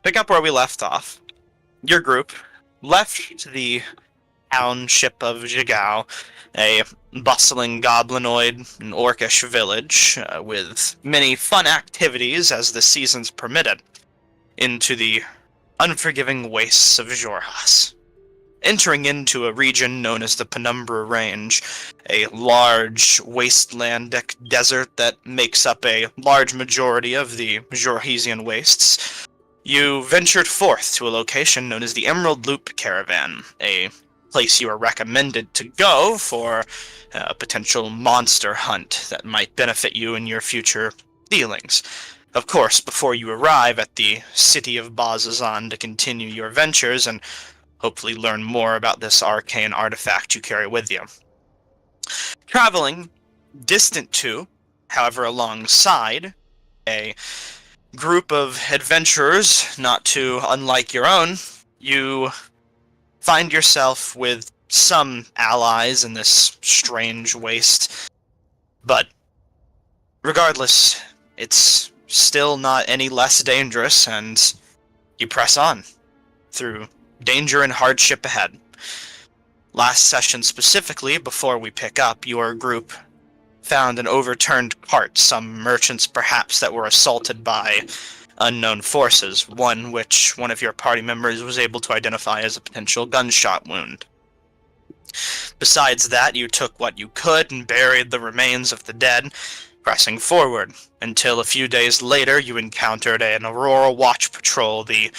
pick up where we left off. Your group left the township of Jigao, a bustling goblinoid and orcish village with many fun activities as the seasons permitted, into the unforgiving wastes of Xhorhas, entering into a region known as the Penumbra Range, a large wastelandic desert that makes up a large majority of the Xhorhesian wastes. You ventured forth to a location known as the Emerald Loop Caravan, a place you are recommended to go for a potential monster hunt that might benefit you in your future dealings. Of course, before you arrive at the city of Bazazan to continue your ventures and hopefully learn more about this arcane artifact you carry with you. Traveling distant to, however alongside, a group of adventurers not too unlike your own, you find yourself with some allies in this strange waste. But regardless, it's still not any less dangerous, and you press on through danger and hardship ahead. Last session specifically, before we pick up, your group found an overturned cart, some merchants perhaps that were assaulted by unknown forces, one which one of your party members was able to identify as a potential gunshot wound. Besides that, you took what you could and buried the remains of the dead, pressing forward, until a few days later you encountered an Aurora Watch Patrol, the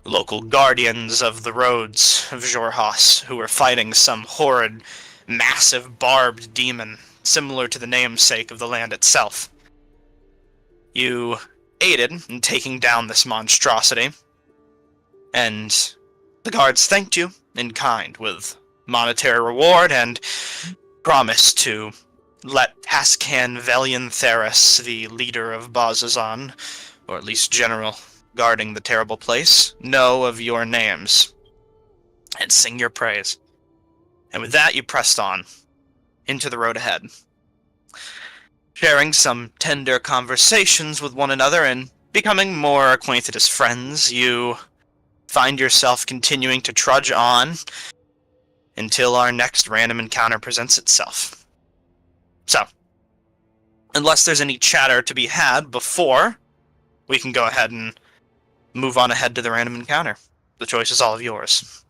local guardians of the roads of Xhorhas, who were fighting some horrid, massive barbed demon, similar to the namesake of the land itself. You aided in taking down this monstrosity, and the guards thanked you in kind with monetary reward and promised to let Tascan Velian Theris, the leader of Bazazan, or at least general guarding the terrible place, know of your names and sing your praise. And with that, you pressed on into the road ahead, sharing some tender conversations with one another and becoming more acquainted as friends. You find yourself continuing to trudge on until our next random encounter presents itself. So, unless there's any chatter to be had before, we can go ahead and move on ahead to the random encounter. The choice is all of yours.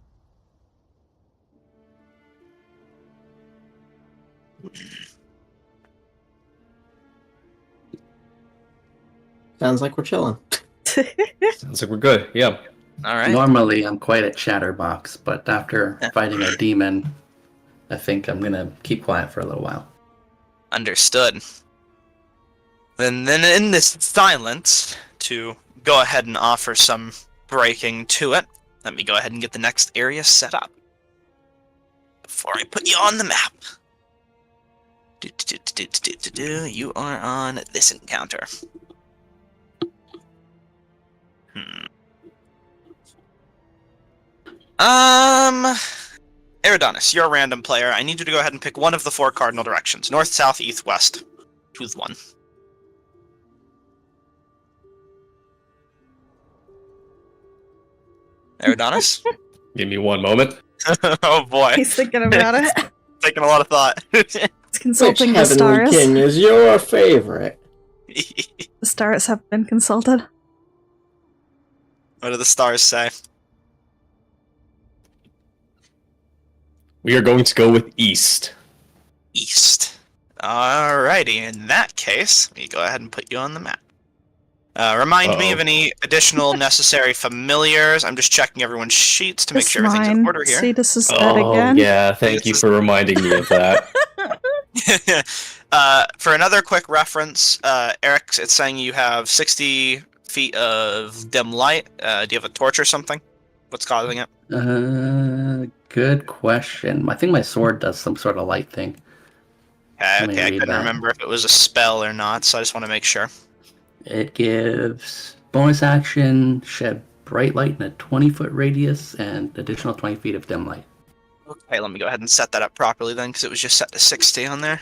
Sounds like we're chilling. Sounds like we're good, yeah. All right. Normally, I'm quite a chatterbox, but after fighting a demon, I think I'm going to keep quiet for a little while. Understood. Then in this silence, to go ahead and offer some breaking to it, let me go ahead and get the next area set up before I put you on the map. You are on this encounter. Eridonis, you're a random player. I need you to go ahead and pick one of the 4 cardinal directions. North, south, east, west. Choose one. Eridonis? Give me one moment. Oh boy. He's thinking about it. Taking a lot of thought. He's consulting Which the Heavenly stars. King is your favorite? The stars have been consulted. What do the stars say? We are going to go with east. East. Alrighty, in that case, let me go ahead and put you on the map. Remind me of any additional necessary familiars. I'm just checking everyone's sheets to make sure everything's in order here. See, this is that Oh, again. yeah, thank you for reminding me of that. For another quick reference, Eric, it's saying you have 60 feet of dim light. Do you have a torch or something? What's causing it? Good question. I think my sword does some sort of light thing. Okay, I couldn't remember if it was a spell or not, so I just want to make sure. It gives bonus action, shed bright light in a 20-foot radius, and additional 20 feet of dim light. Okay, let me go ahead and set that up properly then, because it was just set to 60 on there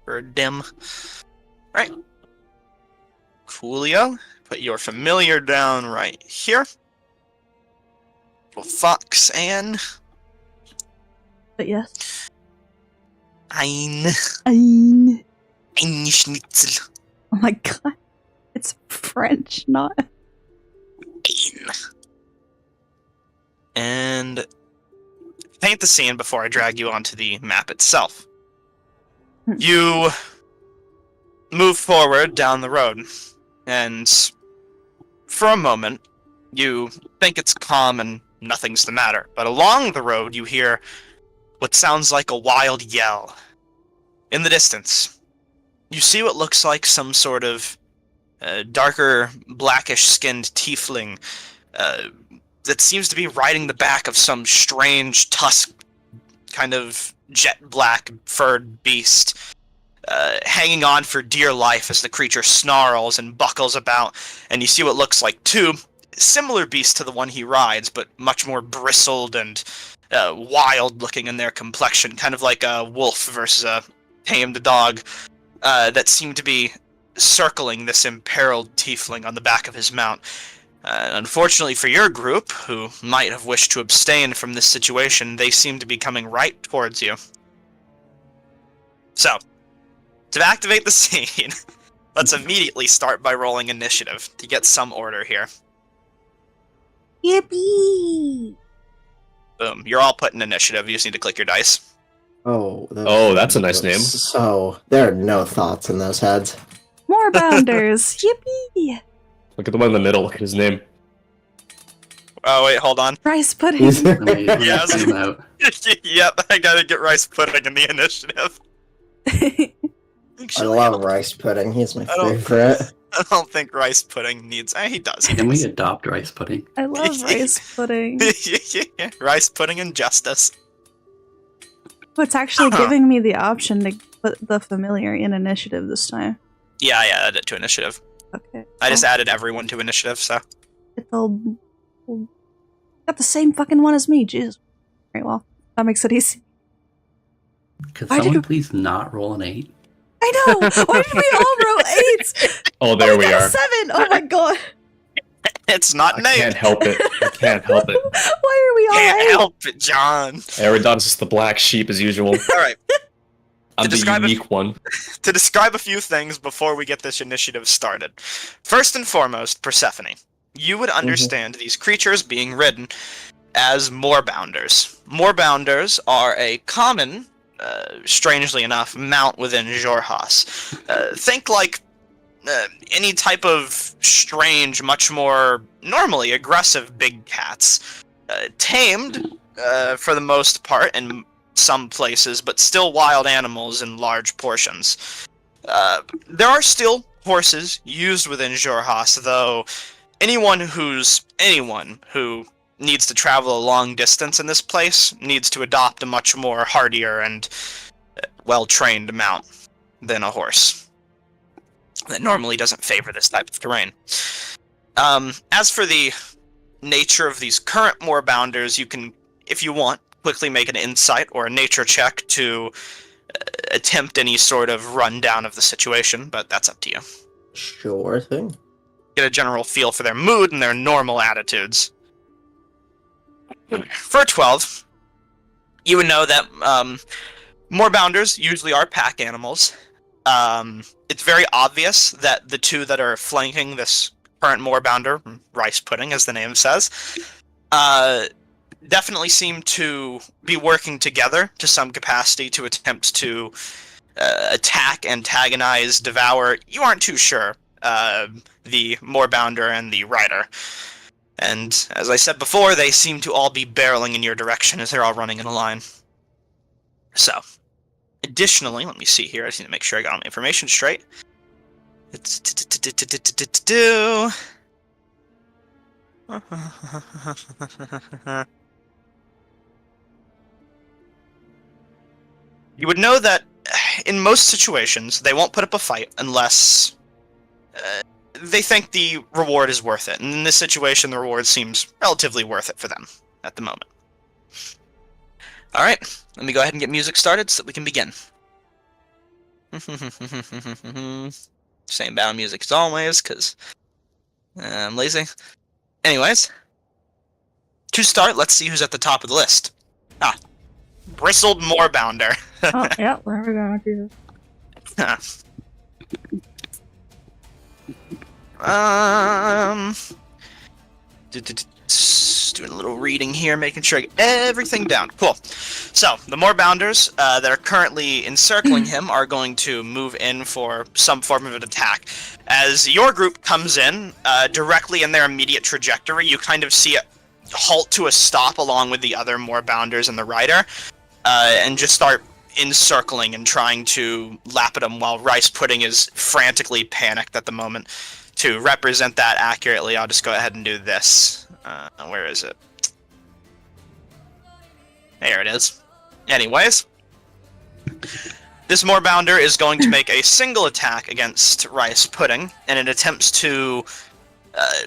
for dim. Right. Coolio. Put your familiar down right here. Well, fox, Anne. But yes. Ein. Ein. Ein Schnitzel. Oh my god. It's French, not. Ein. And paint the scene before I drag you onto the map itself. You move forward down the road, and for a moment, you think it's calm and nothing's the matter. But along the road, you hear what sounds like a wild yell. In the distance, you see what looks like some sort of darker, blackish-skinned tiefling that seems to be riding the back of some strange, tusked, kind of jet-black, furred beast, hanging on for dear life as the creature snarls and buckles about, and you see what looks like two similar beasts to the one he rides, but much more bristled and wild-looking in their complexion, kind of like a wolf versus a tamed dog, that seem to be circling this imperiled tiefling on the back of his mount. Unfortunately for your group, who might have wished to abstain from this situation, they seem to be coming right towards you. So, to activate the scene, let's immediately start by rolling initiative to get some order here. Yippee! Boom. You're all put in initiative. You just need to click your dice. Oh, Oh, that's a nice name. So, there are no thoughts in those heads. More bounders! Yippee! Look at the one in the middle. Look at his name. Oh, wait, hold on. Rice pudding! Let me Yes. zoom out. Yep, I gotta get rice pudding in the initiative. I Actually, love rice pudding. He's my I don't- favorite. I don't think rice pudding needs... he does. He Can we does. adopt rice pudding? I love rice pudding. Rice pudding and justice. Oh, it's actually giving me the option to put the familiar in initiative this time. Yeah, I added it to initiative. Okay. I just added everyone to initiative, so... It'll... Got the same fucking one as me, Jesus. Alright, well, that makes it easy. Could Why did someone you- please not roll an 8? I know! Why did we all roll 8s? Oh, there we got are. a 7! Oh my god! It's not I Nate. can't help it. I can't help it. Why are we all Can't 8? help it, John. Aerodon's is the black sheep as usual. Alright, I'm the describe it- unique one. to describe a few things before we get this initiative started. First and foremost, Persephone. You would understand these creatures being ridden as moorbounders. Moorbounders are a common, strangely enough, mount within Xhorhas. Think like any type of strange, much more normally aggressive big cats. Tamed, for the most part, in some places, but still wild animals in large portions. There are still horses used within Xhorhas, though anyone who needs to travel a long distance in this place needs to adopt a much more hardier and well-trained mount than a horse. That normally doesn't favor this type of terrain. As for the nature of these current moorbounders, you can, if you want, quickly make an insight or a nature check to attempt any sort of rundown of the situation, but that's up to you. Sure thing. Get a general feel for their mood and their normal attitudes. For 12, you would know that moorbounders usually are pack animals. It's very obvious that the two that are flanking this current moorbounder, rice pudding as the name says, definitely seem to be working together to some capacity to attempt to attack, antagonize, devour. You aren't too sure. The moorbounder and the rider. And as I said before, they seem to all be barreling in your direction as they're all running in a line. So, additionally, let me see here. I just need to make sure I got all my information straight. It's You would know that in most situations, they won't put up a fight unless they think the reward is worth it. And in this situation, the reward seems relatively worth it for them at the moment. Alright, let me go ahead and get music started so that we can begin. Same bound music as always, because I'm lazy. Anyways, To start, let's see who's at the top of the list. Bristled Moorbounder. Oh, yeah, where are we going with this? Doing a little reading here, making sure I get everything down. Cool. So, the Moorbounders that are currently encircling him are going to move in for some form of an attack. As your group comes in, directly in their immediate trajectory, you kind of see it halt to a stop along with the other Moorbounders and the rider, and just start encircling and trying to lap at him while Rice Pudding is frantically panicked at the moment. To represent that accurately, I'll just go ahead and do this. Where is it? There it is. Anyways, this Moorbounder is going to make a single attack against Rice Pudding, and it attempts to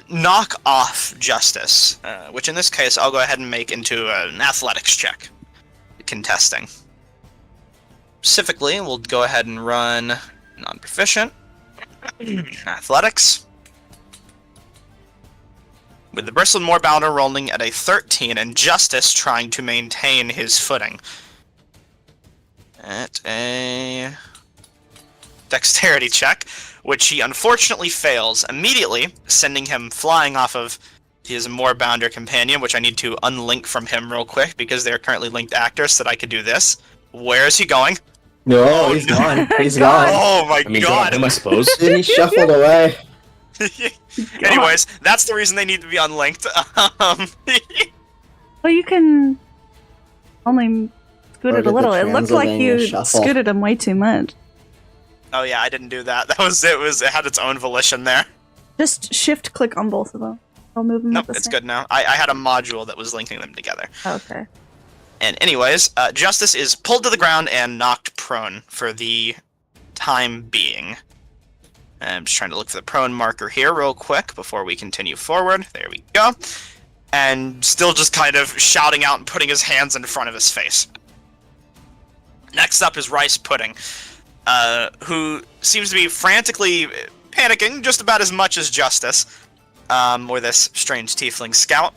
knock off Justice, which in this case I'll go ahead and make into an athletics check. Contesting. Specifically, we'll go ahead and run non-proficient. Athletics. With the Bristled Moorbounder rolling at a 13 and Justice trying to maintain his footing. At a dexterity check, which he unfortunately fails immediately, sending him flying off of his Moorbounder companion, which I need to unlink from him real quick because they're currently linked actors so that I could do this. Where is he going? No, he's gone. He's gone. Oh my I mean, god! him, I suppose. He shuffled away. Anyways, that's the reason they need to be unlinked. Well, you can only scoot Or it did a little. the It looked like Transylvania you shuffle. scooted him way too much. Oh yeah, I didn't do that. It had its own volition there. Just shift click on both of them. I'll move them Nope, at the it's same. good now. I had a module that was linking them together. Okay. And anyways, Justice is pulled to the ground and knocked prone for the time being. I'm just trying to look for the prone marker here real quick before we continue forward. There we go. And still just kind of shouting out and putting his hands in front of his face. Next up is Rice Pudding, who seems to be frantically panicking just about as much as Justice, or this strange tiefling scout.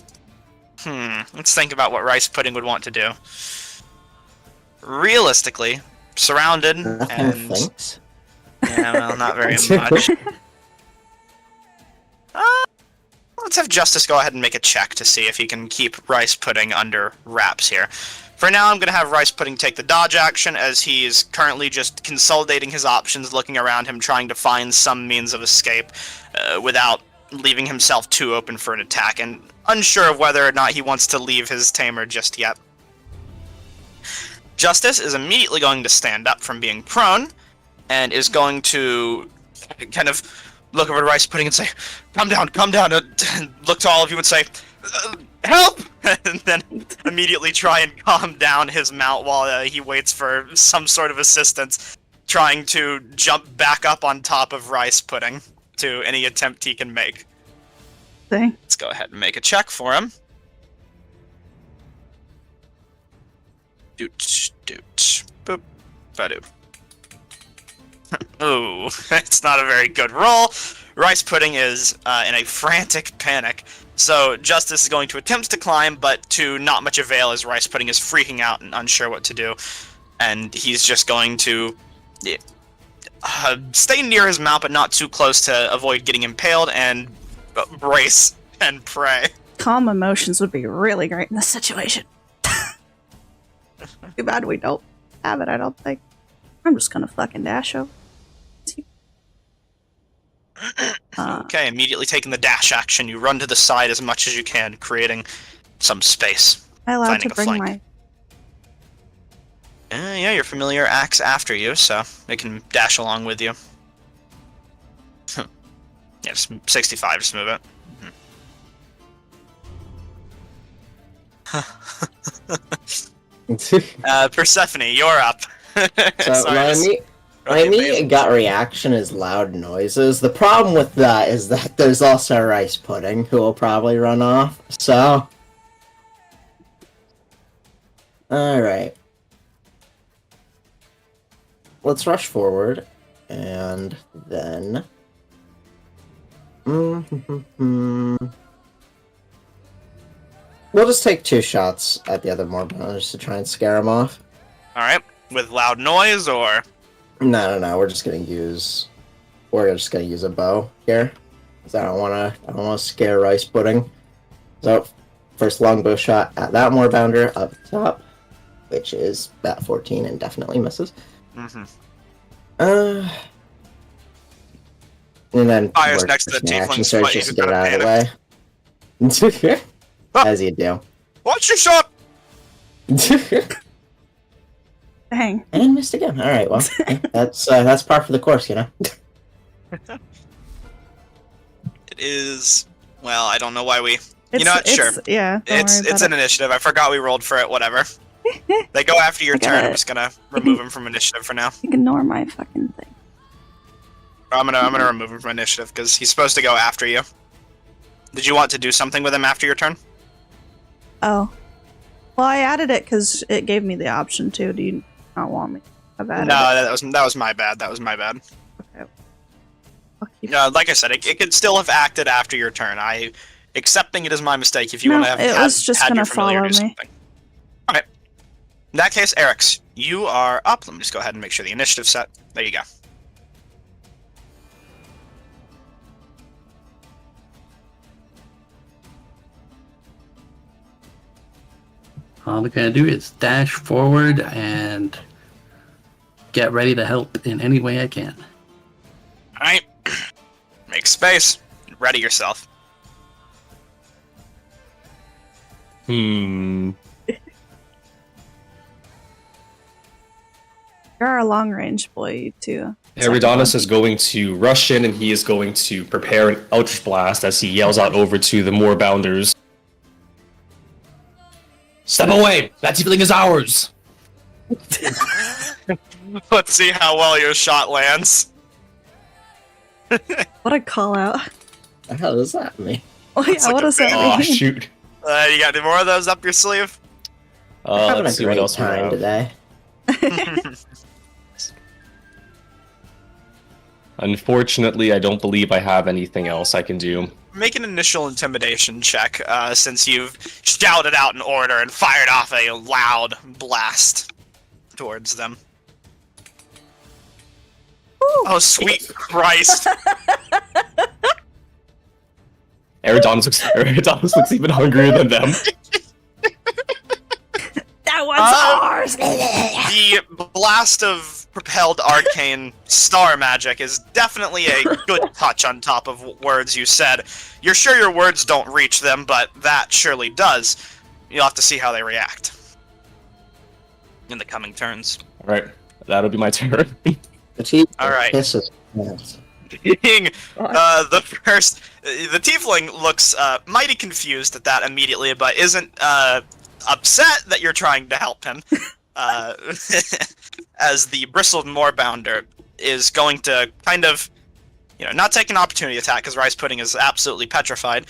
Let's think about what Rice Pudding would want to do. Realistically, surrounded Nothing and... thinks. Yeah, well, not very much. Let's have Justice go ahead and make a check to see if he can keep Rice Pudding under wraps here. For now, I'm going to have Rice Pudding take the dodge action, as he is currently just consolidating his options, looking around him, trying to find some means of escape without leaving himself too open for an attack, and unsure of whether or not he wants to leave his tamer just yet. Justice is immediately going to stand up from being prone, and is going to kind of look over to Rice Pudding and say, calm down, and look to all of you and say, help! And then immediately try and calm down his mount while he waits for some sort of assistance, trying to jump back up on top of Rice Pudding to any attempt he can make. Thing. Let's go ahead and make a check for him. Doot, boop, ba-doop. Ooh, it's not a very good roll. Rice Pudding is in a frantic panic, so Justice is going to attempt to climb, but to not much avail as Rice Pudding is freaking out and unsure what to do. And he's just going to stay near his mount, but not too close to avoid getting impaled, and brace and pray. Calm emotions would be really great in this situation. Too bad we don't have it, I don't think. I'm just gonna fucking dash over. Okay, immediately taking the dash action, you run to the side as much as you can, creating some space. Am I allowed Finding to a bring flank. my... Yeah, your familiar acts after you, so it can dash along with you. Yeah, just 65, just move it. Persephone, you're up. So Sorry, my, just- my immediate gut reaction is loud noises. The problem with that is that there's also Rice Pudding who will probably run off. So, all right, let's rush forward, and then. We'll just take 2 shots at the other Moorbounders to try and scare them off. Alright. With loud noise, or... No. We're just gonna use a bow here, because I don't wanna scare Rice Pudding. So, first longbow shot at that Moorbounder up top, which is about 14 and definitely misses. Mm-hmm. And then Fires work next to the for some action tiefling, surge but just to you get it gotta out of the way. As you do. Watch your shot! Dang. And missed again. All right, well, that's par for the course, you know. It is... Well, I don't know why we... It's, know what? Sure. Yeah. Don't worry It's about an initiative. I forgot we rolled for it. Whatever. They go after your I got turn. I'm it. just gonna remove him from initiative for now. Ignore my fucking thing. I'm gonna remove him from initiative because he's supposed to go after you. Did you want to do something with him after your turn? Oh. Well, I added it because it gave me the option to. Do you not want me to have added No, that was my bad. That was my bad. it? Okay. I'll keep Like I said, it could still have acted after your turn. Accepting it is my mistake. If you No, want to have it was just had gonna your familiar follow do me. something. All right. In that case, Eric's, you are up. Let me just go ahead and make sure the initiative's set. There you go. All I'm gonna do is dash forward and get ready to help in any way I can. All right. Make space. Ready yourself. Hmm. You're a long range boy too. Eridanos is going to rush in and he is going to prepare an Eldritch Blast as he yells out over to the Moorbounders. Step away! That tiefling is ours! Let's see how well your shot lands. What a call out. The hell does that mean? Oh yeah, That's like what a does that Oh, mean? shoot. You got any more of those up your sleeve? Having Let's a see what great else we time have. today. Unfortunately, I don't believe I have anything else I can do. Make an initial intimidation check, since you've shouted out an order and fired off a loud blast towards them. Oh, sweet Christ. Eridanos looks even hungrier than them. That one's ours! The blast of propelled arcane star magic is definitely a good touch on top of words you said. You're sure your words don't reach them, but that surely does. You'll have to see how they react in the coming turns. Alright, that'll be my turn. The chief All right. kisses. Yes. Being the first, the tiefling looks mighty confused at that immediately, but isn't upset that you're trying to help him. As the bristled Moorbounder is going to kind of, not take an opportunity attack because Rice Pudding is absolutely petrified,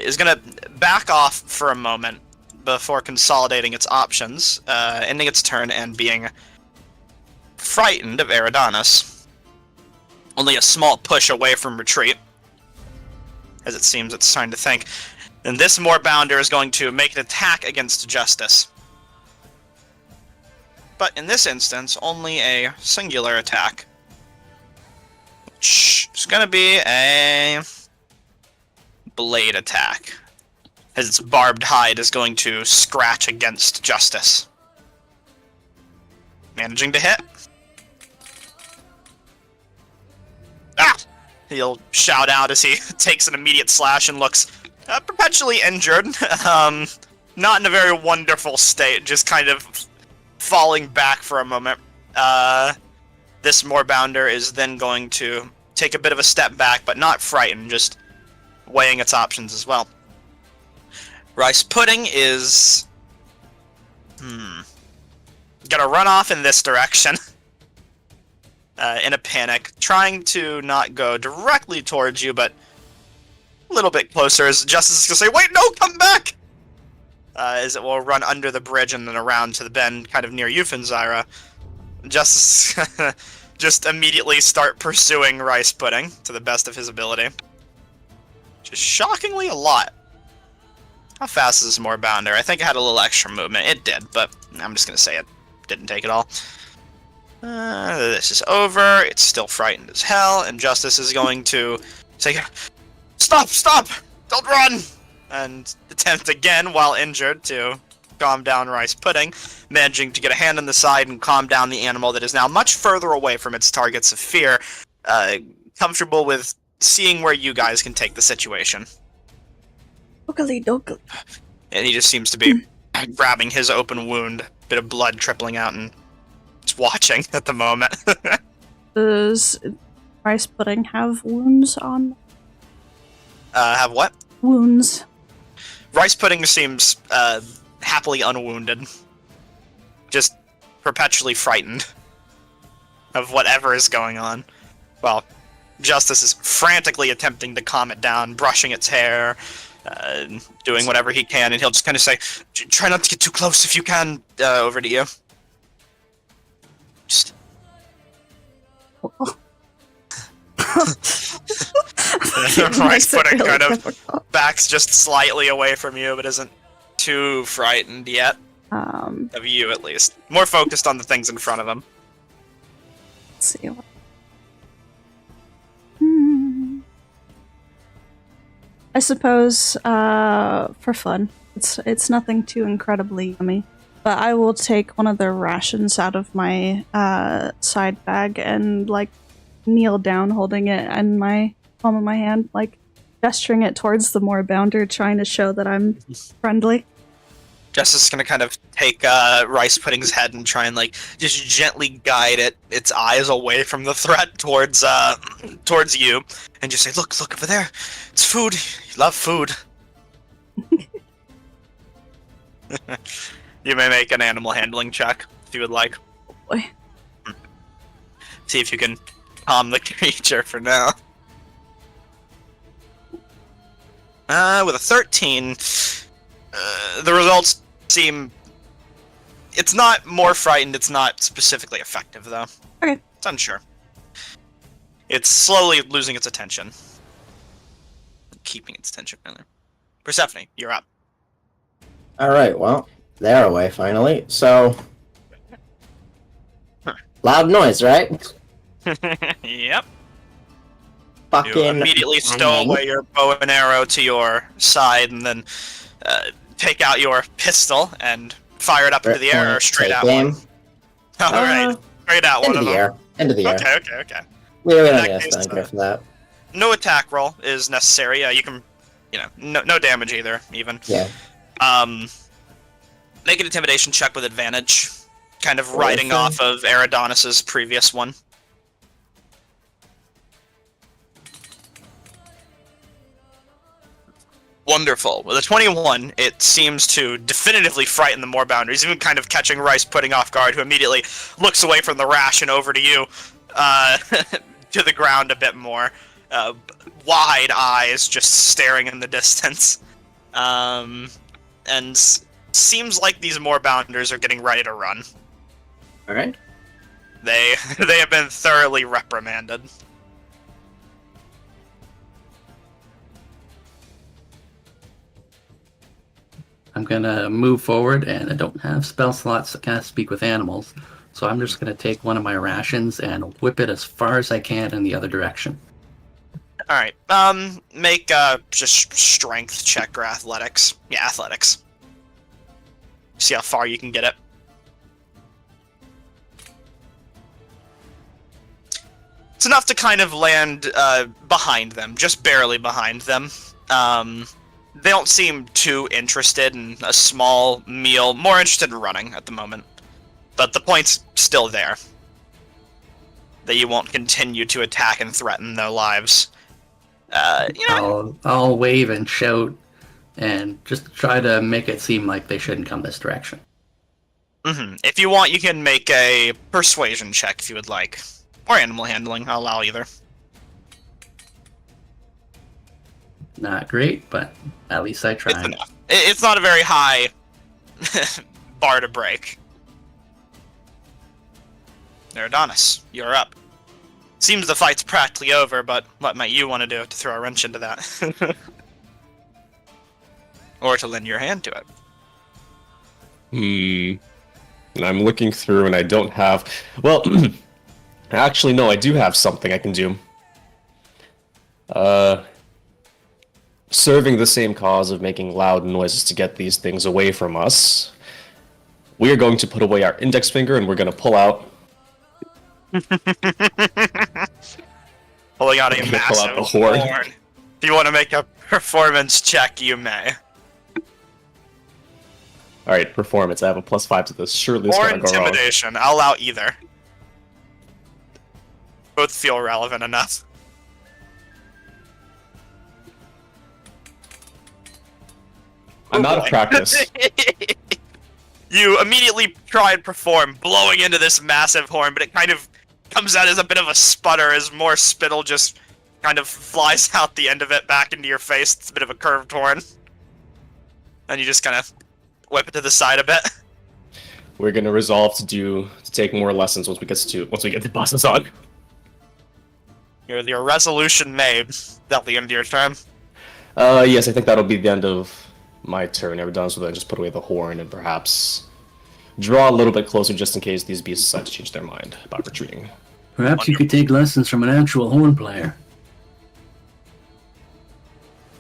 is going to back off for a moment before consolidating its options, ending its turn and being frightened of Eridanos. Only a small push away from retreat, as it seems it's trying to think. And this Moorbounder is going to make an attack against Justice. But in this instance, only a singular attack. Which is going to be a blade attack. As its barbed hide is going to scratch against Justice. Managing to hit. Ah! He'll shout out as he takes an immediate slash and looks perpetually injured. Not in a very wonderful state, just kind of falling back for a moment. This Moorbounder is then going to take a bit of a step back, but not frightened, just weighing its options as well. Rice Pudding is... gonna run off in this direction. In a panic, trying to not go directly towards you, but a little bit closer, as Justice is gonna say, "Wait, no, come back!" As it will run under the bridge and then around to the bend, kind of near you, Finzyra. Justice just immediately start pursuing Rice Pudding to the best of his ability. Just shockingly a lot. How fast is this Moorbounder? I think it had a little extra movement. It did, but I'm just gonna say it didn't take it all. This is over. It's still frightened as hell, and Justice is going to say, "Stop! Stop! Don't run!" And attempt again, while injured, to calm down Rice Pudding, managing to get a hand on the side and calm down the animal that is now much further away from its targets of fear, comfortable with seeing where you guys can take the situation. Dokali dokali. And he just seems to be grabbing his open wound, bit of blood trickling out, and just watching at the moment. Does Rice Pudding have wounds on? Have what? Wounds. Rice Pudding seems happily unwounded. Just perpetually frightened of whatever is going on. Well, Justice is frantically attempting to calm it down, brushing its hair, doing whatever he can, and he'll just kind of say, "Try not to get too close if you can." Over to you. Just... Rice Pudding kind of backs just slightly away from you, but isn't too frightened yet. Of you, at least. More focused on the things in front of him. Let's see. I suppose, for fun. It's nothing too incredibly yummy. But I will take one of the rations out of my side bag and, like, kneel down holding it in my palm of my hand, like, gesturing it towards the Moorbounder, trying to show that I'm friendly. Justice is gonna kind of take Rice Pudding's head and try and, like, just gently guide its eyes away from the threat towards you, and just say, look over there. It's food. You love food." You may make an animal handling check if you would like. Oh boy. See if you can calm the creature for now. With a 13, the results seem... It's not more frightened, it's not specifically effective, though. Okay. It's unsure. It's slowly losing its attention. Keeping its attention, rather. Persephone, you're up. Alright, well, they're away finally, so... Loud noise, right? Yep. Fucking... You immediately stow away your bow and arrow to your side, and then take out your pistol and fire it up into the air or straight at one. Alright, straight at one of them. Into the air. Okay. We don't need that a case, stunner for that. No attack roll is necessary. You can, no damage either, even. Yeah. Make an intimidation check with advantage, kind of riding off of Eridonis's previous one. Wonderful. With a 21, it seems to definitively frighten the Moorbounders, even kind of catching Rice Pudding off guard, who immediately looks away from the ration over to you, to the ground a bit more. Wide eyes just staring in the distance. And seems like these Moorbounders are getting ready to run. Alright. They have been thoroughly reprimanded. I'm gonna move forward, and I don't have spell slots to cast Speak with Animals, so I'm just gonna take one of my rations and whip it as far as I can in the other direction. Alright, make just strength check or athletics. Yeah, athletics. See how far you can get it. It's enough to kind of land behind them, just barely behind them. They don't seem too interested in a small meal, more interested in running at the moment. But the point's still there. That you won't continue to attack and threaten their lives. I'll wave and shout and just try to make it seem like they shouldn't come this direction. If you want, you can make a persuasion check if you would like. Or animal handling, I'll allow either. Not great, but at least I tried. It's enough. It's not a very high bar to break. Eridonis, you're up. Seems the fight's practically over, but what might you want to do to throw a wrench into that? or to lend your hand to it. And I'm looking through and I don't have... Well, actually, no, I do have something I can do. Serving the same cause of making loud noises to get these things away from us, we are going to put away our index finger and we're going to pull out... Pulling out a Pull massive out the horn. horn. If you want to make a performance check, you may. Alright, performance. I have a +5 to this. Surely this Or can't go wrong. intimidation. I'll allow either. Both feel relevant enough. I'm out of practice. You immediately try and perform, blowing into this massive horn, but it kind of comes out as a bit of a sputter as more spittle just kind of flies out the end of it back into your face. It's a bit of a curved horn. And you just kind of whip it to the side a bit. We're gonna resolve to take more lessons once we get the bosses on. Your resolution made. That'll the end of your turn. Yes, I think that'll be the end of my turn. Every done, so then just put away the horn and perhaps draw a little bit closer just in case these beasts decide to change their mind about retreating. Perhaps you could take lessons from an actual horn player.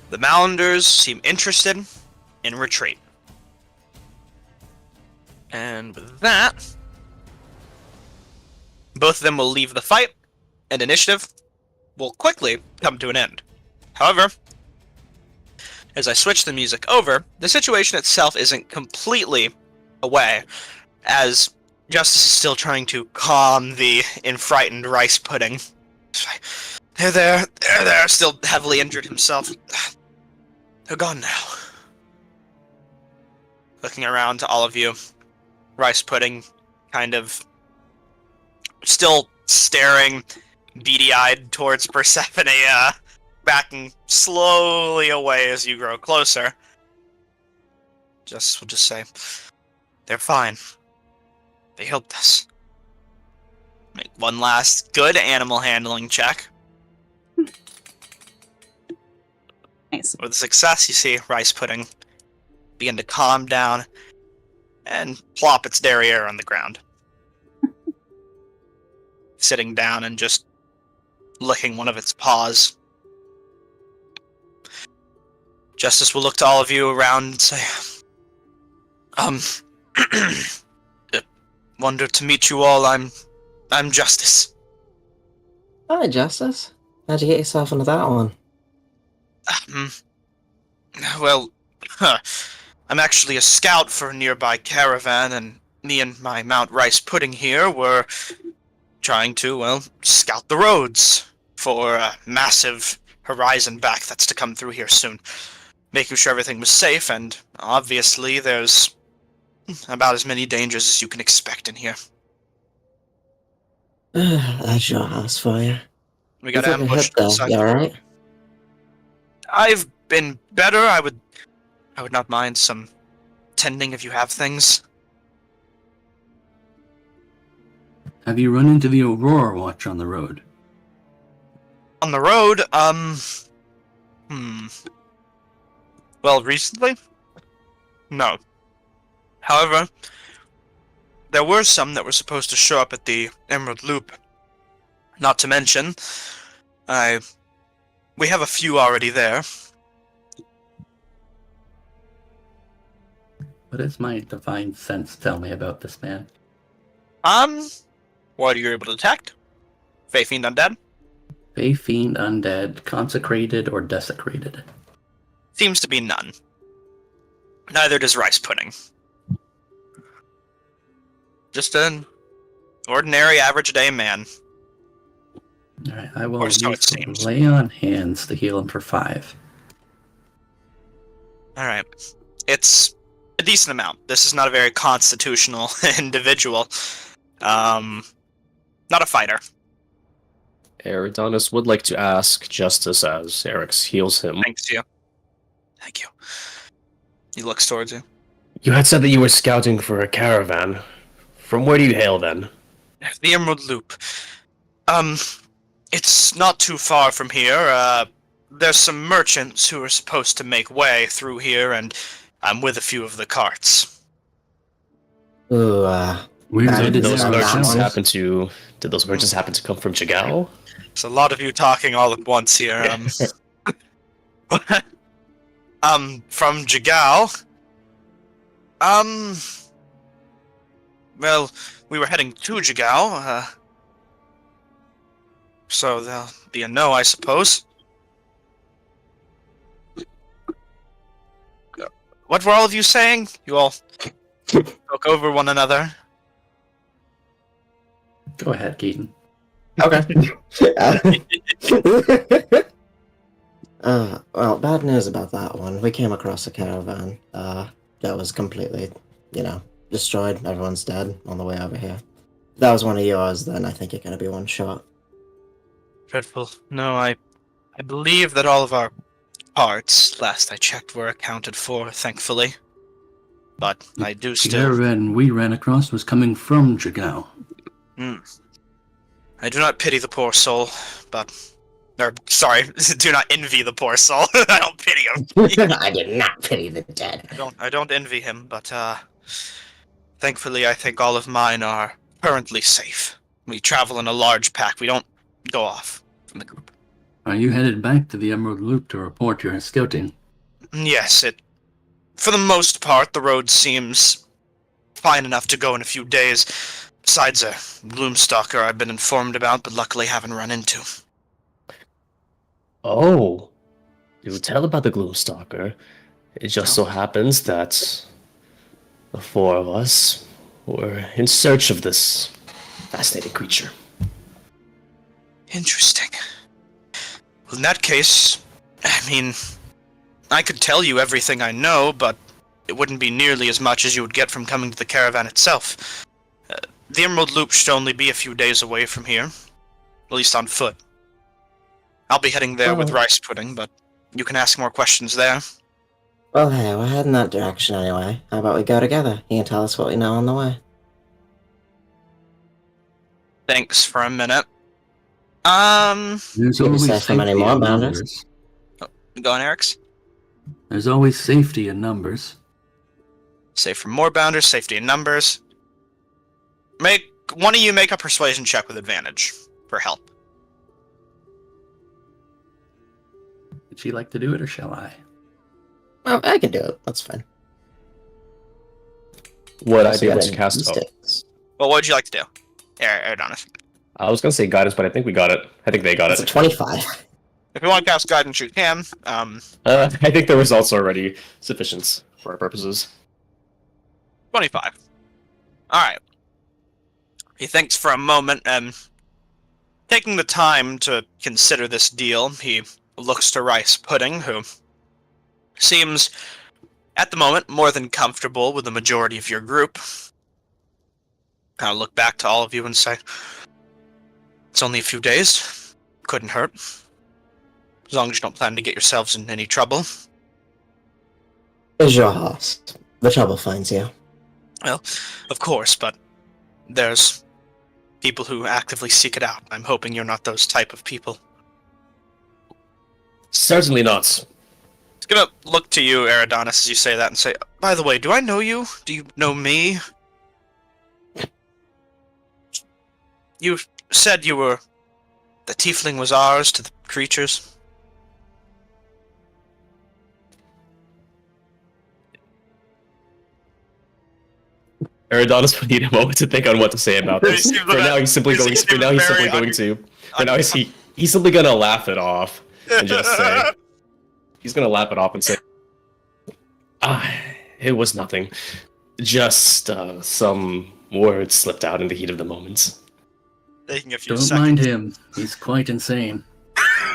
The Mounders seem interested in retreat. And with that, both of them will leave the fight, and initiative will quickly come to an end. However, as I switch the music over, the situation itself isn't completely away, as Justice is still trying to calm the enfrightened rice pudding. They're there, still heavily injured himself. They're gone now. Looking around to all of you, rice pudding kind of still staring beady-eyed towards Persephone, backing slowly away as you grow closer. We'll just say, they're fine. They helped us. Make one last good animal handling check. Nice. With success, you see rice pudding begin to calm down and plop its derriere on the ground. Sitting down and just licking one of its paws. Justice will look to all of you around and say, wonder to meet you all. I'm Justice. Hi, Justice. How'd you get yourself into that one? Well, I'm actually a scout for a nearby caravan, and me and my Mount Rice Pudding here were trying to, well, scout the roads for a massive horizon back that's to come through here soon. Making sure everything was safe, and obviously there's about as many dangers as you can expect in here. That's your house for you. We got You got your ambushed hip, though. inside You the road. alright? I've been better. I would not mind some tending if you have things. Have you run into the Aurora Watch on the road? On the road, well, recently? No. However, there were some that were supposed to show up at the Emerald Loop. Not to mention, we have a few already there. What does my divine sense tell me about this man? What are you able to detect? Fey Fiend Undead? Fey Fiend Undead, consecrated or desecrated? Seems to be none. Neither does Rice Pudding. Just an ordinary, average day man. Alright, I will Or so use it seems. lay on hands to heal him for 5. Alright. It's a decent amount. This is not a very constitutional individual. Not a fighter. Eridonis would like to ask Justice as Eric's heals him. Thanks to you. Thank you. He looks towards you. You had said that you were scouting for a caravan. From where do you hail then? The Emerald Loop. It's not too far from here. there's some merchants who are supposed to make way through here, and I'm with a few of the carts. Ooh, We're Did headed Those there that merchants one. ourselves. did those merchants happen to come from Jigao? It's a lot of you talking all at once here. From Jigao. Well, we were heading to Jigao, so there'll be a no, I suppose. What were all of you saying? You all spoke over one another. Go ahead, Keaton. Okay. Well, bad news about that one. We came across a caravan that was completely, destroyed. Everyone's dead on the way over here. If that was one of yours, then I think you're going to be one shot. Dreadful. No, I believe that all of our parts, last I checked, were accounted for, thankfully. But I do The still... caravan we ran across was coming from Jigao. I do not pity the poor soul, but... Or, sorry, do not envy the poor soul. I don't pity him. I did not pity the dead. I don't envy him, but, thankfully I think all of mine are currently safe. We travel in a large pack. We don't go off from the group. Are you headed back to the Emerald Loop to report your scouting? Yes, for the most part, the road seems fine enough to go in a few days, besides a gloomstalker I've been informed about, but luckily haven't run into. Oh, you tell about the Gloomstalker. It just so happens that the four of us were in search of this fascinating creature. Interesting. Well, in that case, I mean, I could tell you everything I know, but it wouldn't be nearly as much as you would get from coming to the caravan itself. The Emerald Loop should only be a few days away from here, at least on foot. I'll be heading there with rice pudding, but you can ask more questions there. Well, hey, we're heading that direction anyway. How about we go together? You can tell us what we know on the way. Thanks for a minute. There's You always say so many safety more in bounders. numbers. Go on, Eric's. There's always safety in numbers. Save for more bounders, safety in numbers. One of you make a persuasion check with advantage for help. Would she like to do it, or shall I? Well, I can do it. That's fine. What Also I do got to cast? Oh, mistakes. Well, what would you like to do? Adonis. I was gonna say guidance, but I think we got it. I think they got That's a it. 25. If you want to cast guidance, you can. I think the results are already sufficient for our purposes. 25. Alright. He thinks for a moment, and taking the time to consider this deal, he looks to Rice Pudding, who seems, at the moment, more than comfortable with the majority of your group. Kind of look back to all of you and say, it's only a few days. Couldn't hurt. As long as you don't plan to get yourselves in any trouble. Is your horse. The trouble finds you. Well, of course, but there's people who actively seek it out. I'm hoping you're not those type of people. Certainly not. It's gonna look to you, Eridonis, as you say that and say, by the way, do I know you? Do you know me? You said you were... the tiefling was ours to the creatures. Eridonis would need a moment to think on what to say about this. For now, he's simply going. For now, he's simply going to. For now, he's simply gonna laugh it off and just say, he's gonna laugh it off and say, it was nothing. Just some words slipped out in the heat of the moment. Taking a few Don't seconds. mind him. He's quite insane.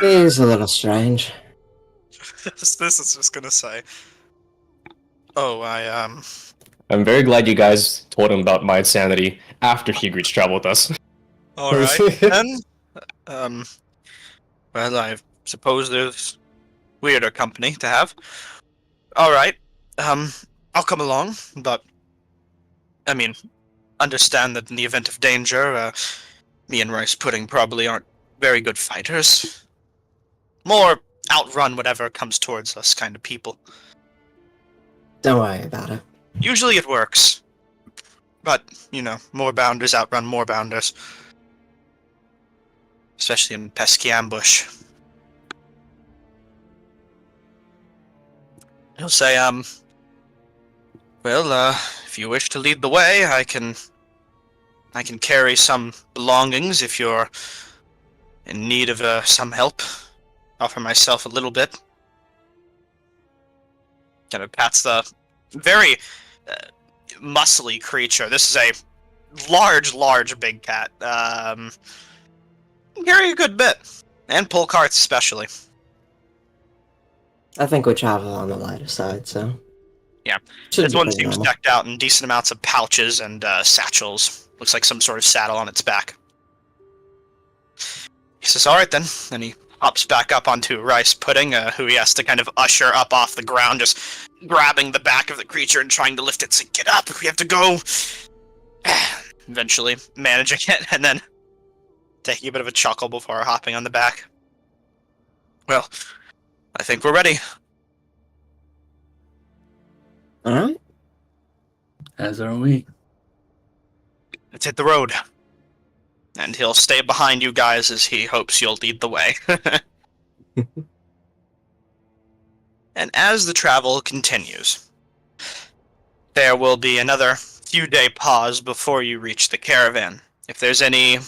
He's a little strange. This is just gonna say, oh, I'm very glad you guys told him about my insanity after he agreed to travel with us. alright then. Well, I suppose there's weirder company to have. Alright, I'll come along, but, I mean, understand that in the event of danger, me and Rice Pudding probably aren't very good fighters. More outrun whatever comes towards us kind of people. Don't worry about it. Usually it works. But, more bounders outrun more bounders. Especially in pesky ambush. He'll say, well, if you wish to lead the way, I can carry some belongings if you're in need of some help. Offer myself a little bit. Kind of pats the very muscly creature. This is a large big cat. Carry a good bit. And pull carts especially. I think we travel on the lighter side, so... Yeah. Should This be one pretty seems normal. decked out in decent amounts of pouches and satchels. Looks like some sort of saddle on its back. He says, alright then. Then he hops back up onto Rice Pudding, who he has to kind of usher up off the ground, just grabbing the back of the creature and trying to lift it. Saying, get up, we have to go. Eventually managing it, and then taking a bit of a chuckle before hopping on the back. Well, I think we're ready. Alright. As are we. Let's hit the road. And he'll stay behind you guys as he hopes you'll lead the way. And as the travel continues, there will be another few-day pause before you reach the caravan. If there's any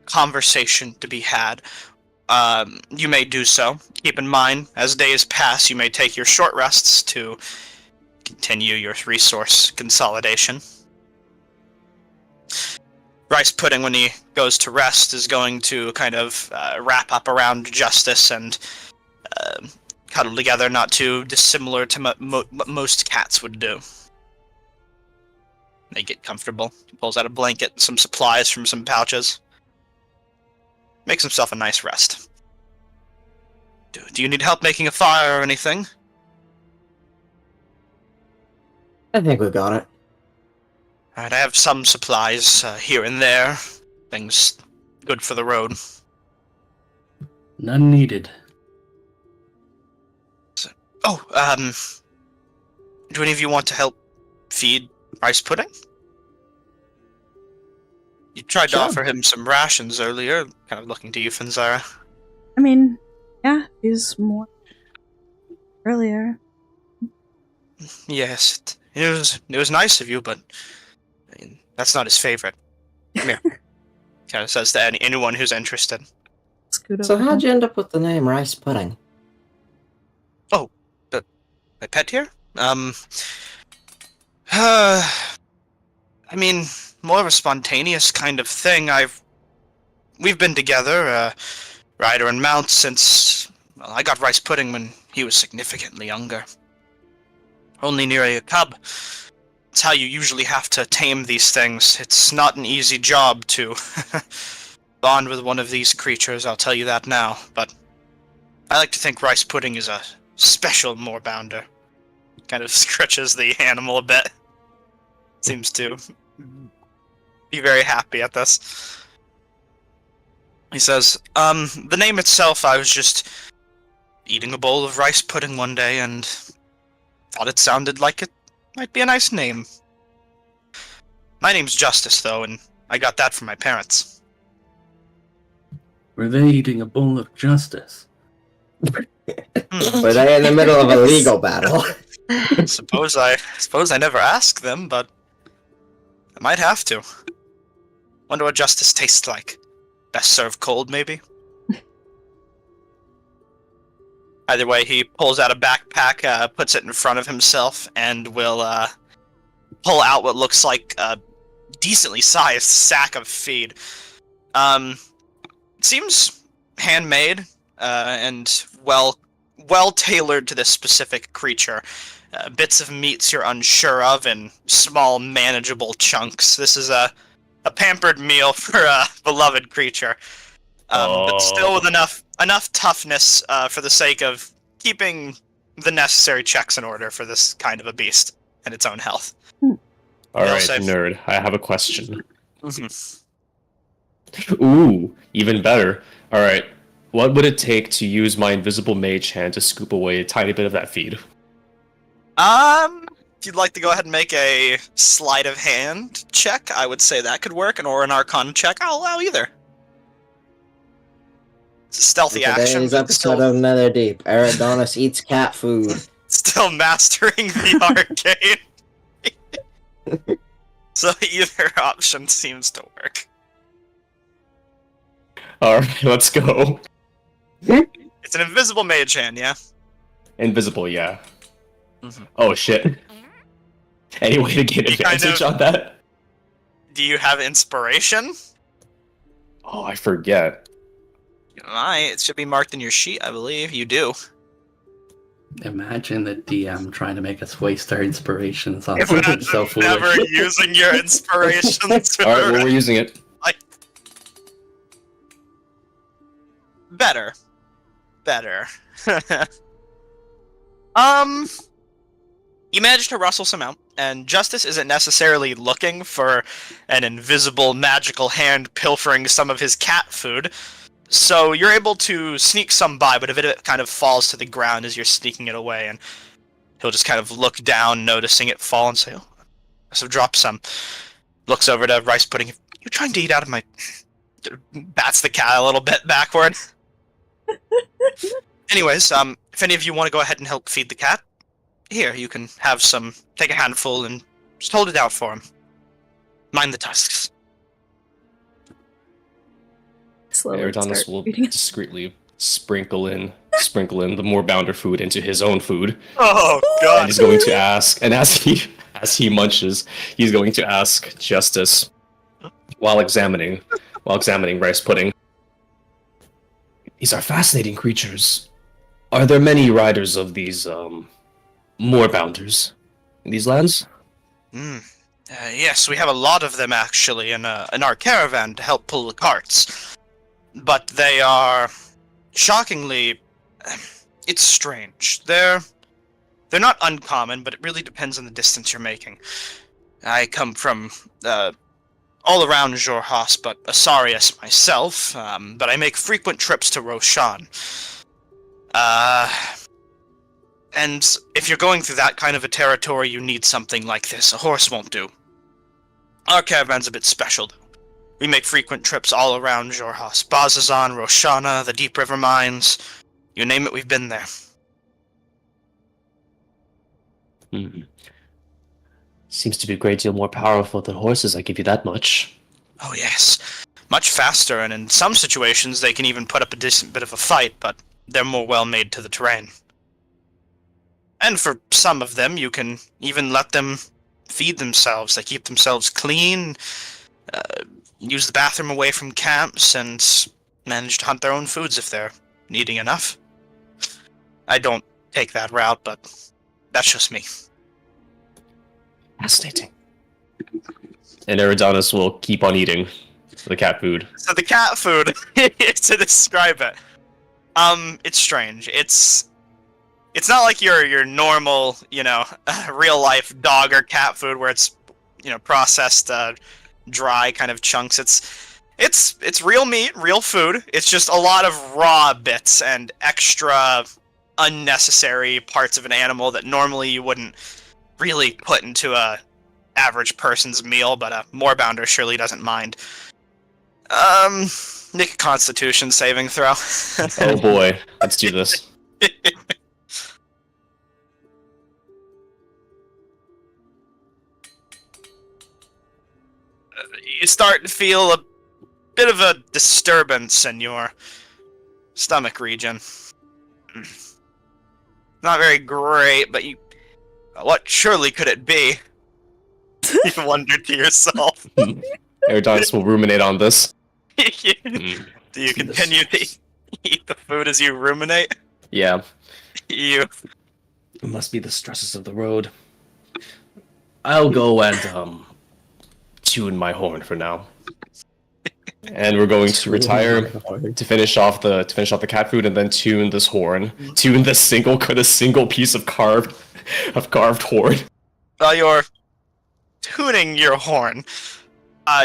conversation to be had, you may do so. Keep in mind, as days pass, you may take your short rests to continue your resource consolidation. Rice Pudding, when he goes to rest, is going to kind of wrap up around Justice and cuddle together, not too dissimilar to what most cats would do. They get comfortable. He pulls out a blanket and some supplies from some pouches. Makes himself a nice rest. Do you need help making a fire or anything? I think we got it. Alright, I have some supplies here and there. Things good for the road. None needed. Oh, do any of you want to help feed Rice Pudding? You tried to Sure. offer him some rations earlier, kind of looking to you, Finzara. I mean, yeah, he's more earlier. Yes, it was nice of you, but I mean, that's not his favorite. Come here. Kind of says to anyone who's interested. Scoot So over. how'd you end up with the name Rice Pudding? My pet here? I mean, more of a spontaneous kind of thing. We've been together, rider and mount, since, well, I got Rice Pudding when he was significantly younger. Only nearly a cub. It's how you usually have to tame these things. It's not an easy job to bond with one of these creatures, I'll tell you that now, but I like to think Rice Pudding is a special moorbounder. Kind of scratches the animal a bit. Seems to be very happy at this. He says, the name itself, I was just eating a bowl of rice pudding one day and thought it sounded like it might be a nice name. My name's Justice, though, and I got that from my parents. Were they eating a bowl of justice? Were they in the middle of a legal battle? Suppose I never asked them, but I might have to. Wonder what justice tastes like. Best served cold, maybe? Either way, he pulls out a backpack, puts it in front of himself, and will pull out what looks like a decently sized sack of feed. It seems handmade and well tailored to this specific creature. Bits of meats you're unsure of in small, manageable chunks. This is a pampered meal for a beloved creature, but still with enough toughness for the sake of keeping the necessary checks in order for this kind of a beast and its own health. Alright, say- nerd, I have a question. Mhm. Ooh, even better. Alright, What would it take to use my invisible mage hand to scoop away a tiny bit of that feed? If you'd like to go ahead and make a sleight of hand check, I would say that could work, or an arcana check. I'll allow either. It's a stealthy action. Today's but episode still, of Netherdeep, Eridonis eats cat food. still mastering the arcane. So either option seems to work. Alright, let's go. It's an invisible mage hand, yeah? Invisible, yeah. Mhm. Oh shit. Any way to get You kind advantage of- on that? Do you have inspiration? Oh, I forget. It should be marked in your sheet, I believe. You do. Imagine the DM trying to make us waste our inspirations on If something that's so foolish. never using your inspirations. Alright, well, we're using it. Better. You managed to rustle some out, and Justice isn't necessarily looking for an invisible magical hand pilfering some of his cat food, so you're able to sneak some by, but a bit of it kind of falls to the ground as you're sneaking it away, and he'll just kind of look down, noticing it fall, and say, "Oh, I must have dropped some." Looks over to Rice Pudding. "You're trying to eat out of my..." Bats the cat a little bit backward. Anyways, if any of you want to go ahead and help feed the cat, here, you can have some, take a handful and just hold it out for him. Mind the tusks. Slowly Eridanis start will eating it. discreetly sprinkle in the more bounder food into his own food. Oh, And God. he's going to ask, and as he munches, he's going to ask Justice while examining Rice Pudding. These are fascinating creatures. Are there many riders of these more bounders in these lands? Yes, we have a lot of them, actually, in our caravan to help pull the carts. But they are... shockingly... it's strange. They're not uncommon, but it really depends on the distance you're making. I come from all around Jorhas, but Asarius myself, but I make frequent trips to Roshan. And if you're going through that kind of a territory, you need something like this. A horse won't do. Our caravan's a bit special, though. We make frequent trips all around Jorhas. Bazazan, Roshana, the Deep River Mines. You name it, we've been there. Seems to be a great deal more powerful than horses, I give you that much. Oh, yes. Much faster, and in some situations they can even put up a decent bit of a fight, but they're more well-made to the terrain. And for some of them, you can even let them feed themselves. They keep themselves clean, use the bathroom away from camps, and manage to hunt their own foods if they're needing enough. I don't take that route, but that's just me. Fascinating. And Eridanis will keep on eating the cat food. So the cat food, to describe it, it's strange. It's not like your normal, real life dog or cat food where it's, processed, dry kind of chunks. It's real meat, real food. It's just a lot of raw bits and extra unnecessary parts of an animal that normally you wouldn't really put into a average person's meal, but a moorbounder surely doesn't mind. Make a Constitution saving throw. Oh boy, let's do this. You start to feel a bit of a disturbance in your stomach region. Not very great, but what surely could it be? You wonder to yourself. Eridanis will ruminate on this. Do you continue to eat the food as you ruminate? Yeah. You. It must be the stresses of the road. I'll go and tune my horn for now. And we're going to retire to finish off the cat food and then tune this horn. Tune this single piece of carved horn. While you're tuning your horn,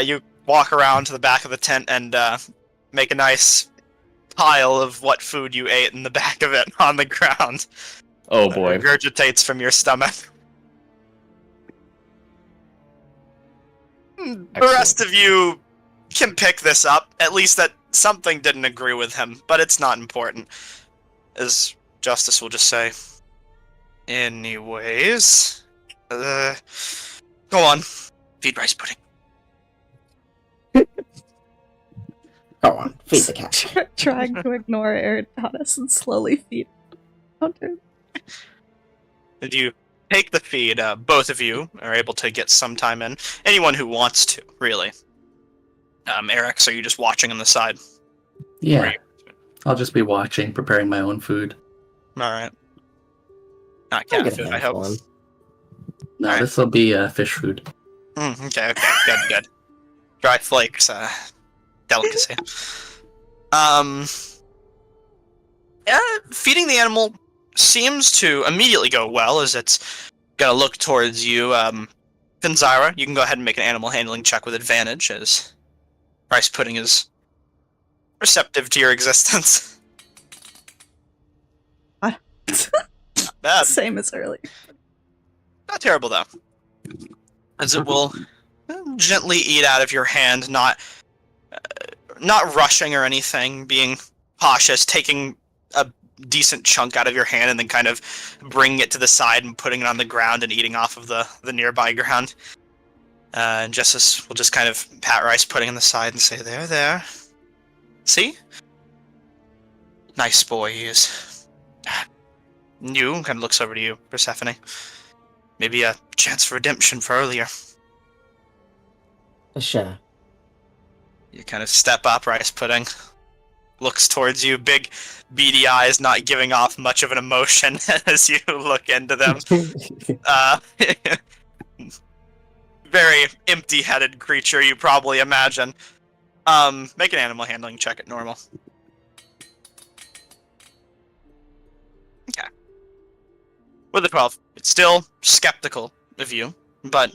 you walk around to the back of the tent and make a nice pile of what food you ate in the back of it on the ground. Oh That boy. regurgitates from your stomach. The rest of you can pick this up. At least that something didn't agree with him, but it's not important. As Justice will just say. Anyways, go on. Feed rice pudding. Go on, feed the cat. Trying to ignore Eridatus and slowly feed Hunter. Did you take the feed? Both of you are able to get some time in. Anyone who wants to, really. Eric, so you just watching on the side? Yeah. Right. I'll just be watching, preparing my own food. Alright. Not I'll cat get a food, I handful hope. in. No, Alright. this will be fish food. Okay, good. Dry flakes, delicacy. Yeah, feeding the animal seems to immediately go well, as it's gonna look towards you. Finzyra, you can go ahead and make an animal handling check with advantage, as rice pudding is receptive to your existence. What? Not bad. Same as earlier. Not terrible, though. As it will gently eat out of your hand, not rushing or anything, being cautious, taking a decent chunk out of your hand and then kind of bringing it to the side and putting it on the ground and eating off of the nearby ground. And Justice will just kind of pat rice pudding on the side and say, there. See? Nice boy he is. You kind of looks over to you, Persephone. Maybe a chance for redemption for earlier. Sure. You kind of step up, rice pudding. Looks towards you, big beady eyes, not giving off much of an emotion as you look into them. Very empty-headed creature, you probably imagine. Make an animal handling check at normal. Okay. With a 12, it's still skeptical of you, but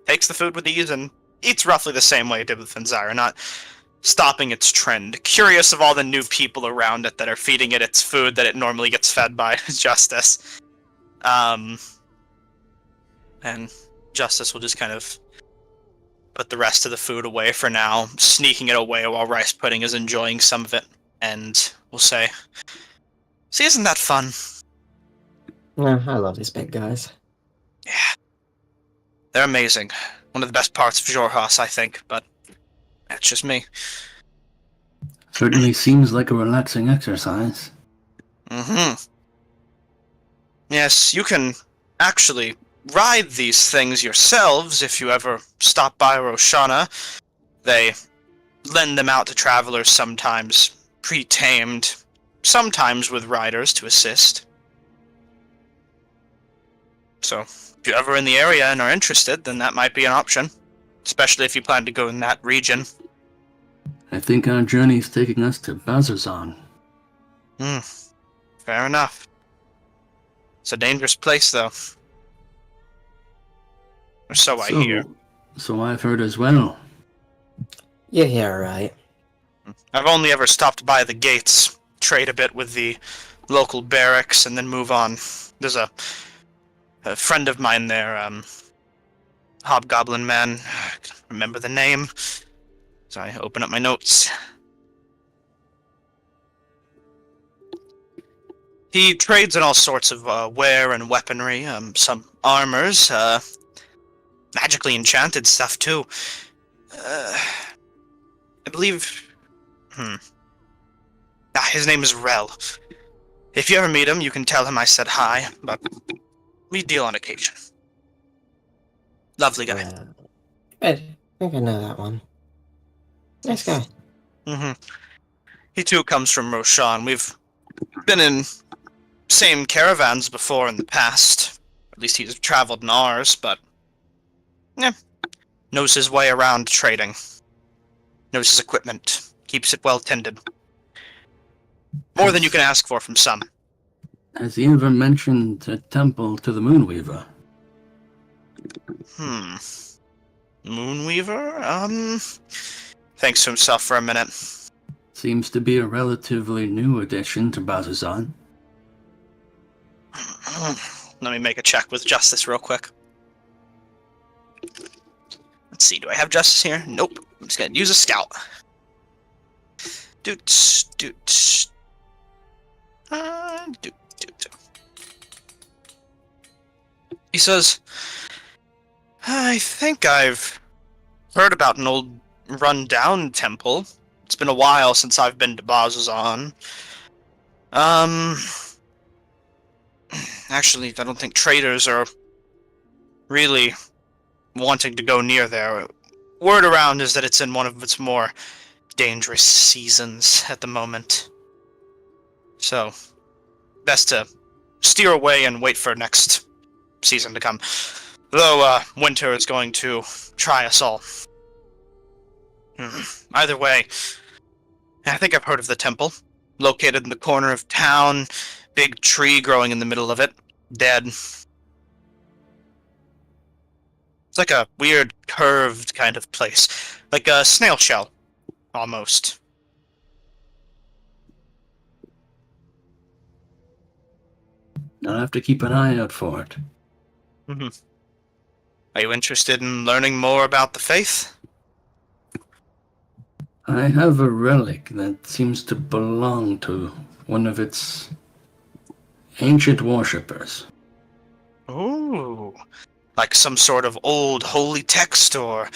takes the food with ease and eats roughly the same way it did with Finzyra, not stopping its trend. Curious of all the new people around it that are feeding it its food that it normally gets fed by Justice. And Justice will just kind of put the rest of the food away for now, sneaking it away while rice pudding is enjoying some of it, and will say, "See, isn't that fun?" Yeah, I love these big guys. Yeah. They're amazing. One of the best parts of Jorhas, I think, but that's just me. Certainly seems like a relaxing exercise. Mm-hmm. Yes, you can actually ride these things yourselves if you ever stop by Roshana. They lend them out to travelers sometimes, pre-tamed, sometimes with riders to assist. So, if you're ever in the area and are interested, then that might be an option. Especially if you plan to go in that region. I think our journey is taking us to Bazazan. Fair enough. It's a dangerous place, though. Or so I hear. So I've heard as well. Yeah, right. I've only ever stopped by the gates, trade a bit with the local barracks, and then move on. There's a friend of mine there, Hobgoblin man. I can't remember the name. So I open up my notes. He trades in all sorts of wear and weaponry, some armors, magically enchanted stuff too. I believe... his name is Rel. If you ever meet him, you can tell him I said hi, but we deal on occasion. Lovely guy. Good. I think I know that one. Nice guy. He too comes from Roshan. We've been in same caravans before in the past. At least he's traveled in ours, but knows his way around trading. Knows his equipment. Keeps it well tended. More than you can ask for from some. Has he ever mentioned a temple to the Moonweaver? Moonweaver? Thinks to himself for a minute. Seems to be a relatively new addition to Bazuzan. Let me make a check with Justice real quick. Let's see, do I have Justice here? Nope. I'm just gonna use a scout. Doot. Doot. He says, I think I've heard about an old run-down temple. It's been a while since I've been to Bazuzan. Actually, I don't think traders are really wanting to go near there. Word around is that it's in one of its more dangerous seasons at the moment. So, best to steer away and wait for next season to come. Though, winter is going to try us all. Either way, I think I've heard of the temple. Located in the corner of town, big tree growing in the middle of it. Dead. It's like a weird, curved kind of place. Like a snail shell, almost. I'll have to keep an eye out for it. Are you interested in learning more about the faith? I have a relic that seems to belong to one of its ancient worshippers. Ooh. Like some sort of old holy text or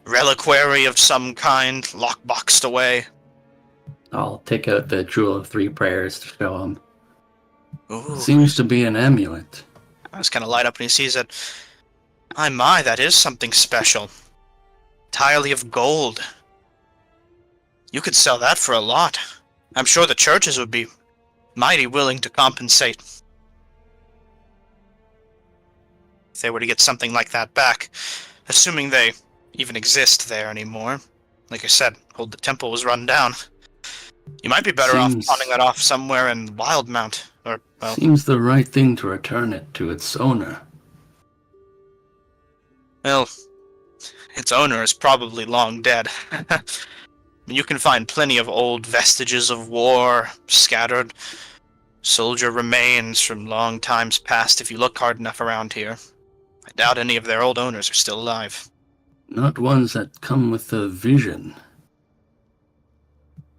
reliquary of some kind, lockboxed away. I'll take out the Jewel of Three Prayers to show him. Ooh. Seems to be an amulet. I was kind of light up when he sees it. My, that is something special. Entirely of gold. You could sell that for a lot. I'm sure the churches would be mighty willing to compensate. If they were to get something like that back, assuming they even exist there anymore. Like I said, the temple was run down. You might be better off pawning that off somewhere in Wildmount, or, well... Seems the right thing to return it to its owner. Well, its owner is probably long dead. You can find plenty of old vestiges of war, scattered soldier remains from long times past if you look hard enough around here. I doubt any of their old owners are still alive. Not ones that come with a vision.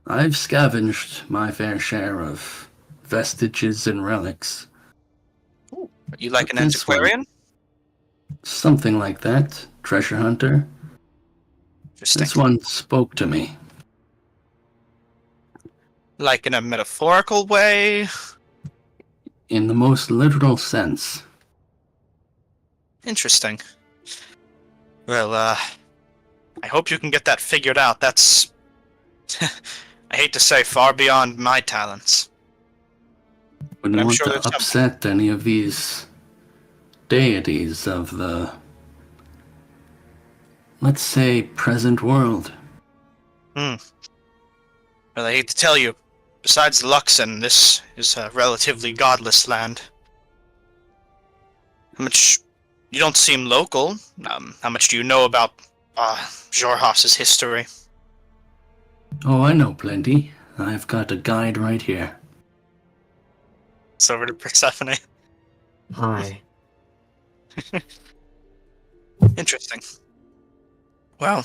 I've scavenged my fair share of vestiges and relics. Ooh, are you like an This antiquarian? Something like that. Treasure hunter. Interesting. This one spoke to me. Like in a metaphorical way? In the most literal sense. Interesting. Well, I hope you can get that figured out. That's... I hate to say, far beyond my talents. Wouldn't I'm want sure to there's upset any of these deities of the, let's say, present world. Well, I hate to tell you, besides Luxon, this is a relatively godless land. How much... You don't seem local. How much do you know about Xhorhas's history? Oh, I know plenty. I've got a guide right here. It's over to Persephone. Hi. Interesting. Well, you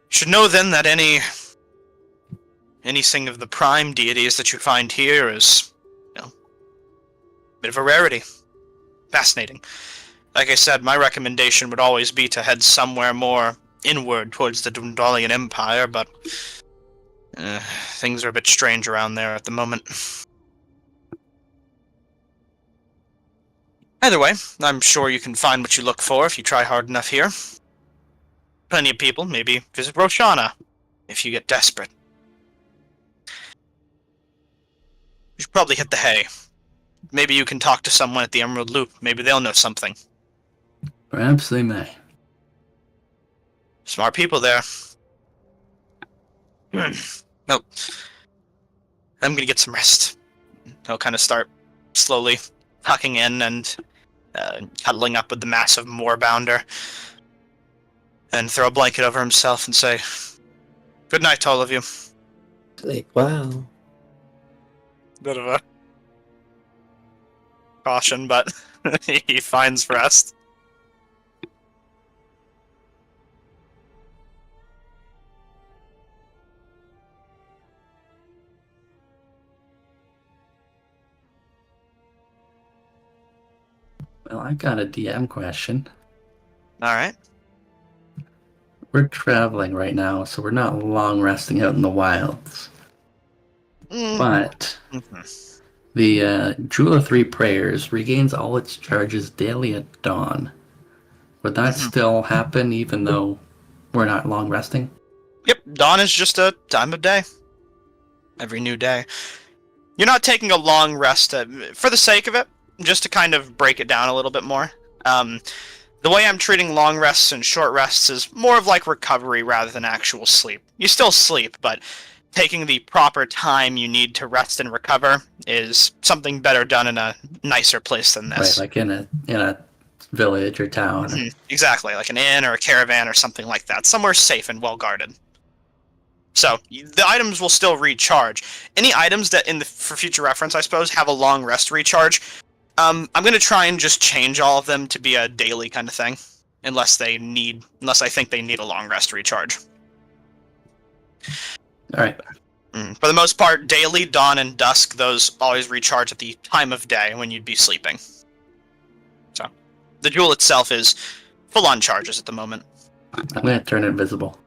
should know then that anything of the prime deities that you find here is, a bit of a rarity. Fascinating. Like I said, my recommendation would always be to head somewhere more inward towards the Dundalian Empire, but things are a bit strange around there at the moment. Either way, I'm sure you can find what you look for if you try hard enough here. Plenty of people, maybe visit Roshana, if you get desperate. You should probably hit the hay. Maybe you can talk to someone at the Emerald Loop. Maybe they'll know something. Perhaps they may. Smart people there. Well, I'm gonna get some rest. He'll kind of start slowly tucking in and cuddling up with the massive moorbounder, and throw a blanket over himself and say, "Good night to all of you." Sleep well. Bit of a caution, but he finds rest. Well, I got a DM question. All right. We're traveling right now, so we're not long resting out in the wilds. But Mhm. the Jewel of Three Prayers regains all its charges daily at dawn. Would that Mhm. still happen even though we're not long resting? Yep, dawn is just a time of day. Every new day. You're not taking a long rest for the sake of it, just to kind of break it down a little bit more. The way I'm treating long rests and short rests is more of like recovery rather than actual sleep. You still sleep, but taking the proper time you need to rest and recover is something better done in a nicer place than Right, this. like in a village or town. Mhm, exactly, like an inn or a caravan or something like that. Somewhere safe and well guarded. So the items will still recharge. Any items that, for future reference, I suppose, have a long rest recharge, I'm gonna try and just change all of them to be a daily kind of thing, unless I think they need a long rest recharge. All right. For the most part, daily, dawn, and dusk, those always recharge at the time of day when you'd be sleeping. So the jewel itself is full on charges at the moment. I'm going to turn invisible.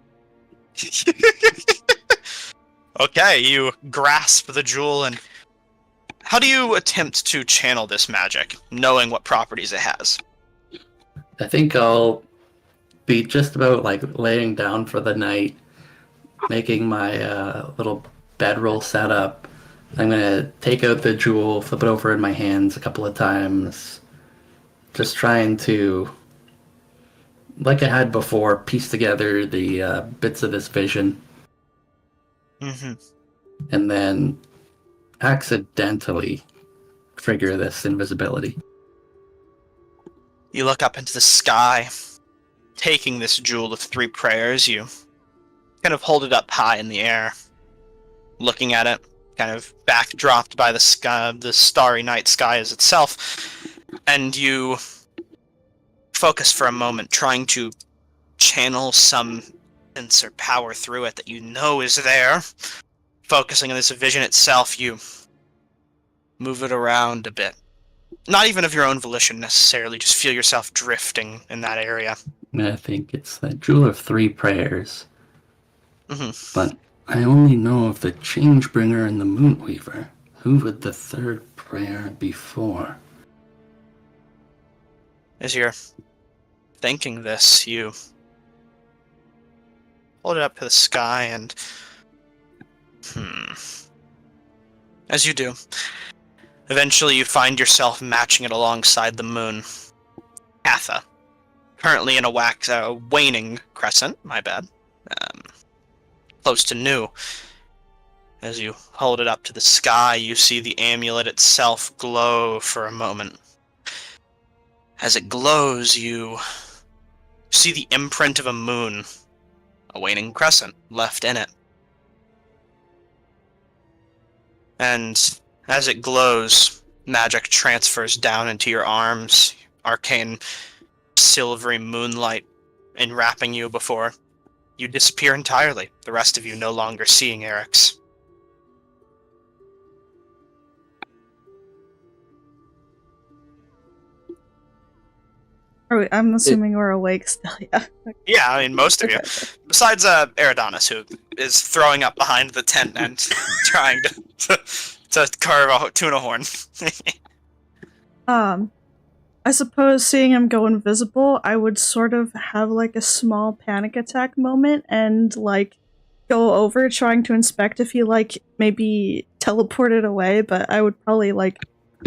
Okay, you grasp the jewel, and how do you attempt to channel this magic, knowing what properties it has? I think I'll be just about like laying down for the night, making my little bedroll setup. I'm going to take out the jewel, flip it over in my hands a couple of times, just trying to, like I had before, piece together the bits of this vision. Mm-hmm. And then accidentally trigger this invisibility. You look up into the sky, taking this jewel of three prayers. You kind of hold it up high in the air, looking at it, kind of backdropped by the sky, the starry night sky as itself, and you focus for a moment, trying to channel some sense or power through it that you know is there. Focusing on this vision itself, you move it around a bit. Not even of your own volition necessarily, just feel yourself drifting in that area. I think it's the Jewel of Three Prayers. Mm-hmm. But I only know of the Changebringer and the Moonweaver. Who would the third prayer be for? As you're thinking this, you hold it up to the sky and... As you do, eventually you find yourself matching it alongside the moon. Atha, currently in a waning crescent, my bad. Close to new. As you hold it up to the sky, you see the amulet itself glow for a moment. As it glows, you see the imprint of a moon, a waning crescent, left in it. And as it glows, magic transfers down into your arms, arcane silvery moonlight enwrapping you before you disappear entirely, the rest of you no longer seeing Eric's. I'm assuming we're awake still, yeah. Yeah, I mean, most of you. Okay. Besides Eridanis, who is throwing up behind the tent and trying to carve a tuna horn. I suppose seeing him go invisible, I would sort of have like a small panic attack moment and like go over trying to inspect if he like maybe teleported away, but I would probably like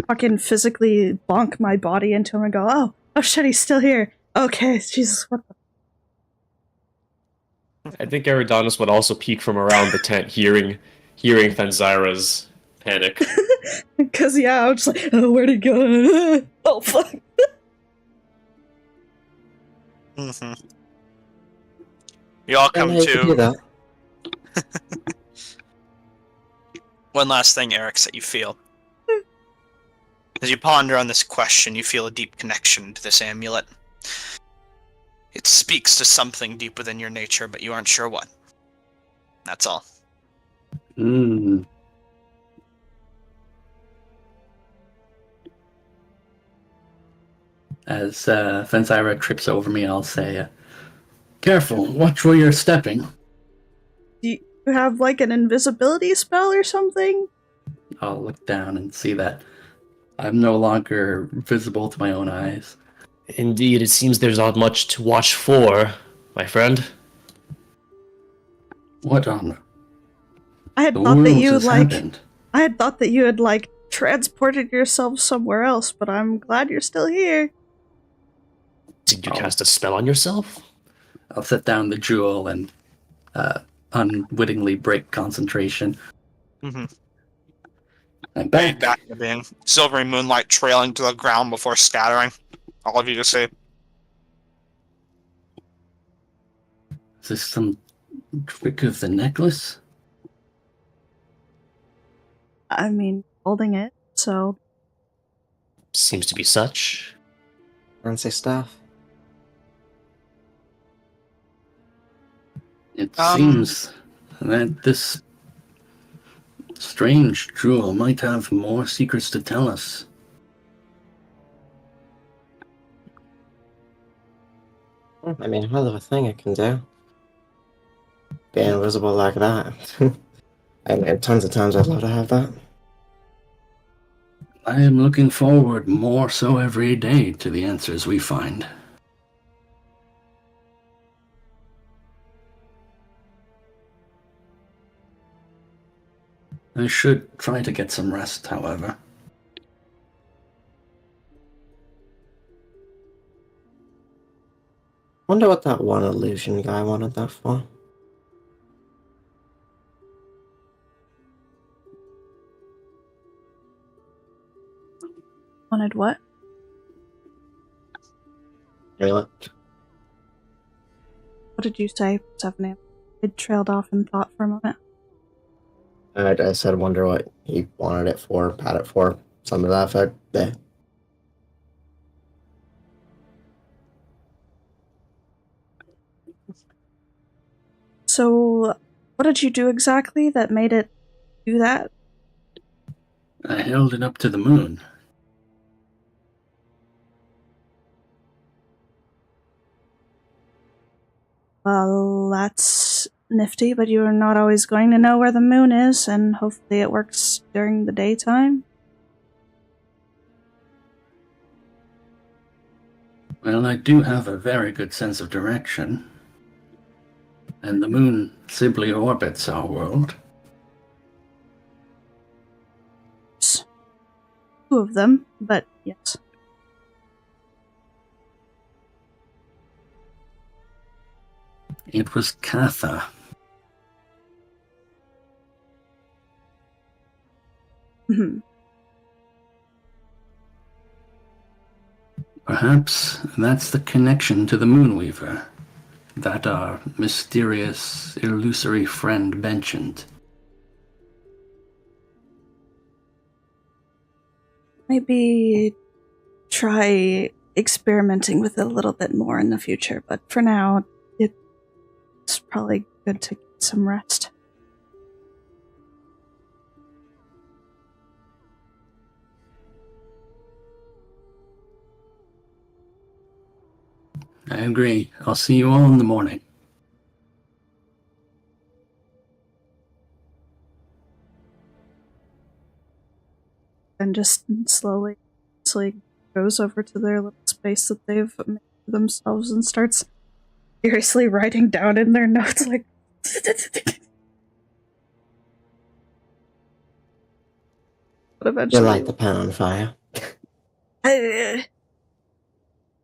fucking physically bonk my body into him and go, oh shit, he's still here. Okay, Jesus, what the I think Eridanus would also peek from around the tent, hearing Thanzyra's panic. Because, yeah, I was just like, oh, where'd he go? Oh, fuck. Mm-hmm. You all come You can do to... that. One last thing, Eric, that you feel. As you ponder on this question, you feel a deep connection to this amulet. It speaks to something deep within your nature, but you aren't sure what. That's all. Hmm. As Fenzira trips over me, I'll say, careful, watch where you're stepping. Do you have like an invisibility spell or something? I'll look down and see that I'm no longer visible to my own eyes. Indeed, it seems there's not much to watch for, my friend. What on I had the thought that world you has like happened? I had thought that you had like transported yourself somewhere else, but I'm glad you're still here. Did you Oh. cast a spell on yourself? I'll set down the jewel and unwittingly break concentration. Mm-hmm. I'm back. Back to being silvery moonlight trailing to the ground before scattering. All of you to see. Is this some trick of the necklace? I mean, holding it, so Seems to be such. Fancy stuff. It seems that this strange jewel might have more secrets to tell us. I mean, hell of a thing it can do. Being invisible like that. I mean, tons of times I'd love to have that. I am looking forward more so every day to the answers we find. I should try to get some rest, however. Wonder what that one illusion guy wanted that for. wanted what? Amulet. What did you say, Stephanie? It trailed off in thought for a moment. I said, wonder what he wanted it for, had it for, something to that effect. Yeah. So, what did you do exactly that made it do that? I held it up to the moon. Well, that's nifty, but you're not always going to know where the moon is, and hopefully it works during the daytime. Well, I do have a very good sense of direction. And the moon simply orbits our world. Two of them, but yes. It was Katha. Mhm. Perhaps that's the connection to the Moonweaver that our mysterious, illusory friend mentioned. Maybe try experimenting with it a little bit more in the future, but for now, it's probably good to get some rest. I agree. I'll see you all in the morning. And just slowly goes over to their little space that they've made for themselves and starts furiously writing down in their notes like but You eventually light the pen on fire.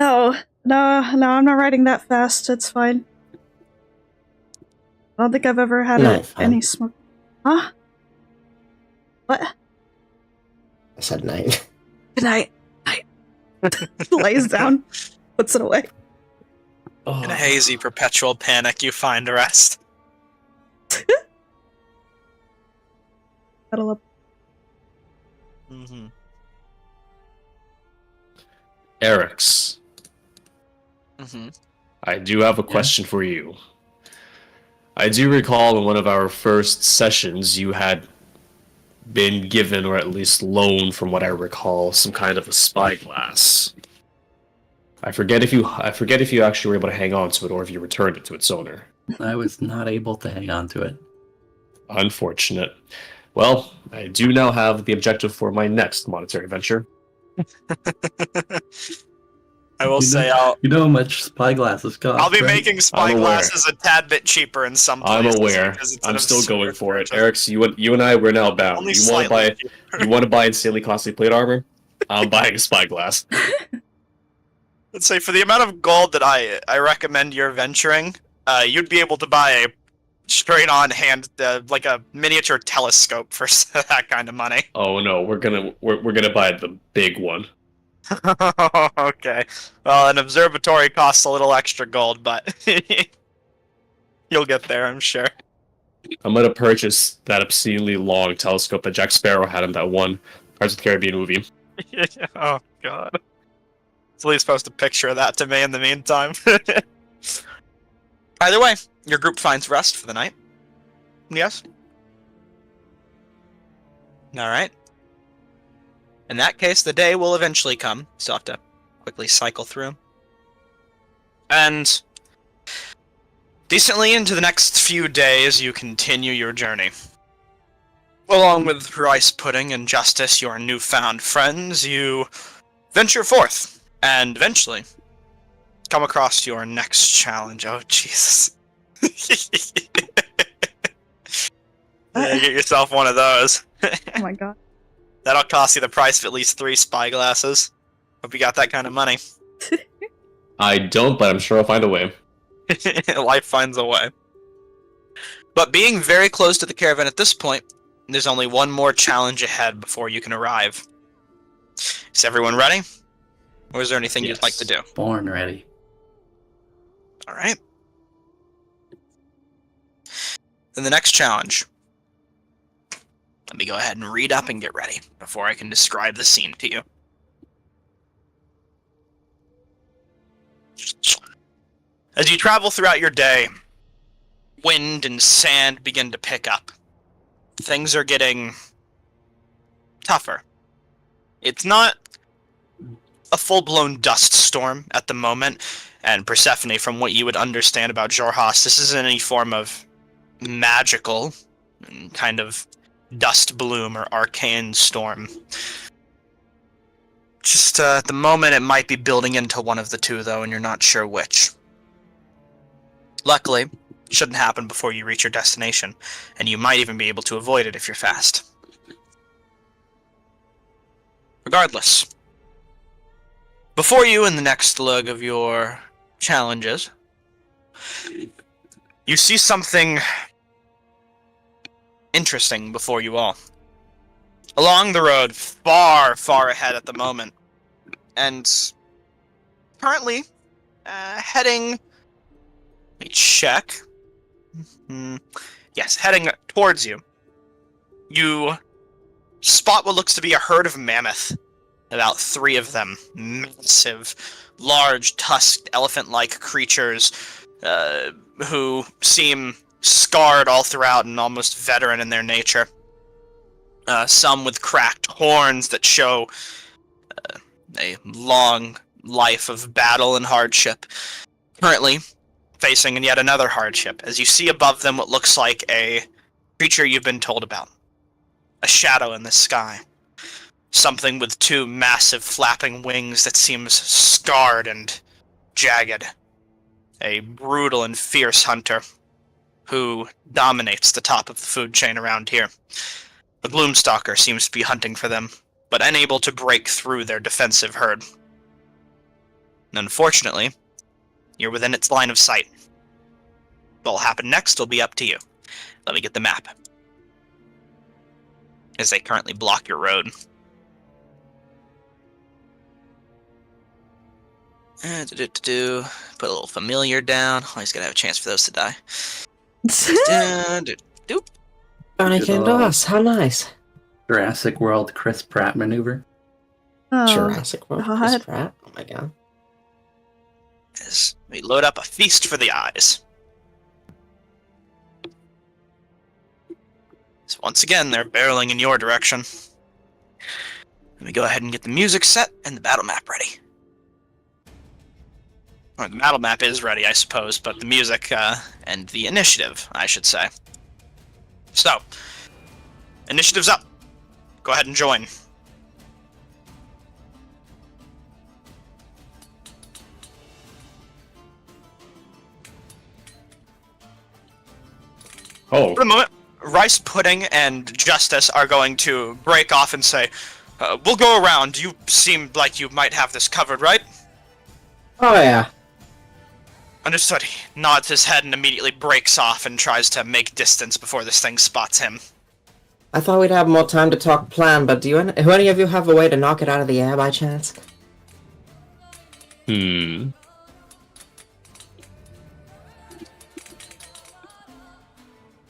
no, I'm not writing that fast. It's fine. I don't think I've ever had any smoke. Huh? What? I said night. Good night. Lays down, puts it away. In a hazy, perpetual panic, you find rest. backpedal up. Mm-hmm. Eric's, Mm-hmm. I do have a question for you. I do recall in one of our first sessions you had been given, or at least loaned from what I recall, some kind of a spyglass. I forget if you actually were able to hang on to it or if you returned it to its owner. I was not able to hang on to it. Unfortunate. Well, I do now have the objective for my next monetary venture. I will You say know, you know how much spyglasses cost. I'll be right? making spyglasses a tad bit cheaper in some I'm places. aware. because it's an I'm still going absurd for it. purchase. Eric's, you and I, we're now bound. Only You want to slightly buy? cheaper. You want to buy insanely costly plate armor? I'm buying a spyglass. Let's say for the amount of gold that I recommend you're venturing, you'd be able to buy a straight on hand like a miniature telescope for that kind of money. Oh no, we're gonna buy the big one. Okay. Well, an observatory costs a little extra gold, but you'll get there, I'm sure. I'm gonna purchase that obscenely long telescope that Jack Sparrow had in that one Pirates of the Caribbean movie. Oh god. At least post a picture of that to me in the meantime. Either way, your group finds rest for the night. Yes? Alright. In that case, the day will eventually come. Still have to quickly cycle through. And decently into the next few days, you continue your journey. Along with Rice Pudding and Justice, your newfound friends, you venture forth, and eventually come across your next challenge. Oh, Jesus. Yeah, get yourself one of those. Oh my god. That'll cost you the price of at least 3 spyglasses. Hope you got that kind of money. I don't, but I'm sure I'll find a way. Life finds a way. But being very close to the caravan at this point, there's only one more challenge ahead before you can arrive. Is everyone ready? Or is there anything you'd like to do? Born ready. Alright. Then the next challenge. Let me go ahead and read up and get ready before I can describe the scene to you. As you travel throughout your day, wind and sand begin to pick up. Things are getting tougher. It's not a full-blown dust storm at the moment, and Persephone, from what you would understand about Jorhas, this isn't any form of magical kind of dust bloom or arcane storm. Just at the moment, it might be building into one of the two, though, and you're not sure which. Luckily, it shouldn't happen before you reach your destination, and you might even be able to avoid it if you're fast. Regardless, before you in the next leg of your challenges, you see something interesting before you all. Along the road, far, far ahead at the moment, and currently heading... Let me check. Yes, heading towards you. You spot what looks to be a herd of mammoth. About 3 of them. Massive, large, tusked, elephant-like creatures who seem scarred all throughout and almost veteran in their nature. Some with cracked horns that show a long life of battle and hardship. Currently facing yet another hardship, as you see above them what looks like a creature you've been told about. A shadow in the sky. Something with 2 massive flapping wings that seems scarred and jagged. A brutal and fierce hunter who dominates the top of the food chain around here. The Gloomstalker seems to be hunting for them, but unable to break through their defensive herd. And unfortunately, you're within its line of sight. What'll happen next will be up to you. Let me get the map. As they currently block your road. Put a little familiar down. Always gotta have a chance for those to die. Brownie came to us. How nice. Jurassic World Chris Pratt maneuver. Oh, Jurassic World. Chris God. Pratt. Oh my god. As we load up a feast for the eyes. So once again, they're barreling in your direction. Let me go ahead and get the music set and the battle map ready. Or the battle map is ready, I suppose, but the music and the initiative, I should say. So, initiative's up. Go ahead and join. Oh, For the moment, Rice Pudding and Justice are going to break off and say, we'll go around. You seem like you might have this covered, right? Oh yeah. Understood. He nods his head and immediately breaks off and tries to make distance before this thing spots him. I thought we'd have more time to talk plan, but do any of you have a way to knock it out of the air by chance?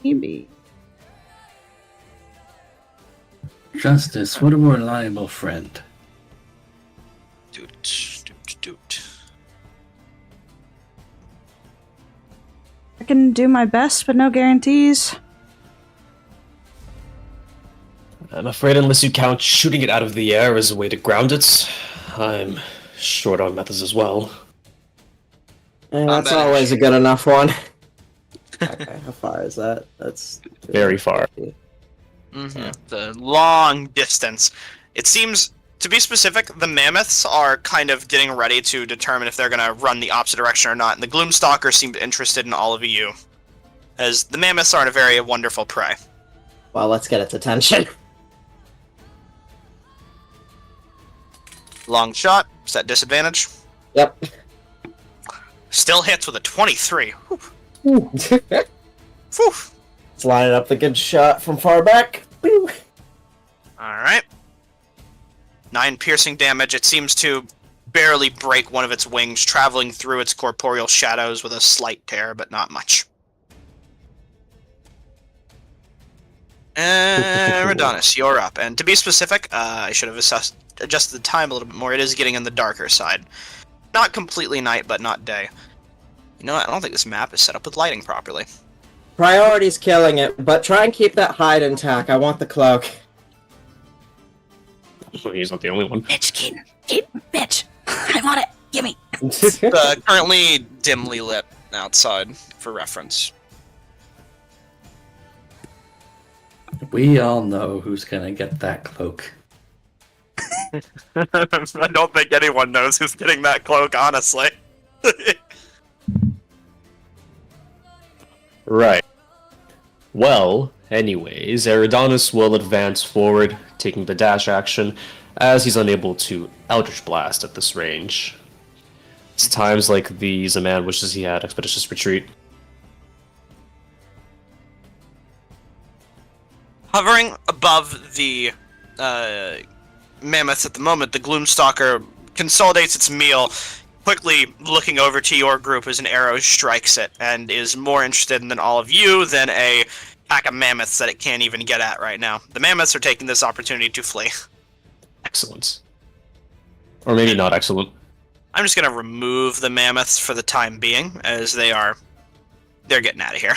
Maybe. Justice, what a more reliable friend. Doot. I can do my best, but no guarantees. I'm afraid unless you count shooting it out of the air as a way to ground it, I'm short on methods as well. That's always a good enough one. Okay, how far is that? That's Very far. Mm-hmm. Yeah. The long distance. It seems, to be specific, the mammoths are kind of getting ready to determine if they're going to run the opposite direction or not, and the Gloomstalker seemed interested in all of you, as the mammoths aren't a very wonderful prey. Well, let's get its attention. Long shot, set disadvantage. Yep. Still hits with a 23. Whew. It's Whew. lining up the good shot from far back. Woo. Alright. 9 piercing damage. It seems to barely break one of its wings, traveling through its corporeal shadows with a slight tear, but not much. Redonis, you're up. And to be specific, I should have adjusted the time a little bit more. It is getting in the darker side. Not completely night, but not day. You know what? I don't think this map is set up with lighting properly. Priority's killing it, but try and keep that hide intact. I want the cloak. He's not the only one. Bitch, Keaton, bitch. I want it. Gimme. Currently dimly lit outside, for reference. We all know who's gonna get that cloak. I don't think anyone knows who's getting that cloak, honestly. Right. Well, anyways, Eridanus will advance forward, taking the dash action, as he's unable to Eldritch Blast at this range. It's times like these a man wishes he had Expeditious Retreat. Hovering above the mammoths at the moment, the Gloomstalker consolidates its meal, quickly looking over to your group as an arrow strikes it, and is more interested than all of you than a pack of mammoths that it can't even get at right now. The mammoths are taking this opportunity to flee. Excellent. Or maybe not excellent. I'm just going to remove the mammoths for the time being, as they're getting out of here.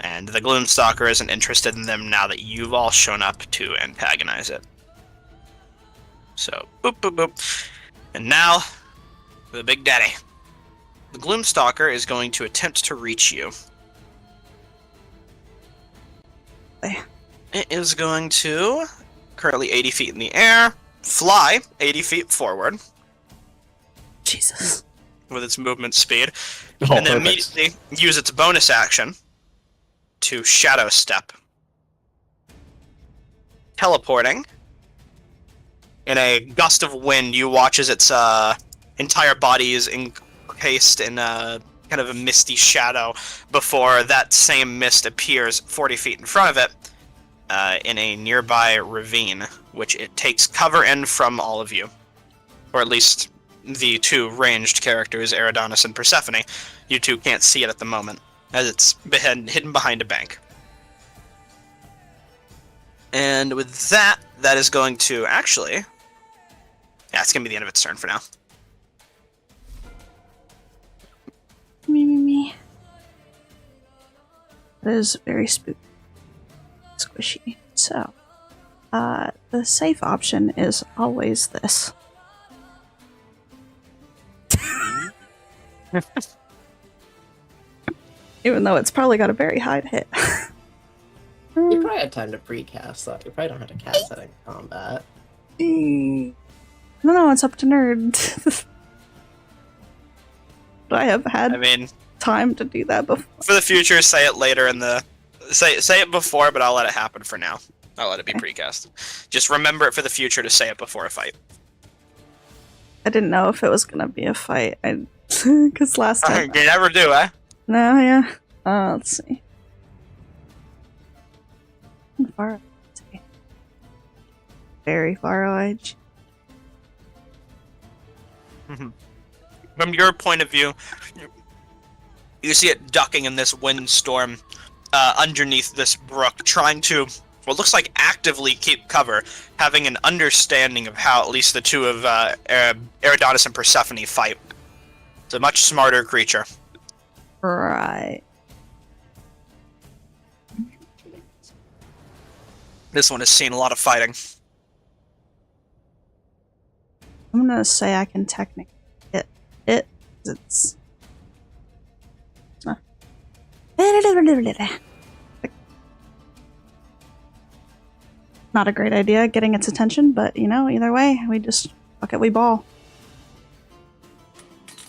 And the Gloomstalker isn't interested in them now that you've all shown up to antagonize it. So, boop, boop, boop. And now, for the Big Daddy. The Gloomstalker is going to attempt to reach you. It is going to, currently 80 feet in the air, fly 80 feet forward. Jesus. With its movement speed. Oh, and then perfect. immediately use its bonus action to Shadow Step. Teleporting. In a gust of wind, you watch as its entire body is encased in a kind of a misty shadow before that same mist appears 40 feet in front of it in a nearby ravine, which it takes cover in from all of you. Or at least the two ranged characters, Eridanus and Persephone. You two can't see it at the moment, as it's hidden behind a bank. And with that, that is going to actually... Yeah, it's going to be the end of its turn for now. Me. That is very spooky. Squishy. So, the safe option is always this. Even though it's probably got a very high hit. You probably had time to precast that. You probably don't have to cast that in combat. I don't know, it's up to nerd. But I have had time to do that before. For the future, say it later in the... Say it before, but I'll let it happen for now. I'll let it be precast. Just remember it for the future to say it before a fight. I didn't know if it was gonna be a fight. Because last time... You never do, eh? No, yeah. Let's see. Far away. Very far away. From your point of view, you see it ducking in this windstorm underneath this brook, trying to, what looks like actively keep cover, having an understanding of how at least the two of Eridanis and Persephone fight. It's a much smarter creature. Right. This one has seen a lot of fighting. I'm gonna say I can technically hit it. It's... Not a great idea getting its attention, but you know, either way, we just fuck it, we ball.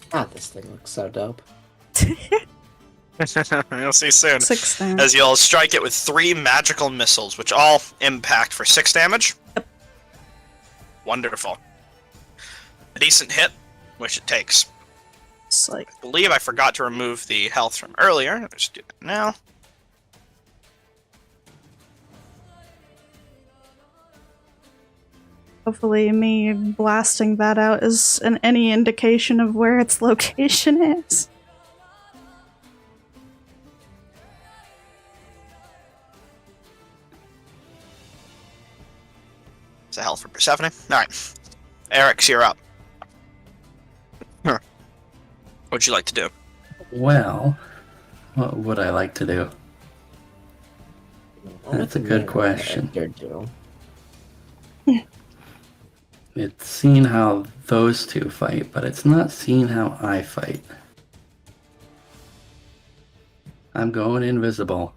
God, this thing looks so dope. You'll see soon. 6 damage. As you'll strike it with 3 magical missiles, which all impact for 6 damage. Yep. Wonderful. A decent hit, which it takes. It's like, I believe I forgot to remove the health from earlier. Let's do that now. hopefully me blasting that out is any indication of where its location is. It's a health for Persephone. Alright. Eric's, you're up. What'd you like to do? Well, what would I like to do? That's a good question. It's seen how those two fight, but it's not seen how I fight. I'm going invisible.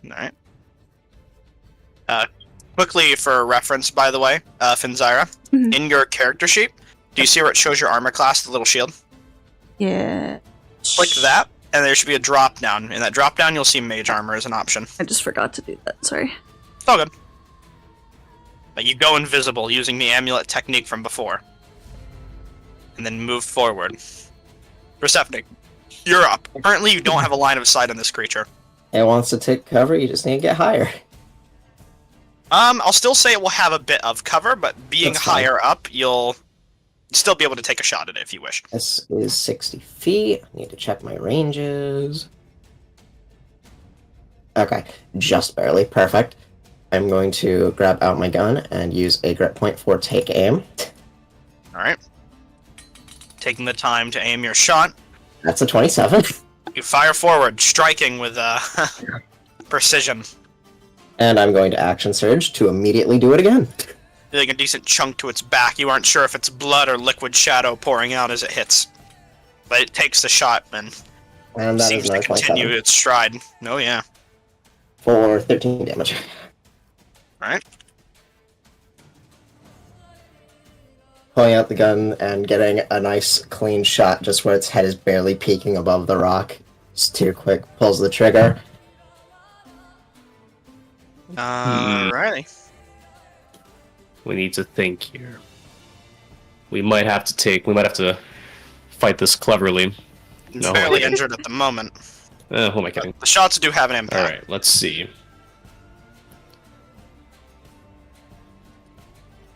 Alright. Quickly for reference, by the way, Finzyra, in your character sheet, do you see where it shows your armor class, the little shield? Yeah. Click that, and there should be a drop down. In that drop down, you'll see mage armor as an option. I just forgot to do that, sorry. It's all good. But you go invisible using the amulet technique from before. And then move forward. Persephone, you're up. Currently, you don't have a line of sight on this creature. It wants to take cover, you just need to get higher. I'll still say it will have a bit of cover, but being higher up, you'll still be able to take a shot at it if you wish. This is 60 feet. I need to check my ranges. Okay, just barely. Perfect. I'm going to grab out my gun and use a grip point for take aim. Alright. Taking the time to aim your shot. That's a 27. You fire forward, striking with precision. And I'm going to action surge to immediately do it again. Dealing a decent chunk to its back. You aren't sure if it's blood or liquid shadow pouring out as it hits. But it takes the shot and that seems is to continue 27. its stride. Oh yeah. For 13 damage. Alright. Pulling out the gun and getting a nice clean shot just where its head is barely peeking above the rock. Just too quick. Pulls the trigger. Alrighty. We need to think here. We might have to fight this cleverly. It's No, barely injured at the moment. who am I kidding? The shots do have an impact. Alright, let's see.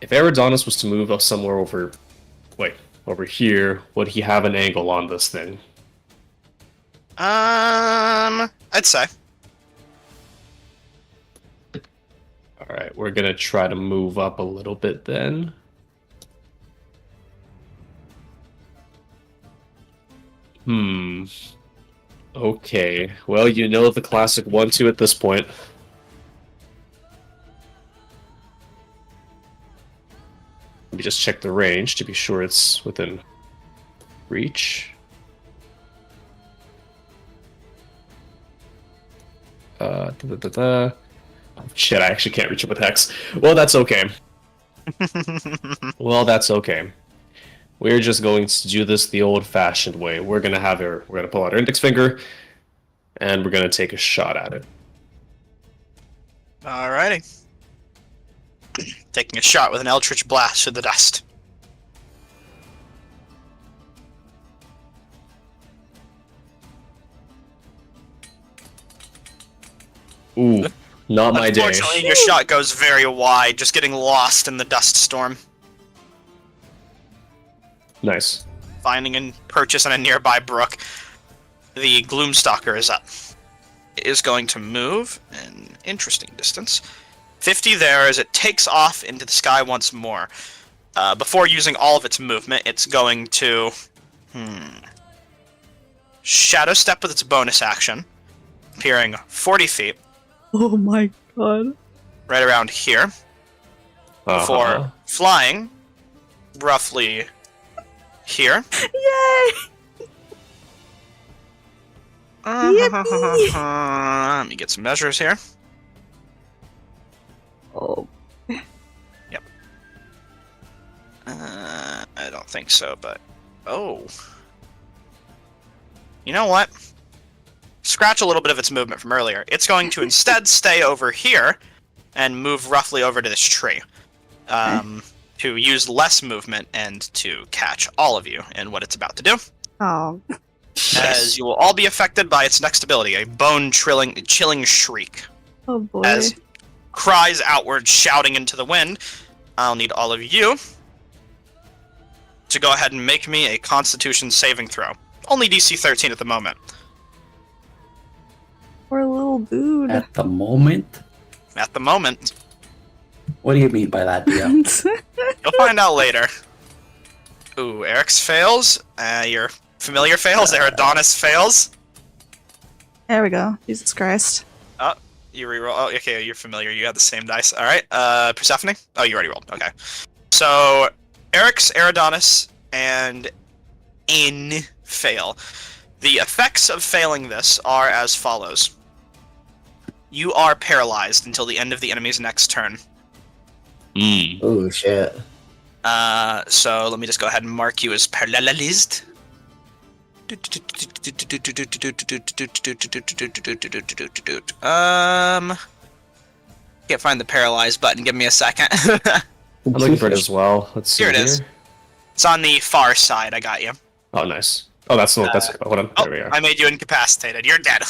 If Eridanis was to move up somewhere over here, would he have an angle on this thing? I'd say. Alright, we're gonna try to move up a little bit then. Okay, well, you know the classic 1-2 at this point. Let me just check the range to be sure it's within reach. Shit, I actually can't reach it with Hex. Well, that's okay. Well, that's okay. We're just going to do this the old-fashioned way. We're gonna pull out our index finger, and we're gonna take a shot at it. Alrighty. Taking a shot with an Eldritch Blast through the dust. Ooh, not my day. Unfortunately, your shot goes very wide, just getting lost in the dust storm. Nice. Finding a purchase on a nearby brook. The Gloomstalker is up. It is going to move an interesting distance. 50 there as it takes off into the sky once more. Before using all of its movement, it's going to... Shadow Step with its bonus action. Appearing 40 feet. Oh my god. Right around here. Before flying roughly here. Yay! Let me get some measures here. Oh. Yep. I don't think so, but... Oh. You know what? Scratch a little bit of its movement from earlier. It's going to instead stay over here and move roughly over to this tree. To use less movement and to catch all of you in what it's about to do. Oh. As you will all be affected by its next ability, a chilling shriek. Oh boy. As cries outward, shouting into the wind. I'll need all of you to go ahead and make me a Constitution saving throw. Only DC 13 at the moment. Poor little dude. At the moment? At the moment. What do you mean by that, DM? You'll find out later. Ooh, Eric's fails. Your familiar fails. Eridonis fails. There we go. Jesus Christ. Oh, you reroll. Oh, okay, you're familiar. You have the same dice. All right. Persephone? Oh, you already rolled. Okay. So, Eric's, Eridonis, and In fail. The effects of failing this are as follows. You are paralyzed until the end of the enemy's next turn. Oh shit. So let me just go ahead and mark you as paralyzed. Can't find the paralyzed button. Give me a second. I'm looking for it as well. Let's see. Here it is. It's on the far side. I got you. Oh, nice. Oh, that's hold on. There we are. I made you incapacitated. You're dead.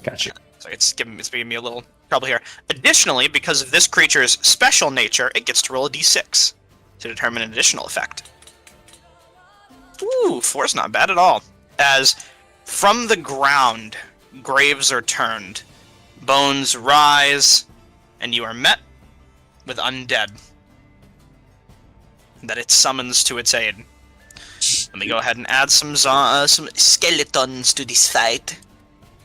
Gotcha. So it's giving me a little trouble here. Additionally, because of this creature's special nature, it gets to roll a d6 to determine an additional effect. Ooh, 4's not bad at all. As from the ground, graves are turned, bones rise, and you are met with undead that it summons to its aid. Let me go ahead and add some skeletons to this fight.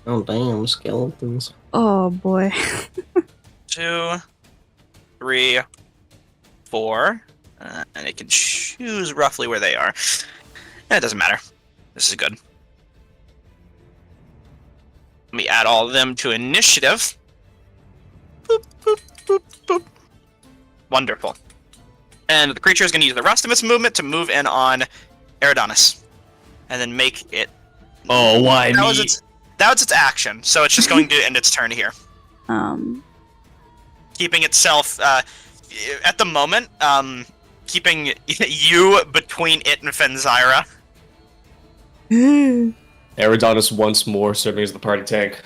Oh damn, skeletons. Oh boy. 2, 3, 4, and it can choose roughly where they are. It doesn't matter. This is good. Let me add all of them to initiative. Boop, boop, boop, boop. Wonderful. And the creature is going to use the rest of its movement to move in on Eridonis. And then make it... Oh, why me? That was its action, so it's just going to end its turn here. Keeping itself, at the moment, keeping you between it and Fenzira. Eridonis once more serving as the party tank.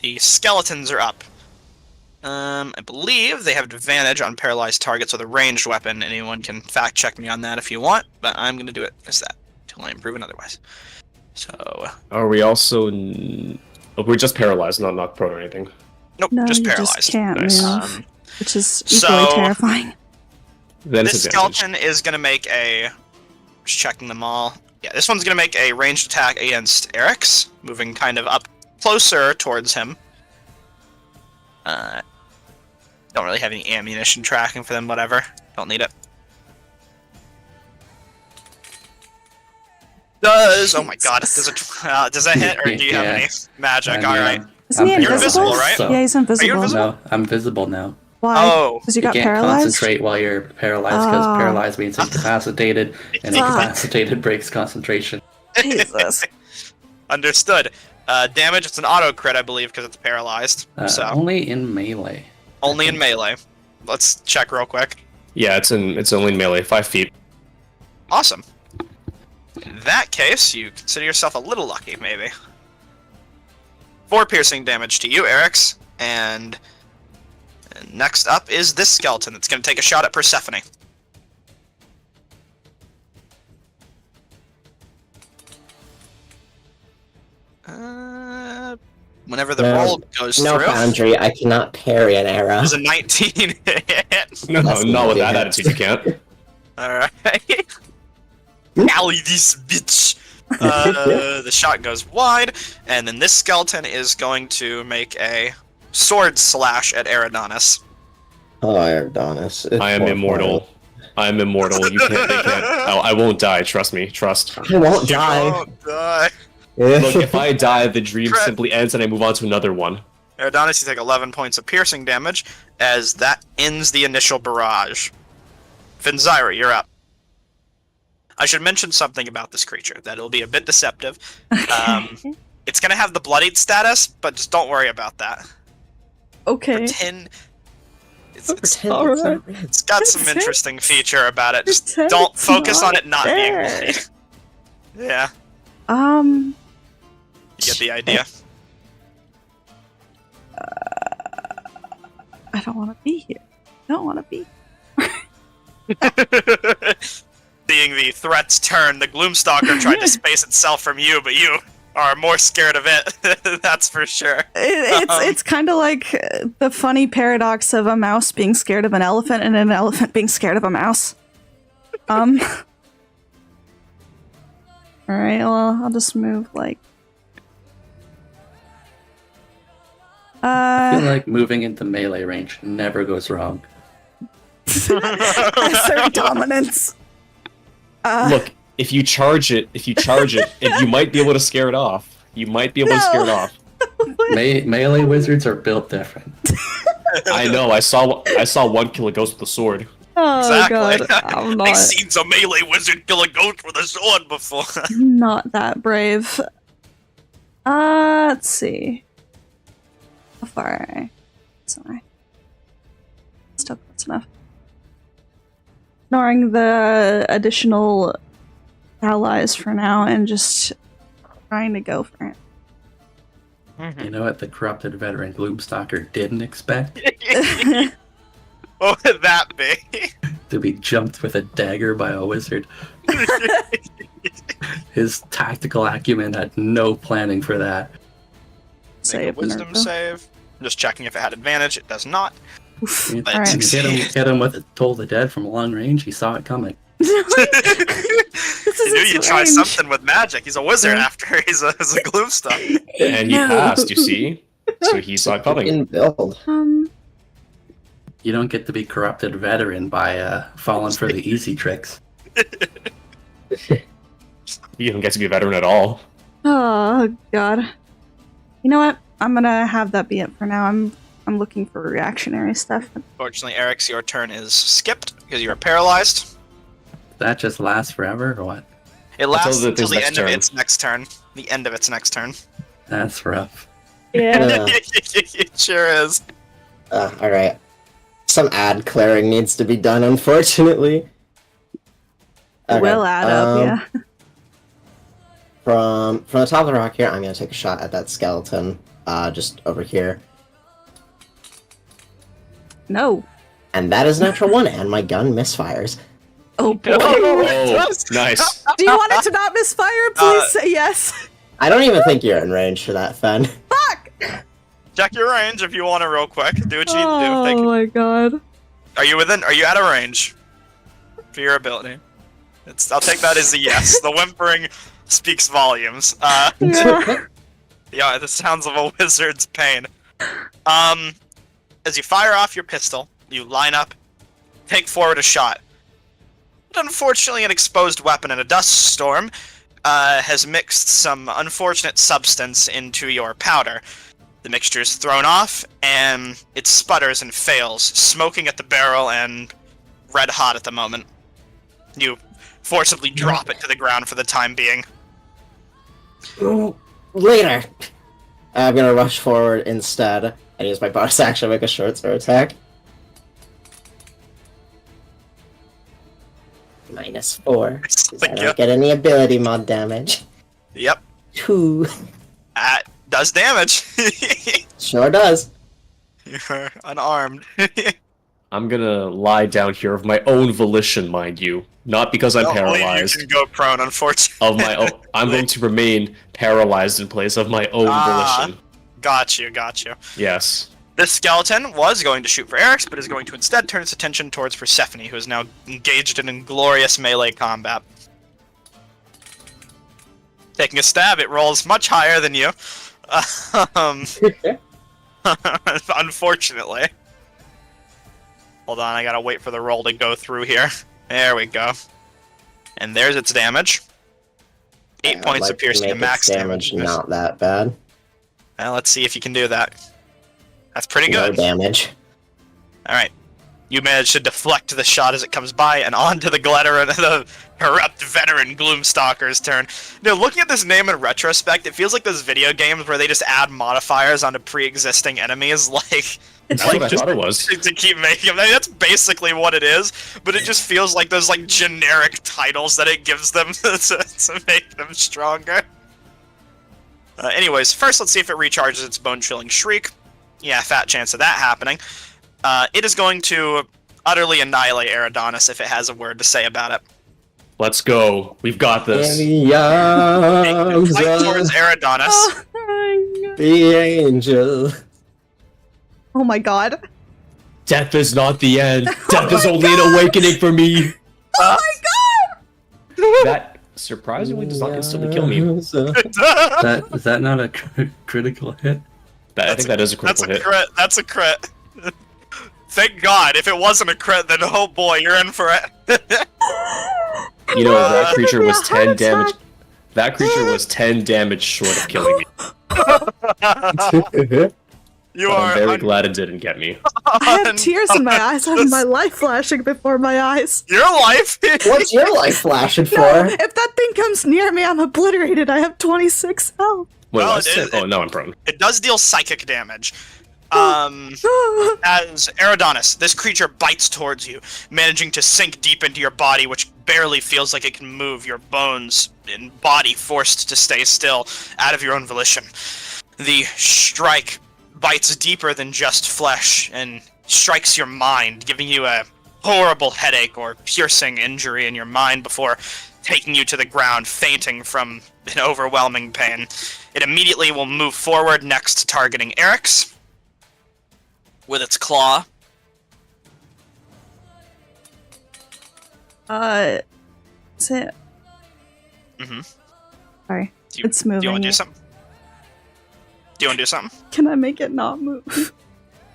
The skeletons are up. I believe they have advantage on paralyzed targets with a ranged weapon. Anyone can fact check me on that if you want, but I'm going to do it as that until I am proven otherwise. So. Are we also We're just paralyzed, not knocked prone or anything. Nope, No, just you paralyzed. just can't Nice. move, which is equally so- terrifying. Then This it's advantage. skeleton is going to make a... Just checking them all. Yeah, this one's going to make a ranged attack against Eric's, moving kind of up closer towards him. Don't really have any ammunition tracking for them, whatever. Don't need it. Oh my god, does that hit, or do you have Yeah. any magic? And, Alright. Isn't he I'm You're invisible? invisible, right? So- Yeah, he's invisible. invisible? No, I'm visible now. Why? Oh, Because you You got can't paralyzed? concentrate while you're paralyzed because Ah. paralyzed means incapacitated, and Fuck. incapacitated breaks concentration. Jesus. understood. Damage, it's an auto crit, I believe, because it's paralyzed. So, Only in melee. only in melee. Let's check real quick. Yeah, it's only in melee, 5 feet. Awesome. In that case, you consider yourself a little lucky, maybe. 4 piercing damage to you, Eric's, and next up is this skeleton that's going to take a shot at Persephone. Whenever the No. roll goes No through, boundary. I cannot parry an arrow. there's a 19 hit. No, That's not with not that bad. attitude, you can't. Alright. Alley this bitch! The shot goes wide, and then this skeleton is going to make a sword slash at Eridonis. Oh, Adonis. I am immortal. I am immortal. You can't. They can't. I won't die. Trust me. Trust. I won't die. Oh, die. Look, if I die, the dream Crit. simply ends, and I move on to another one. Eridonis, you take 11 points of piercing damage, as that ends the initial barrage. Finzyra, you're up. I should mention something about this creature, that it'll be a bit deceptive. It's gonna have the bloodied status, but just don't worry about that. Okay. Pretend... It's Alright. It's got some Pretend- interesting feature about it. Just pretend don't it's focus on not it not there. being bloody. Yeah, Um, you get the idea. I don't want to be here. I don't want to be. Seeing the threats turn, the Gloomstalker tried to space itself from you, but you are more scared of it. That's for sure. It's kind of like the funny paradox of a mouse being scared of an elephant and an elephant being scared of a mouse. All right. Well, I'll just move like. I feel like moving into melee range never goes wrong. Assert dominance. Look, if you charge it, you might be able to scare it off. You might be able to scare it off. Melee wizards are built different. I know. I saw one kill a ghost with a sword. Oh Exactly. god, I'm I've not, seen some melee wizard kill a ghost with a sword before. not that brave. Let's see. How far? Sorry. Still close enough. Ignoring the additional allies for now and just trying to go for it. You know what the corrupted veteran Gloomstalker didn't expect? What would that be? To be jumped with a dagger by a wizard. His tactical acumen had no planning for that. Make a Save wisdom Nervo. save. I'm just checking if it had advantage. It does not. Oof. You But Alright. hit him with a Toll the Dead from long range, he saw it coming. This I is knew its you'd try range. something with magic. He's a wizard Yeah. after he's a Gloomstalker. And he No. passed, you see? So he saw it coming. In build. You don't get to be corrupted veteran by falling for the easy tricks. You don't get to be a veteran at all. Oh god. You know what? I'm gonna have that be it for now. I'm looking for reactionary stuff. Fortunately, Eric's, your turn is skipped because you are paralyzed. That just lasts forever or what? It lasts the- until his the next end of turn. its next turn. The end of its next turn. That's rough. Yeah. It sure is. Alright. Some ad clearing needs to be done, unfortunately. Okay, Will add up, yeah. From the top of the rock here, I'm gonna take a shot at that skeleton, just over here. No. And that is natural one, and my gun misfires. Oh boy. Oh, nice. Do you want it to not misfire? Please say yes. I don't even think you're in range for that, Fen. Fuck! Check your range if you want to real quick. Do what you need to do. Oh Thank you. my god. Are you out of range for your ability? I'll take that as a yes. The whimpering speaks volumes. Yeah. Yeah, this sounds of a wizard's pain. As you fire off your pistol, you line up, take forward a shot. But unfortunately, an exposed weapon in a dust storm has mixed some unfortunate substance into your powder. The mixture is thrown off, and it sputters and fails, smoking at the barrel and red hot at the moment. You forcibly drop it to the ground for the time being. Later. I'm gonna rush forward instead and use my bonus action to make a short sword attack. -4. 'Cause I don't get any ability mod damage. Yep. 2. That does damage. Sure does. You're unarmed. I'm gonna lie down here of my own volition, mind you. Not because I'm paralyzed. You can go prone, unfortunately. Of my own, I'm going to remain paralyzed in place of my own volition. Got you. Yes. This skeleton was going to shoot for Eric's, but is going to instead turn its attention towards Persephone, who is now engaged in glorious melee combat. Taking a stab, it rolls much higher than you. Unfortunately. Hold on, I gotta wait for the roll to go through here. There we go. And there's its damage. 8 points of piercing, make max its damage. Not that bad. Well, let's see if you can do that. That's pretty No good. damage. Alright. You manage to deflect the shot as it comes by, and onto the glitter and the corrupt veteran Gloomstalker's turn. You know, looking at this name in retrospect, it feels like those video games where they just add modifiers onto pre-existing enemies, like... That's what I thought it was. To keep making them. I mean, that's basically what it is, but it just feels like those like generic titles that it gives them to make them stronger. Anyways, first let's see if it recharges its bone-chilling shriek. Yeah, fat chance of that happening. It is going to utterly annihilate Eridonis if it has a word to say about it. Let's go. We've got this. Fight towards Eridonis. Oh my god. The angel. Oh my god. Death is not the end. Death is only an awakening for me. Oh my god! That surprisingly does not instantly kill me. Is that not a critical hit? I think that is a critical hit. Crit. That's a crit. Thank God. If it wasn't a crit, then oh boy, you're in for it. You know, that creature was 10 heart damage. attack. That creature was 10 damage short of killing me. You But are I'm very glad it didn't get me. I have tears in my eyes. I have my life flashing before my eyes. Your life. What's your life flashing for? No, if that thing comes near me, I'm obliterated. I have 26 health. Wait, Well, what's it? Oh, no, I'm prone. It does deal psychic damage. As Eridonis, this creature bites towards you, managing to sink deep into your body, which barely feels like it can move, your bones and body forced to stay still, out of your own volition. The strike bites deeper than just flesh, and strikes your mind, giving you a horrible headache or piercing injury in your mind before taking you to the ground, fainting from an overwhelming pain. It immediately will move forward, next targeting Eric's with its claw. Is it? Mm-hmm. Sorry. Do It's Do you want moving. to do something? Do you want to do something? Can I make it not move?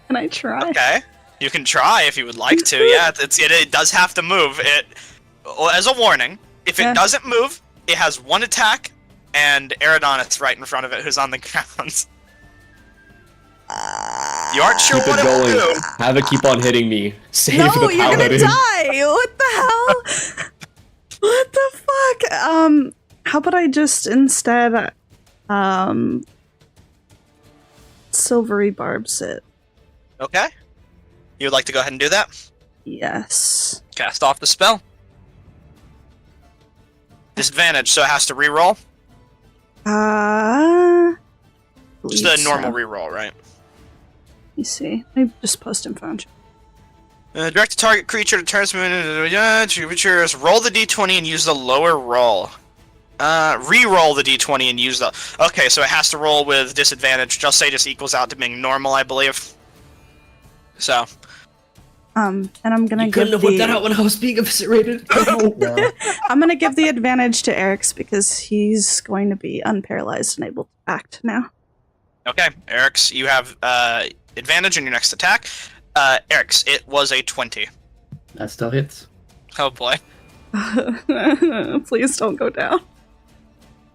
Can I try? Okay. You can try if you would like to. Yeah, it does have to move. Well, as a warning, if it Yeah. doesn't move, it has one attack, and Eridonis right in front of it, who's on the ground. You aren't sure Keep what it it will going. do. Have it keep on hitting me. Save No, the you're gonna paladin. die! What the hell? What the fuck? How about I just instead, silvery barbs it? Okay. You would like to go ahead and do that? Yes. Cast off the spell. Disadvantage, so it has to reroll. Just a normal reroll, right? Let me see. Let me just post in phone. Direct a target creature to turn creatures. Roll the d20 and use the lower roll. re-roll the d20 and use the... Okay, so it has to roll with disadvantage. Just equals out to being normal, I believe. So... And I'm gonna You give couldn't have worked that out when I was being eviscerated. No. I'm gonna give the advantage to Eric's because he's going to be unparalyzed and able to act now. Okay, Eric's, you have advantage on your next attack. Eric's, it was a 20. That still hits. Oh boy. Please don't go down.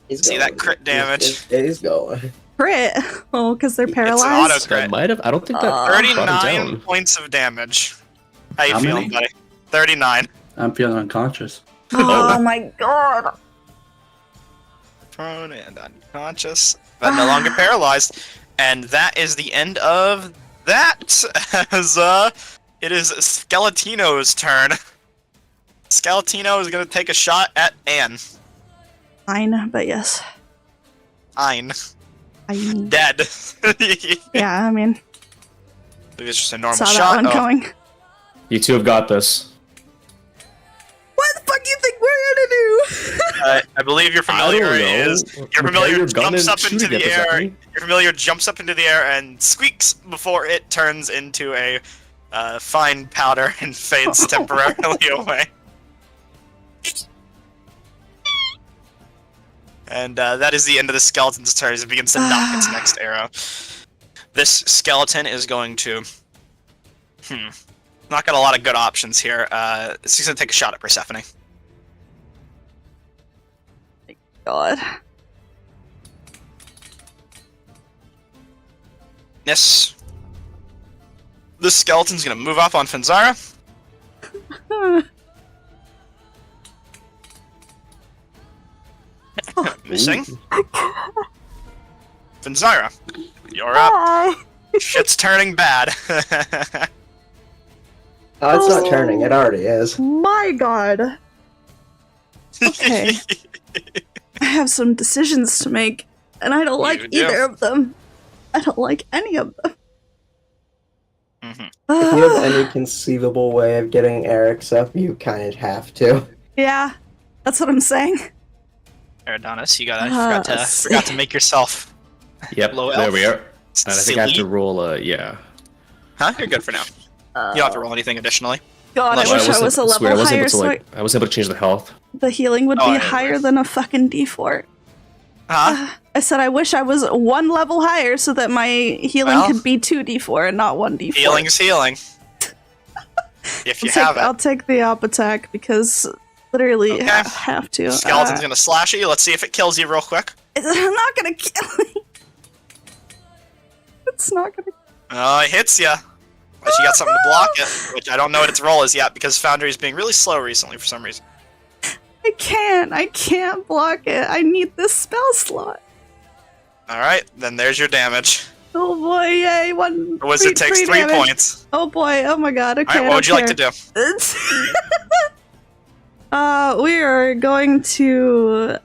He's See going. that crit damage? He's going. Crit. Oh, because they're It's an paralyzed. auto crit. That might have. I don't think that brought him 39 down. points of damage. How you How feeling, many? buddy? 39. I'm feeling unconscious. Oh my god. Prone and unconscious, but no longer paralyzed. And that is the end of that. As it is Skeletino's turn. Skeletino is going to take a shot at Anne. Fine, but yes. Ein. I Dead. yeah, I mean, Maybe it's just a normal saw that shot. one Oh, coming. You two have got this. What the fuck do you think we're gonna do? I believe your I familiar don't know. is... Your Prepare familiar your gun jumps and up shoot into it the at air. me. Your familiar jumps up into the air and squeaks before it turns into a fine powder and fades temporarily away. And that is the end of the skeleton's turn as it begins to knock its next arrow. This skeleton is going to... Not got a lot of good options here. It's going to take a shot at Persephone. God. Yes. This skeleton's going to move off on Fenzara. Missing. Fenzara, you're up. Hi. Shit's turning bad. Oh, it's not turning. It already is. My god. Okay. I have some decisions to make, and I don't like You do. either of them. I don't like any of them. Mhm. If you have any conceivable way of getting Eric's up, you kind of have to. Yeah, that's what I'm saying. Adonis, you Ah, forgot to make yourself. Yep, Low there elf. we are. And I think I have to Silly. roll yeah. Huh? You're good for now. You don't have to roll anything additionally. God, I Well, wish I was a swear, level I was higher able to so I was able to change the health. the healing would Oh, be yeah, higher right. than a fucking D4. Huh? I said I wish I was one level higher so that my healing Well, could be 2d4 and not 1d4. Healing's healing. If you have I'll it. take the op attack because literally Okay. I have to. Skeleton's gonna slash at you. Let's see if it kills you real quick. I'm not gonna kill me. It's not gonna. Oh, it hits you. But you got something to block it, which I don't know what its role is yet because Foundry's being really slow recently for some reason. I can't block it. I need this spell slot. Alright, then there's your damage. Oh boy, yay! One. Wizard takes 3 damage. points. Oh boy! Oh my god! Okay. Alright, what would you like to do? We are going to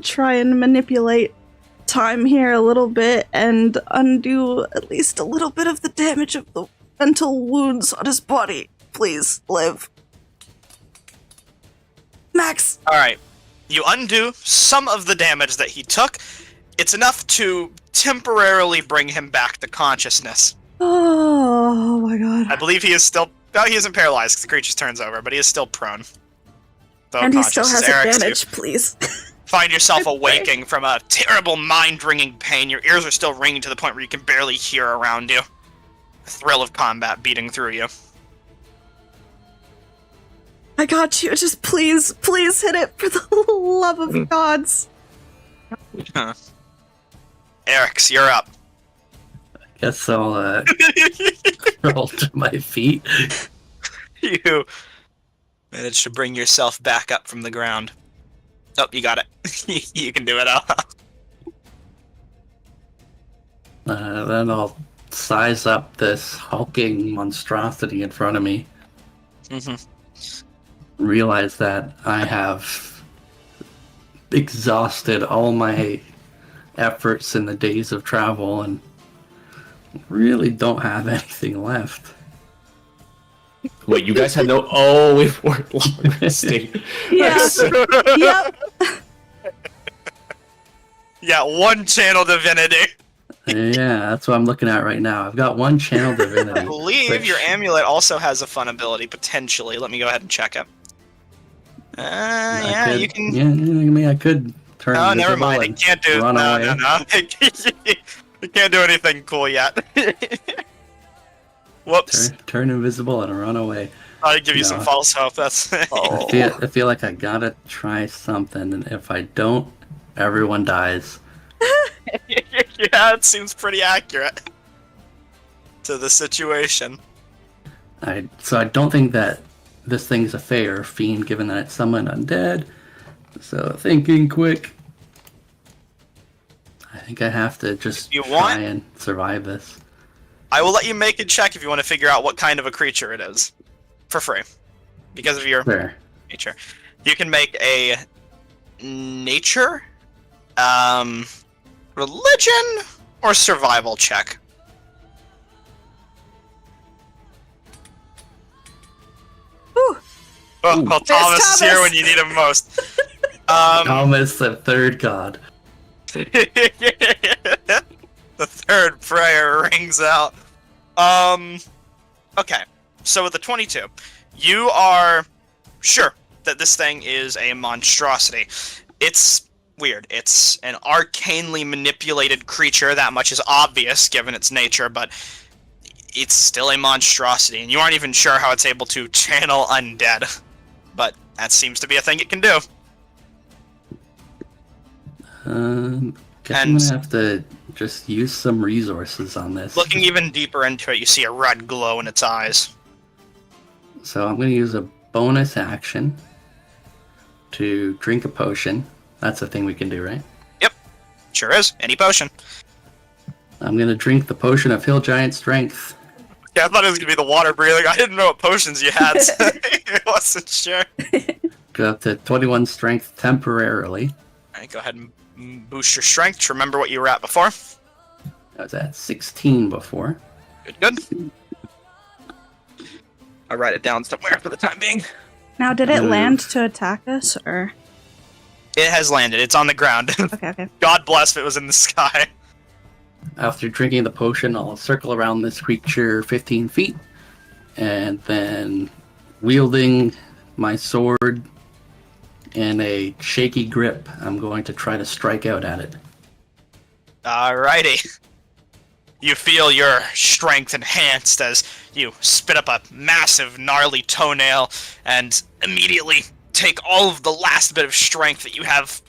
try and manipulate time here a little bit and undo at least a little bit of the damage of the mental wounds on his body. Please live, Max. Alright, you undo some of the damage that he took. It's enough to temporarily bring him back to consciousness. Oh my god! I believe he is still... No, he isn't paralyzed because the creature's turns over, but he is still prone. Though And he conscious. still has Eric's, advantage, please. You find yourself awaking from a terrible mind-wringing pain. Your ears are still ringing to the point where you can barely hear around you. The thrill of combat beating through you. I got you. Just please hit it for the love of gods. Eric's, you're up. Guess I'll crawl to my feet. You managed to bring yourself back up from the ground. Oh, you got it. You can do it. Then I'll size up this hulking monstrosity in front of me. Realize that I have exhausted all my efforts in the days of travel and really don't have anything left. Wait, you guys had no... Oh, we weren't long resting. Yeah. Yep. Yeah, one channel divinity. Yeah, that's what I'm looking at right now. I've got one channel I divinity. believe which- your amulet also has a fun ability, potentially. Let me go ahead and check it. Yeah, you can... Yeah, I mean, I could turn Oh, never invisible mind. It and can't do... run No, away. no. It can't do anything cool yet. Whoops. Turn invisible and run away. I'll give you No. some false hope. That's... I feel like I gotta try something, and if I don't, everyone dies. Yeah, it seems pretty accurate to the situation. So I don't think that this thing's a fair fiend, given that it's summoned undead. So thinking quick, I think I have to just You try want- and survive this. I will let you make a check if you want to figure out what kind of a creature it is. For free. Because of your Fair. nature. You can make a nature, religion, or survival check. Whew. Oh, well, Thomas is here Thomas. when you need him most. Thomas, the third god. The third prayer rings out. Okay. So with the 22, you are sure that this thing is a monstrosity. It's weird. It's an arcanely manipulated creature. That much is obvious given its nature, but it's still a monstrosity, and you aren't even sure how it's able to channel undead. But that seems to be a thing it can do. Guess I'm And- gonna have to just use some resources on this. Looking even deeper into it, you see a red glow in its eyes. So I'm gonna use a bonus action to drink a potion. That's a thing we can do, right? Sure is. Any potion. I'm gonna drink the potion of Hill Giant Strength. Yeah, I thought it was gonna be the water breathing. I didn't know what potions you had. So I wasn't sure. Go up to 21 strength temporarily. Alright, go ahead and boost your strength to remember what you were at before. I was at 16 before. Good. I'll write it down somewhere for the time being. Now, did it Move. land to attack us, or? It has landed. It's on the ground. Okay. God bless if it was in the sky. After drinking the potion, I'll circle around this creature 15 feet, and then wielding my sword in a shaky grip, I'm going to try to strike out at it. Alrighty. You feel your strength enhanced as you spit up a massive, gnarly toenail and immediately take all of the last bit of strength that you have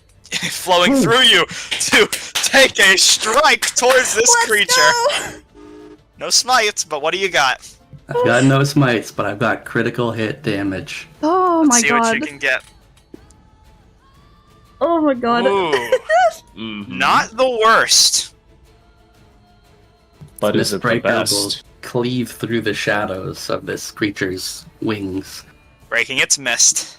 flowing through you to take a strike towards this creature. No smites, but what do you got? I've got no smites, but I've got critical hit damage. Oh Let's my see god. what you can get. Oh my god. Ooh, Mhm. not the worst. But This is it the breaker will best? cleave through the shadows of this creature's wings. Breaking its mist.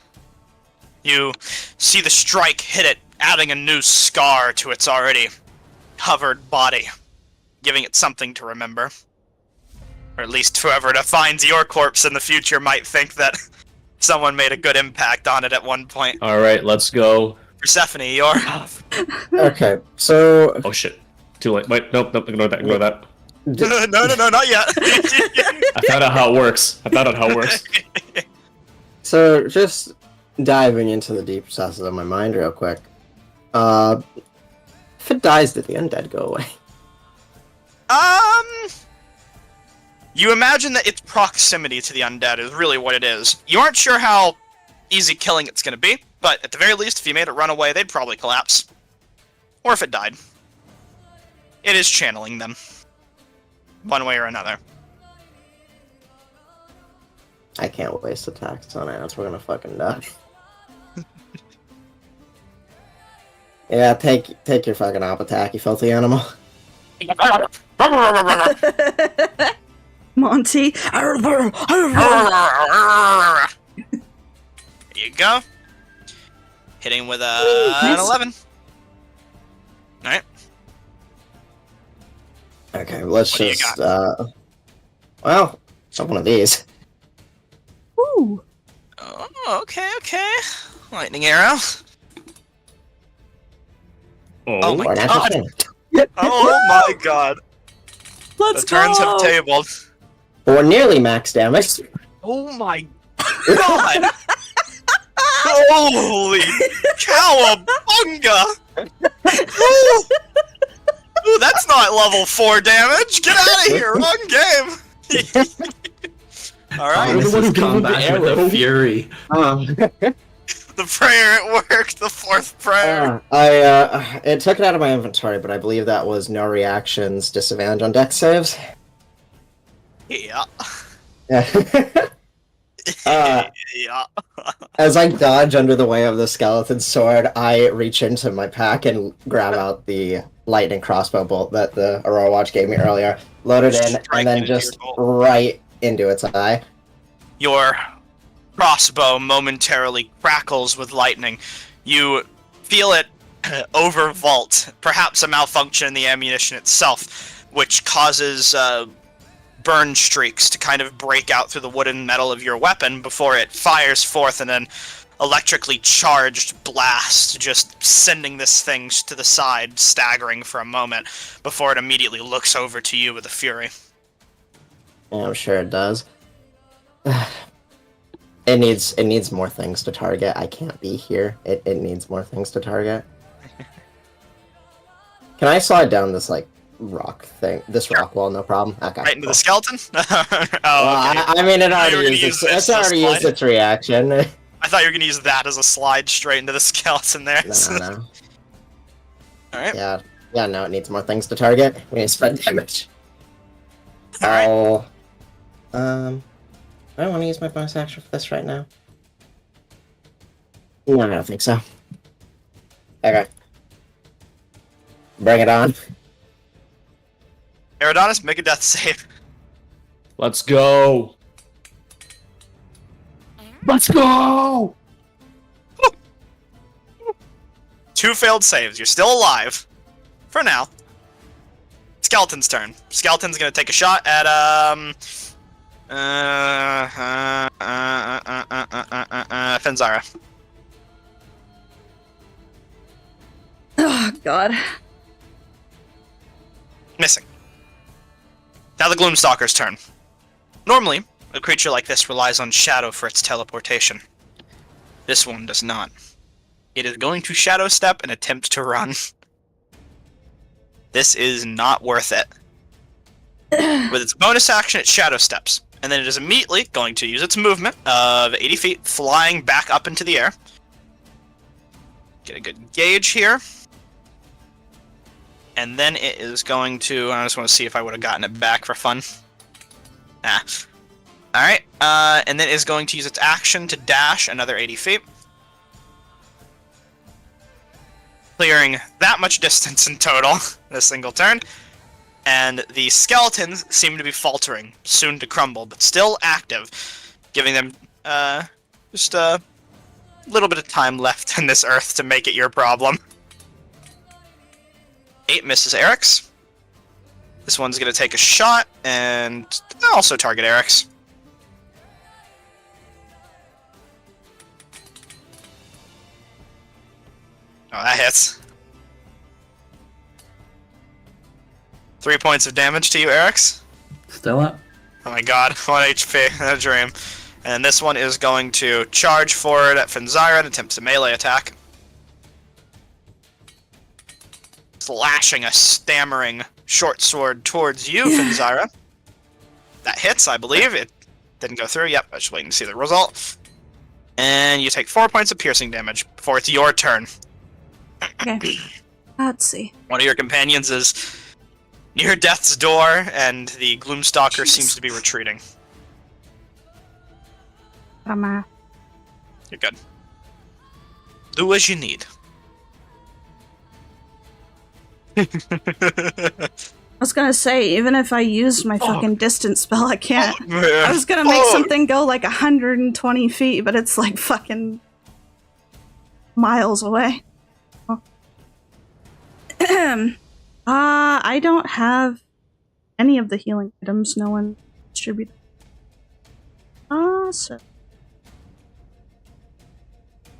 You see the strike hit it, adding a new scar to its already covered body, giving it something to remember. Or at least whoever defines your corpse in the future might think that someone made a good impact on it at one point. All right, let's go. Persephone, you're... Okay, so Oh shit! Too late. Wait, nope, ignore that. Ignore that. no, not yet. I found out how it works. So just diving into the deep recesses of my mind real quick. If it dies, did the undead go away? You imagine that its proximity to the undead is really what it is. You aren't sure how easy killing it's gonna be, but at the very least, if you made it run away, they'd probably collapse. Or if it died. It is channeling them. One way or another. I can't waste attacks on it, we're gonna fucking die. Yeah, take your fucking op attack, you filthy animal. Monty. There you go. Hitting with an nice. 11. Alright. Okay, let's What do you just well, have one of these. Ooh. Oh, okay. Lightning arrow. Oh my Or natural god! 20. Oh my god! Let's The turns have go! tabled. For nearly max damage. Oh my god! Holy cowabunga! Ooh. Ooh, that's not level 4 damage! Get out of here! Wrong game! Alright, You're the This one is who gave him the combat with arrow. a fury. the prayer at work, the 4th prayer. It took it out of my inventory, but I believe that was no reactions, disadvantage on dex saves. Yeah. Yeah. Yeah. As I dodge under the way of the skeleton sword, I reach into my pack and grab out the lightning crossbow bolt that the Aurora Watch gave me earlier, load it in, Strike and it then into just your bolt. right into its eye. Your crossbow momentarily crackles with lightning. You feel it overvault, perhaps a malfunction in the ammunition itself, which causes burn streaks to kind of break out through the wood and metal of your weapon before it fires forth and an electrically charged blast, just sending this thing to the side, staggering for a moment, before it immediately looks over to you with a fury. Yeah, I'm sure it does. It needs more things to target. I can't be here. It needs more things to target. Can I slide down this rock thing? This rock wall, no problem. Okay. Right into cool. the skeleton? Oh, Well, okay. I mean, it thought you were already gonna used use this it's as a already used slide. its reaction. No, I thought you were going to use that as a slide straight into the skeleton there. no. Alright. Yeah, no, it needs more things to target. We need to spread damage. Alright. I don't want to use my bonus action for this right now. No, I don't think so. Okay. Bring it on. Eridonis, make a death save. Let's go. Let's go. 2 failed saves. You're still alive. For now. Skeleton's turn. Skeleton's gonna take a shot at, Fenzara. Oh, God. Missing. Now the Gloomstalker's turn. Normally, a creature like this relies on shadow for its teleportation. This one does not. It is going to shadow step and attempt to run. This is not worth it. With its bonus action, it shadow steps, and then it is immediately going to use its movement of 80 feet, flying back up into the air. Get a good gauge here. And then it is going to... I just want to see if I would have gotten it back for fun. Nah. Alright, and then it is going to use its action to dash another 80 feet. Clearing that much distance in total in a single turn. And the skeletons seem to be faltering, soon to crumble, but still active, giving them just a little bit of time left in this earth to make it your problem. 8 misses Eric's. This one's going to take a shot and also target Eric's. Oh, that hits. 3 points of damage to you, Eric's. Still up. Oh my god, 1 HP, a dream. And this one is going to charge forward at Fenzira and attempts a melee attack. Slashing a stammering short sword towards you, Fenzira. That hits, I believe. It didn't go through. Yep, I was just waiting to see the result. And you take 4 points of piercing damage before it's your turn. Okay. Let's see. One of your companions is near death's door, and the Gloomstalker Jeez. seems to be retreating. You're good. Do as you need. I was gonna say, even if I used my fucking distance spell, I can't. I was gonna make something go like 120 feet, but it's like fucking miles away. Oh. I don't have any of the healing items. No one distributed. So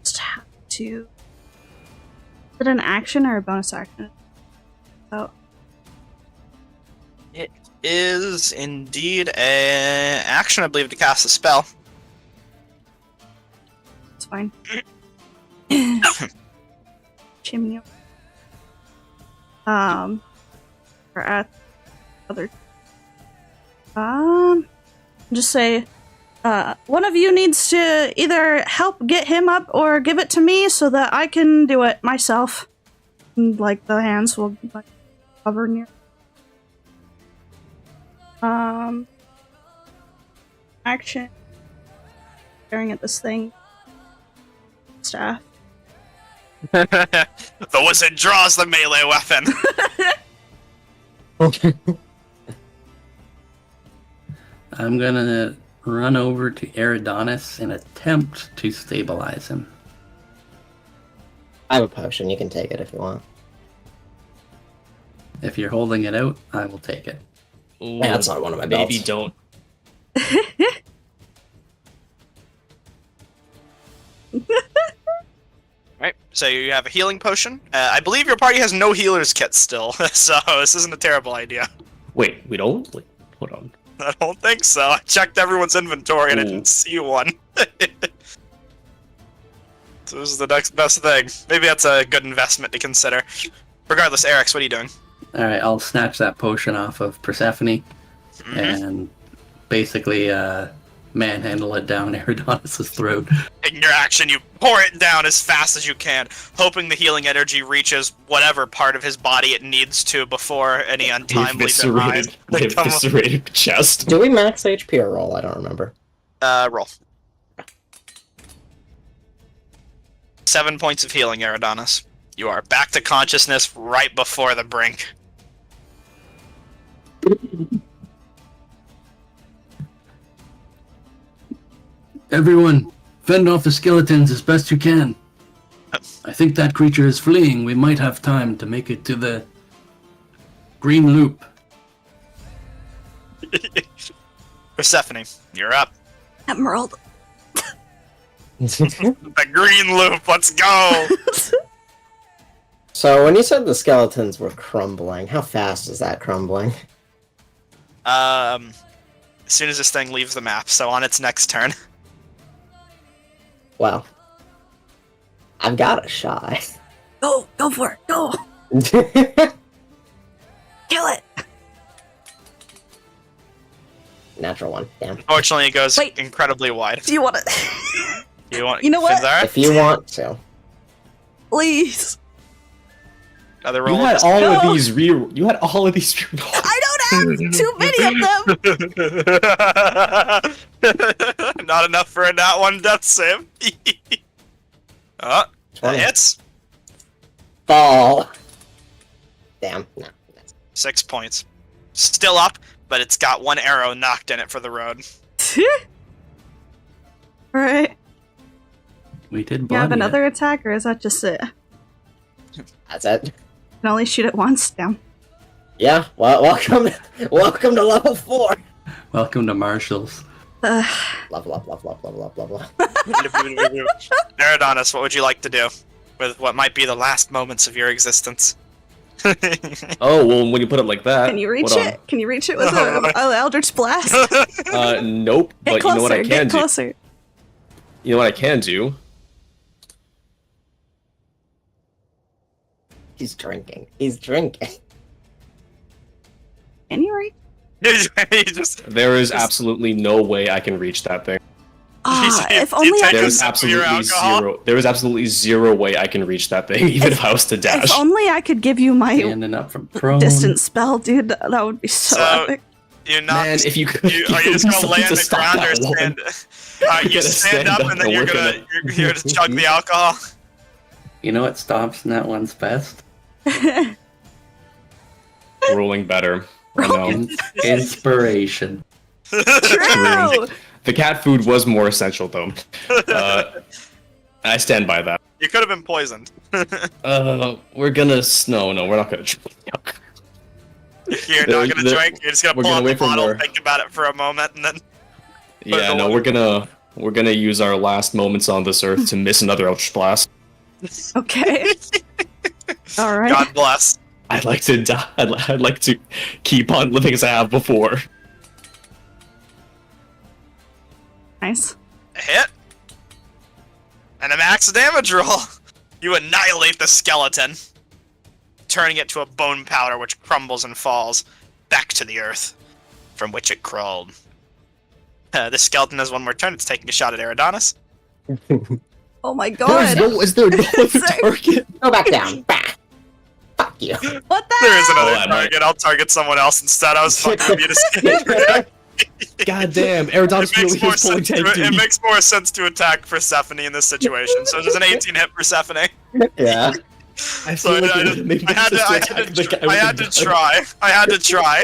just have to it an action or a bonus action? Oh, It is indeed a action, I believe, to cast a spell. it's fine. Chimney. We're at other. Just say, one of you needs to either help get him up or give it to me so that I can do it myself. And, like, the hands will like hover near. Action. Staring at this thing. Staff. The wizard draws the melee weapon. Okay. I'm gonna run over to Eridonis and attempt to stabilize him. I have a potion. You can take it if you want. If you're holding it out, I will take it. Ooh, Yeah, that's not one of my belts. Maybe don't. Right, so you have a healing potion. I believe your party has no healer's kit still, so this isn't a terrible idea. Wait, we don't? Wait, hold on. I don't think so. I checked everyone's inventory and I Ooh. didn't see one. So this is the next best thing. Maybe that's a good investment to consider. Regardless, Eric's, what are you doing? Alright, I'll snatch that potion off of Persephone and basically manhandle it down Eridonis' throat. In your action, you pour it down as fast as you can, hoping the healing energy reaches whatever part of his body it needs to before any untimely demise. They've eviscerated the chest. Do we max HP or roll? I don't remember. Roll. 7 points of healing, Eridonis. You are back to consciousness right before the brink. Everyone, fend off the skeletons as best you can. I think that creature is fleeing. We might have time to make it to the green loop. Persephone, you're up. Emerald. The green loop, let's go! So when you said the skeletons were crumbling, how fast is that crumbling? As soon as this thing leaves the map, so on its next turn. Well, I've got a shot. Go for it. Go. Kill it. Natural one. Damn. Unfortunately, it goes Wait. incredibly wide. Do you want it? You know what? Finzara? If you want to. Please. Other You roll. had all No. of these You had all of these I don't have too many of them. Not enough for a nat 1 death save. That 20. hits. Fall. Damn. No. 6 points. Still up, but it's got one arrow knocked in it for the road. Alright. We did You have body it. another attack, or is that just it? That's it. Can only shoot it once. Down. Yeah. Well, welcome to level 4. Welcome to Marshall's. Level up. Eridonis, what would you like to do with what might be the last moments of your existence? Oh, well, when you put it like that. Can you reach hold on. it? Can you reach it with an Eldritch Blast? Nope, Get but closer. you know what I can Get do? closer. You know what I can do? He's drinking. Can you reach? He just There is absolutely no way I can reach that thing. Ah, You if only I take could. a There's sip of your absolutely alcohol? zero. There is absolutely zero way I can reach that thing, even if I was to dash. If only I could give you my Standing up from prone. distance spell, dude. That would be so So- epic. you're not. Man, if you could, Are you just gonna lay on the ground or stand? You gotta stand up and then you're gonna chug the alcohol. You know what stops that one's best? Rolling better. I know. Inspiration. True. The cat food was more essential, though. I stand by that. You could have been poisoned. We're gonna. No, we're not gonna. You're not gonna drink. You're just gonna we're pull gonna out the wait for bottle, more. think about it for a moment, and then. Yeah, no, we're gonna use our last moments on this earth to miss another Eldritch Blast. Okay. All right. God bless. I'd like to die. I'd like to keep on living as I have before. Nice. A hit. And a max damage roll. You annihilate the skeleton, turning it to a bone powder which crumbles and falls back to the earth from which it crawled. This skeleton has one more turn. It's taking a shot at Eridanis. Oh my god. Is there no other target? Go back down. Bah. Fuck you. What the There is hell? another I might- target. I'll target someone else instead. I was fucking happy to see. God damn, Eridanis It makes really more is pulling sense. tank It duty. makes more sense to attack Persephone in this situation. So there's an 18 hit Persephone. Yeah. I So feel like it would make more sense to attack the guy I with had the to gun. try. I had to try.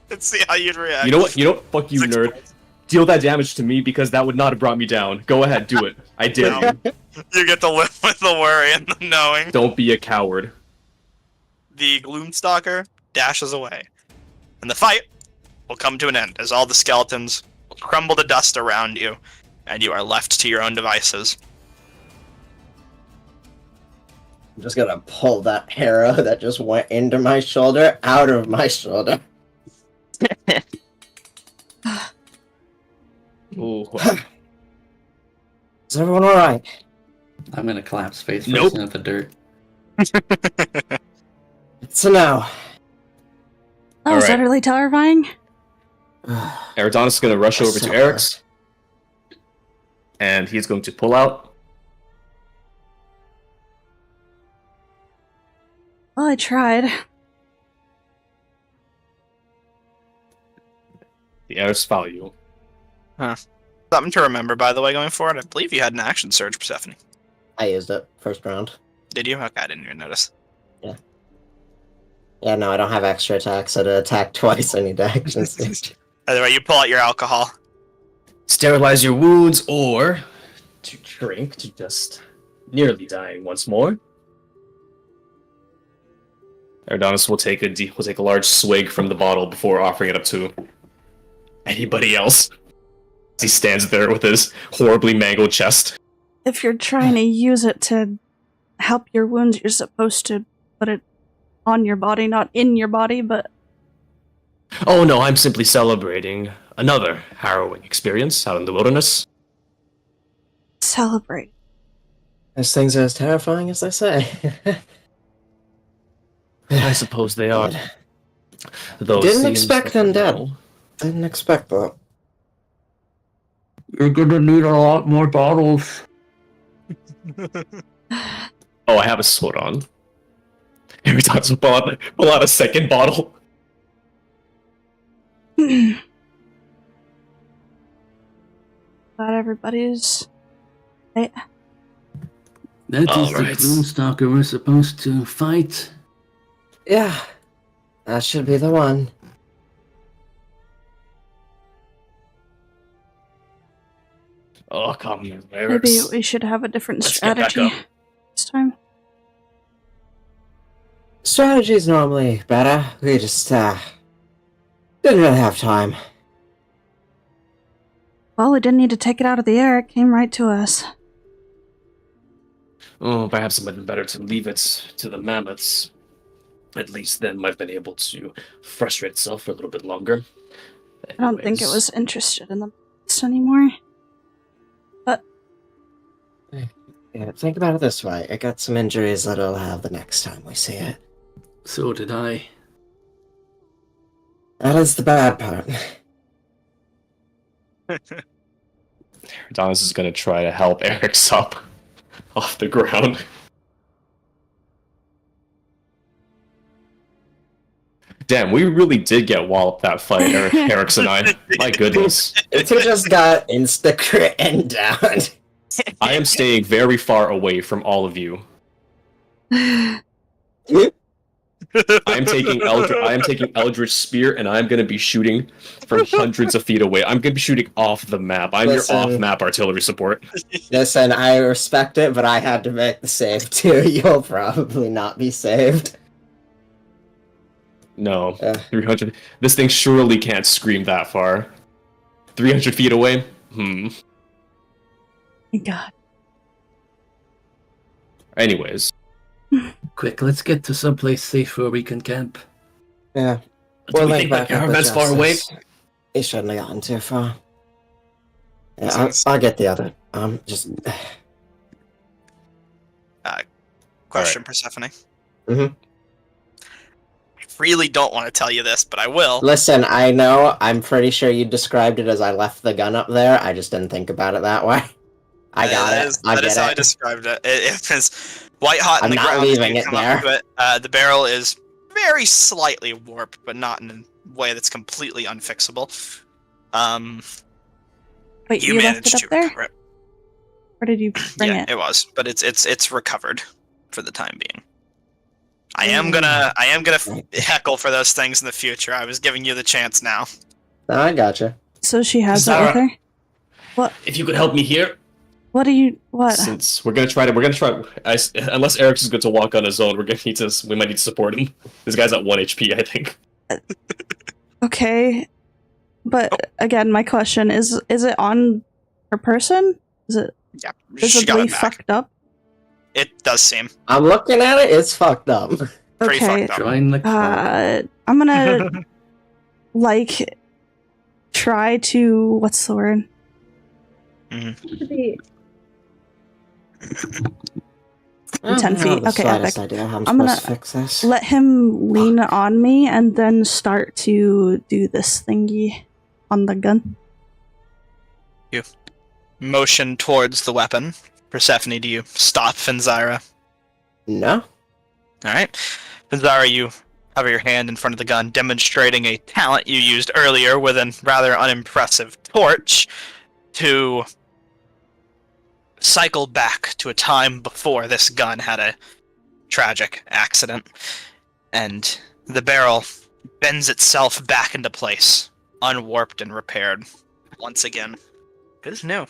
Let's see how you'd react. You know what? Fuck you, 6 nerd. points. Deal that damage to me because that would not have brought me down. Go ahead, do it. I dare you. You get to live with the worry and the knowing. Don't be a coward. The Gloomstalker dashes away, and the fight will come to an end as all the skeletons will crumble to dust around you, and you are left to your own devices. I'm just gonna pull that arrow that just went into my shoulder out of my shoulder. Ooh. Is everyone alright? I'm gonna collapse face Nope. first into the dirt. It's a no. That was Alright. utterly terrifying. Eridanis is going to rush over to So Eric's, and he's going to pull out. Well, I tried. The Eric's value. Something to remember, by the way, going forward. I believe you had an action surge, Persephone. I used it first round. Did you? Okay, I didn't even notice. Yeah, no, I don't have extra attacks. I did attack twice. I need to action surge. Either way, you pull out your alcohol. Sterilize your wounds, or to drink to just nearly dying once more. Eridanis will take a large swig from the bottle before offering it up to anybody else. He stands there with his horribly mangled chest. If you're trying to use it to help your wounds, you're supposed to put it on your body, not in your body, but Oh no, I'm simply celebrating another harrowing experience out in the wilderness. celebrate. Those things are as terrifying as they say. I suppose they are. Those Didn't scenes expect that them dead. know. Didn't expect that. You're gonna need a lot more bottles. Oh, I have a sword on. Every time I pull out a second bottle. Glad everybody's. Right. That is the Alright. Gloomstalker we're supposed to fight. Yeah, that should be the one. Oh, come here, Maybe we should have a different Let's get back strategy up. this time. Strategy's normally better. We just, didn't really have time. Well, we didn't need to take it out of the air, it came right to us. Oh, perhaps it might have been better to leave it to the mammoths. At least then might have been able to frustrate itself for a little bit longer. I don't think it Anyways, was interested in the beast anymore. Yeah, think about it this way. It got some injuries that it'll have the next time we see it. So did I. That is the bad part. Adonis is going to try to help Eric's up off the ground. Damn, we really did get walloped that fight, Eric's and I. My goodness. It just got insta-crit and down. I am staying very far away from all of you. I am taking Eldritch Spear, and I'm going to be shooting from hundreds of feet away. I'm going to be shooting off the map. I'm Listen. your off-map artillery support. Listen, I respect it, but I had to make the save too. You'll probably not be saved. No, Yeah. 300. This thing surely can't scream that far. 300 feet away? My God. Anyways, Quick, let's get to someplace safe where we can camp. Yeah. Do We'll we link think that back up with caravan's far away? Justice. He shouldn't have gotten too far. Yeah, Sounds- I'll get the other. Just. Question, Persephone. Mhm. I really don't want to tell you this, but I will. Listen, I know. I'm pretty sure you described it as I left the gun up there. I just didn't think about it that way. I got it. That is how I it. described it. It is white hot in I'm the not ground. as leaving you it come up there. to it. The barrel is very slightly warped, but not in a way that's completely unfixable. Wait, You you left managed it to up there? recover it. Or did you bring Yeah, it? it was, but it's recovered for the time being. I am gonna heckle for those things in the future. I was giving you the chance now. No, I gotcha. So she has it Zara. with her? If you could help me here, What do you... What? since we're gonna try. Unless Eric's is good to walk on his own, we might need to support him. This guy's at 1 HP, I think. Okay. But again, my question is it on her person? Is it Yeah, she got visibly it back. fucked up? It does seem I'm looking at it. It's fucked up. pretty Okay. fucked up. Join the club. I'm gonna like try to what's the word? Mhm. 10 feet. Okay, epic. Idea how I'm, I'm supposed gonna to fix this. Let him lean on me and then start to do this thingy on the gun. Motion towards the weapon. Persephone, do you stop Finzyra? No. Alright. Finzyra, you hover your hand in front of the gun, demonstrating a talent you used earlier with a rather unimpressive torch to cycle back to a time before this gun had a tragic accident. And the barrel bends itself back into place, unwarped and repaired. Once again. Good as new.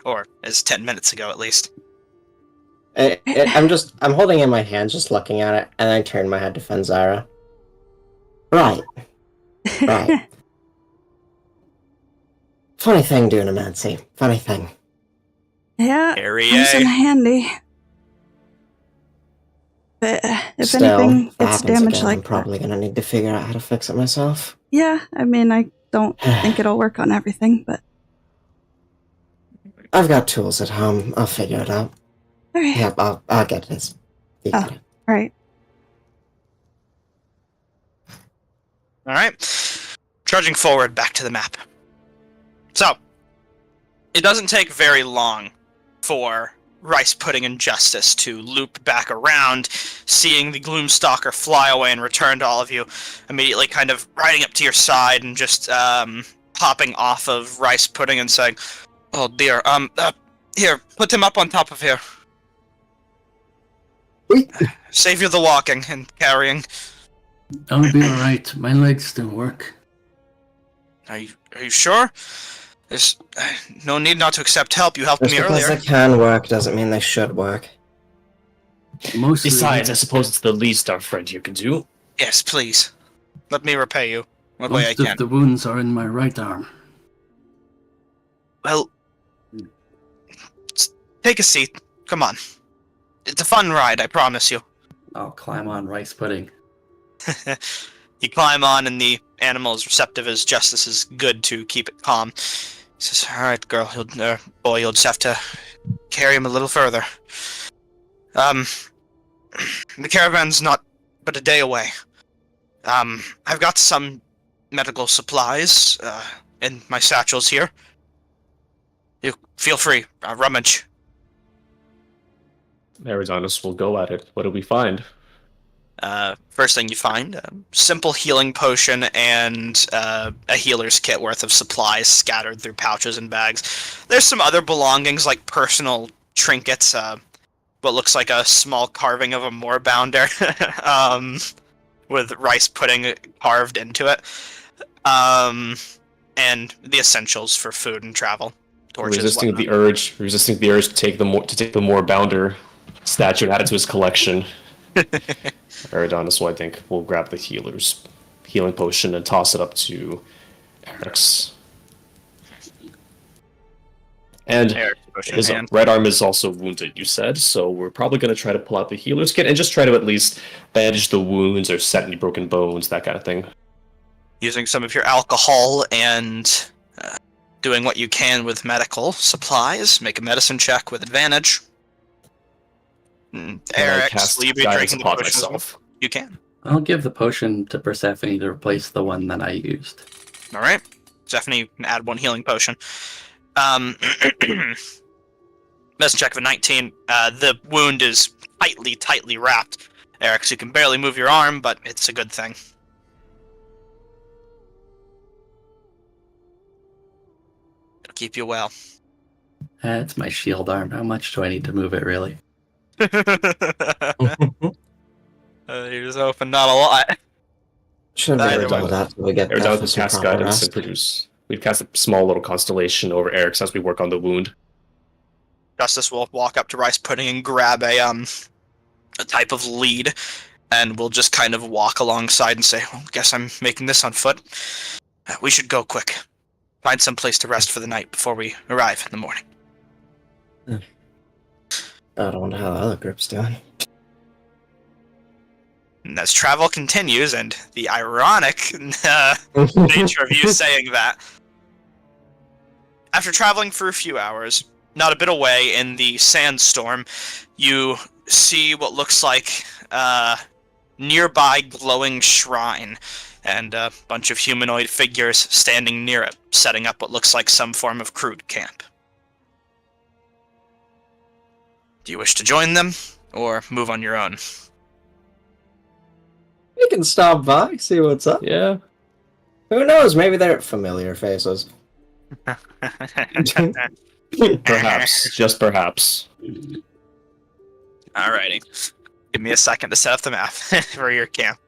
Or as 10 minutes ago, at least. I'm holding it in my hand, just looking at it, and I turn my head to Fenzara. Right. Right. Funny thing doing a Nancy. Funny thing. Yeah, Harry, comes in handy. But if Still, anything, if that it's happens damaged again, like I'm probably gonna need to figure out how to fix it myself. that. Yeah, I mean, I don't think it'll work on everything, but I've got tools at home. I'll figure it out. okay. Yeah, I'll get this. You Oh. got it. All right. Alright. Trudging forward back to the map. So, it doesn't take very long for Rice Pudding and Justice to loop back around, seeing the Gloomstalker fly away and return to all of you, immediately kind of riding up to your side and just popping off of Rice Pudding and saying, "Oh dear, here, put him up on top of here. Save you the walking and carrying." I'll be alright. My legs still work. Are you sure? There's no need not to accept help. You helped Just me because earlier. they can work doesn't mean they should work. Mostly. Besides, I suppose it's the least our friend here can do. Yes, please. Let me repay you. What way I Most can. of the wounds are in my right arm. Well, take a seat. Come on. It's a fun ride, I promise you. I'll climb on Rice Pudding. You climb on, and the animal is receptive as Justice is good to keep it calm. He says, "All right, girl, boy, you'll just have to carry him a little further. The caravan's not but a day away. I've got some medical supplies in my satchels here. You feel free, rummage." Arizonis will go at it. What do we find? First thing you find, a simple healing potion and a healer's kit worth of supplies scattered through pouches and bags. There's some other belongings like personal trinkets, what looks like a small carving of a moorbounder with rice pudding carved into it, and the essentials for food and travel. Torches, resisting whatnot. the urge to take the moorbounder statue and add it to his collection. Aridonis will, I think, will grab the healing potion and toss it up to Eric's. And Eric's pushing his hand. right arm is also wounded, you said, so we're probably going to try to pull out the healer's kit and just try to at least bandage the wounds or set any broken bones, that kind of thing. Using some of your alcohol and doing what you can with medical supplies. Make a medicine check with advantage. I Eric, cast will you be guidance drinking the upon potion as well? myself. You can. I'll give the potion to Persephone to replace the one that I used. All right. Stephanie can add 1 healing potion. Medicine check of a 19. The wound is tightly wrapped. Eric, so you can barely move your arm, but it's a good thing. It'll keep you well. It's my shield arm. How much do I need to move it, really? You're just hoping not a lot. Should Either have done way. that till we get We're back done from with some cast proper guidance rest. and produce. We've cast a small little constellation over Eric's as we work on the wound. Justice will walk up to Rice Pudding and grab a type of lead, and we'll just kind of walk alongside and say, well, guess I'm making this on foot. We should go quick. Find some place to rest for the night before we arrive in the morning. I don't wonder how the other group's doing. And as travel continues, and the ironic nature of you saying that, after traveling for a few hours, not a bit away in the sandstorm, you see what looks like a nearby glowing shrine and a bunch of humanoid figures standing near it, setting up what looks like some form of crude camp. Do you wish to join them, or move on your own? We can stop by, see what's up. Yeah. Who knows? Maybe they're familiar faces. Perhaps. Just perhaps. Alrighty. Give me a second to set up the map for your camp.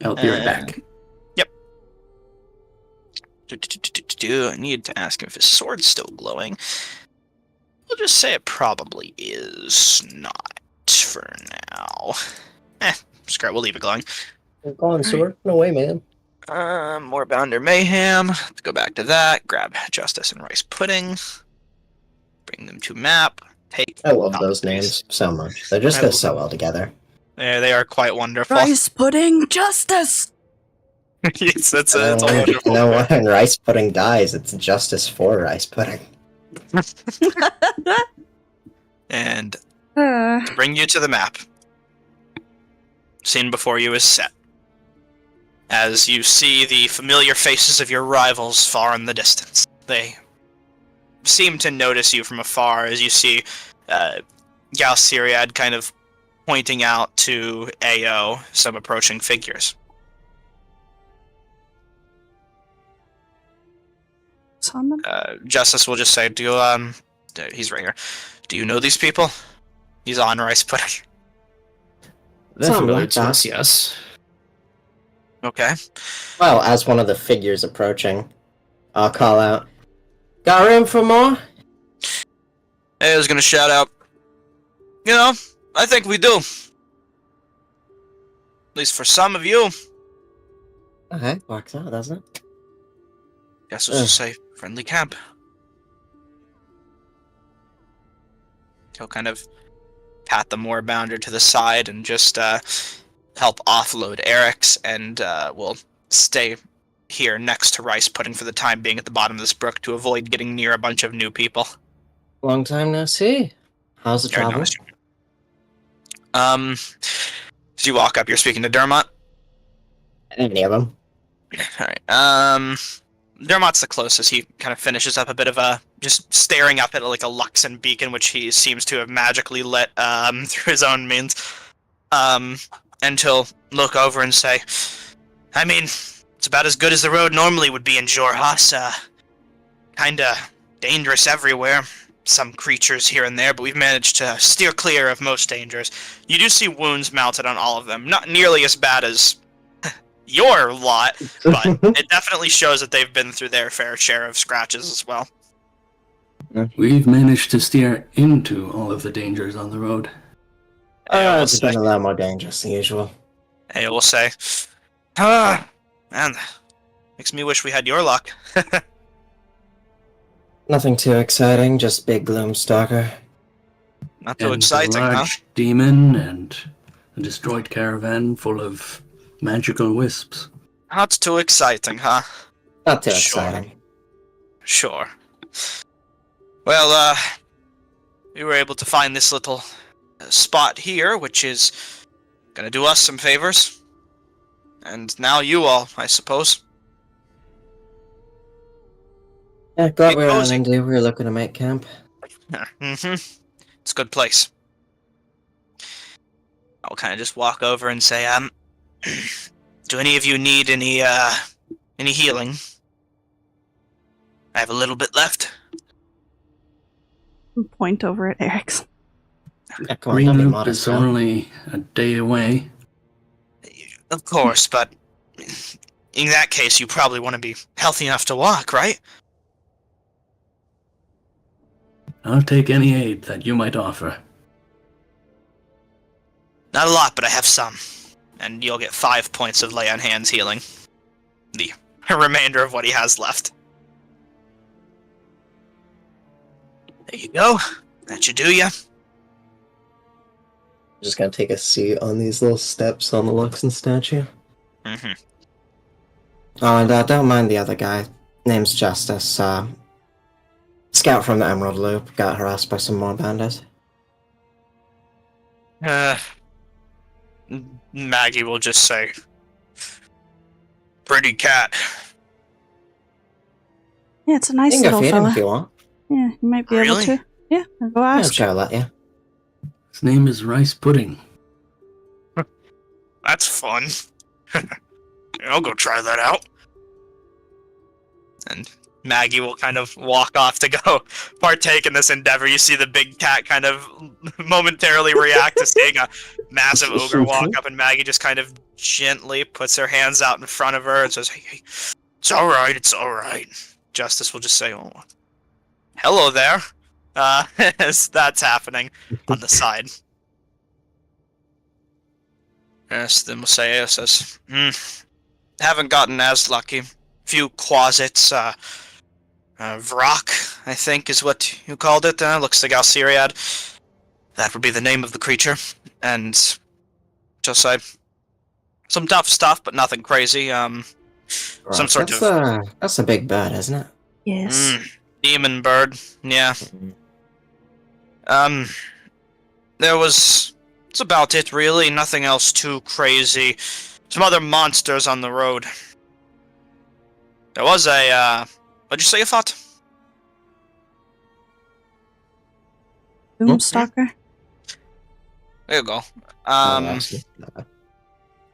I'll be right back. I need to ask him if his sword's still glowing. We'll just say it probably is not for now. Screw it, we'll leave it glowing. Go on, sword. No way, man. More Bounder Mayhem. Let's go back to that. Grab Justice and Rice Pudding. Bring them to map. Take. I love those names so much. They just go so well together. Yeah, they are quite wonderful. Rice pudding justice. Yes, it's a wonderful. You know what? When Rice Pudding dies, it's justice for Rice Pudding. And Uh, to bring you to the map. Scene before you is set. As you see the familiar faces of your rivals far in the distance. They seem to notice you from afar as you see Gal Siriad kind of pointing out to AO some approaching figures. summon? Justice will just say, "Do you, he's right here. Do you know these people?" He's on Rice Pudding. They're Something familiar like to that. us, yes. Okay. Well, as one of the figures approaching, I'll call out, "Got room for more?" I was gonna shout out, you know, I think we do. At least for some of you. Okay, works out, doesn't it? Guess we'll just say friendly camp. He'll kind of pat the Moorbounder to the side and just help offload Eric's, and we'll stay here next to Rice Pudding for the time being at the bottom of this brook to avoid getting near a bunch of new people. Long time no see. How's the Yeah, no, travel? it's- as you walk up, you're speaking to Dermot. Any of them? Alright, Dermot's the closest. He kind of finishes up a bit of just staring up at like a Luxon beacon, which he seems to have magically lit through his own means. And he'll look over and say, I mean, it's about as good as the road normally would be in Jorhas. Kinda dangerous everywhere. Some creatures here and there, but we've managed to steer clear of most dangers. You do see wounds mounted on all of them. Not nearly as bad as your lot, but it definitely shows that they've been through their fair share of scratches as well. We've managed to steer into all of the dangers on the road. we'll It's say. been a lot more dangerous than usual. We'll say. Ah, man, makes me wish we had your luck. Nothing too exciting, just big Gloomstalker. Not too And a exciting, huh? large demon and a destroyed caravan full of magical wisps. Not too exciting, huh? Not too Sure. exciting. Sure. Well, we were able to find this little spot here, which is gonna do us some favors. And now you all, I suppose. Yeah, glad Be we ran cozy. into you. We were looking to make camp. Mm-hmm. It's a good place. I'll kind of just walk over and say, do any of you need any healing? I have a little bit left. Point over at Eric's. Yeah, come on, don't be Green modest, is now. only a day away. Of course, but in that case, you probably want to be healthy enough to walk, right? I'll take any aid that you might offer. Not a lot, but I have some. And you'll get 5 points of lay on hands healing. The remainder of what he has left. There you go. That should do ya. Just gonna take a seat on these little steps on the Luxon statue. Mm-hmm. Oh, and don't mind the other guy. Name's Justice. Scout from the Emerald Loop. Got harassed by some more bandits. Maggie will just say, pretty cat. Yeah, it's a You nice can go little feed him if fella. you want. Yeah, you might be able Really? to. Yeah, I'll go I'm ask. sure I'll let you. His name is Rice Pudding. That's fun. I'll go try that out. And Maggie will kind of walk off to go partake in this endeavor. You see the big cat kind of momentarily react to seeing a massive ogre walk up, and Maggie just kind of gently puts her hands out in front of her and says, hey, it's alright, it's alright. Justice will just say, oh, hello there. As that's happening on the side. Yes, then we'll say, haven't gotten as lucky. Few quasits, Vrock, I think is what you called it. Looks like Alciriad. That would be the name of the creature. And just say, some tough stuff, but nothing crazy. Some sort of That's a big bird, isn't it? Yes. demon bird. Yeah. That's about it, really. Nothing else too crazy. Some other monsters on the road. There was a, what'd you say you thought? Boomstalker. There you go. Actually,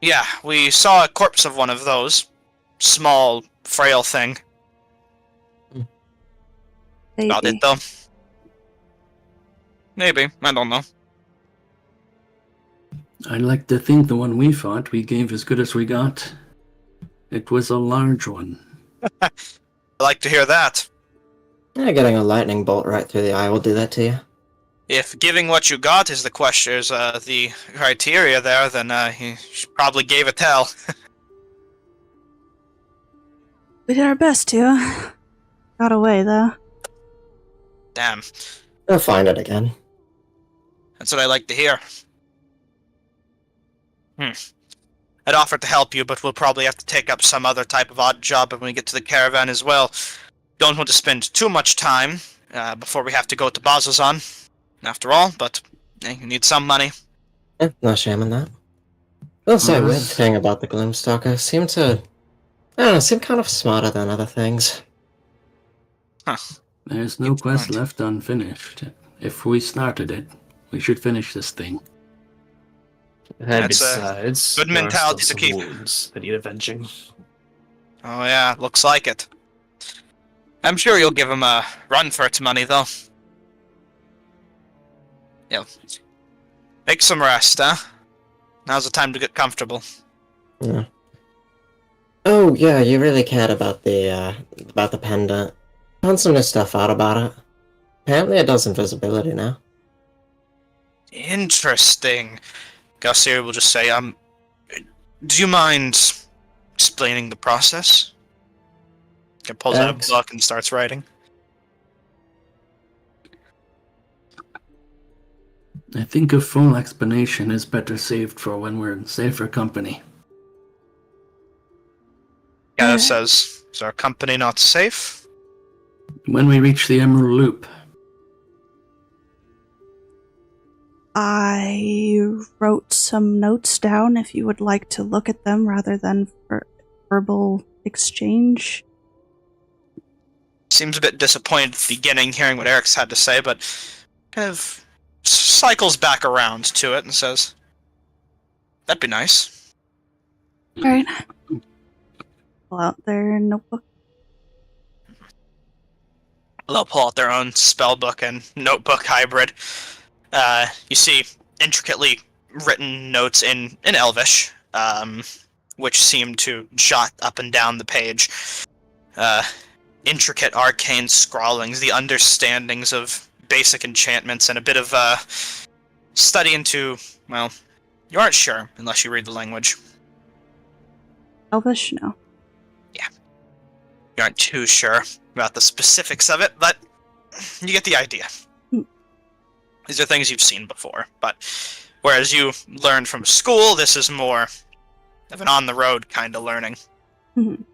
Yeah, we saw a corpse of one of those. Small, frail thing. About it, Baby. though. Maybe. I don't know. I'd like to think the one we fought, we gave as good as we got. It was a large one. I like to hear that. yeah, getting a lightning bolt right through the eye will do that to you. If giving what you got is the question, is the criteria there, then he probably gave a tell. We did our best to. Got away, though. Damn. We'll find it again. That's what I like to hear. I'd offer to help you, but we'll probably have to take up some other type of odd job when we get to the caravan as well. Don't want to spend too much time before we have to go to Bazazan, after all, but you need some money. Yeah, no shame in that. I'll say a weird thing about the Gloomstalker. Seem kind of smarter than other things. There's no Good quest point. left unfinished. If we started it, we should finish this thing. That's Besides, good there are mentality still to some keep. wounds that need avenging. Oh yeah, looks like it. I'm sure you'll give him a run for its money, though. Yeah. Make some rest, huh? Now's the time to get comfortable. Yeah. Oh yeah, you really cared about the pendant. Found some new stuff out about it. Apparently it does invisibility now. Interesting. Garcia will just say, do you mind explaining the process? He pulls out a Thanks. book and starts writing. I think a full explanation is better saved for when we're in safer company. Gaia says, is our company not safe? When we reach the Emerald Loop, I wrote some notes down if you would like to look at them rather than for verbal exchange. Seems a bit disappointed at the beginning hearing what Eric's had to say, but kind of cycles back around to it and says, that'd be nice. Alright. Pull out their notebook. They'll pull out their own spellbook and notebook hybrid. You see intricately written notes in Elvish, which seem to jot up and down the page. Intricate arcane scrawlings, the understandings of basic enchantments, and a bit of study into, well, you aren't sure unless you read the language. Elvish? No. You aren't too sure about the specifics of it, but you get the idea. These are things you've seen before, but whereas you learned from school, this is more of an on-the-road kind of learning. Mhm.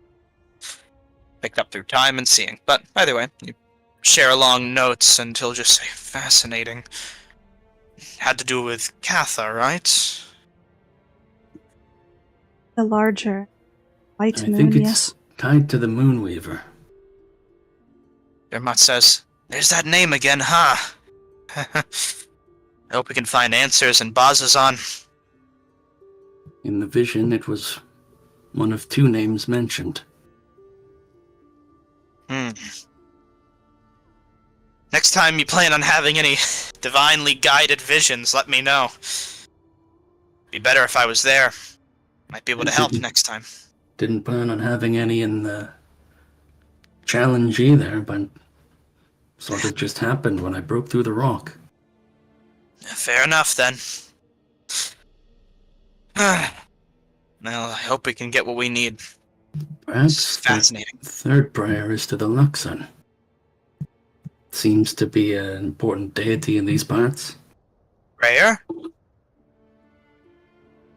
Picked up through time and seeing. But either way, you share along notes and he'll just say, fascinating. Had to do with Katha, right? The larger white I moon, think it's yes. tied to the Moonweaver. Dermot says, there's that name again, huh? I hope we can find answers in Bazazan. In the vision, it was one of two names mentioned. Next time you plan on having any divinely guided visions, let me know. Be better if I was there. Might be able to help next time. Didn't plan on having any in the challenge either, but sort of just happened when I broke through the rock. Fair enough, then. Well, I hope we can get what we need. Perhaps Fascinating. the third prayer is to the Luxon. Seems to be an important deity in these parts. Prayer?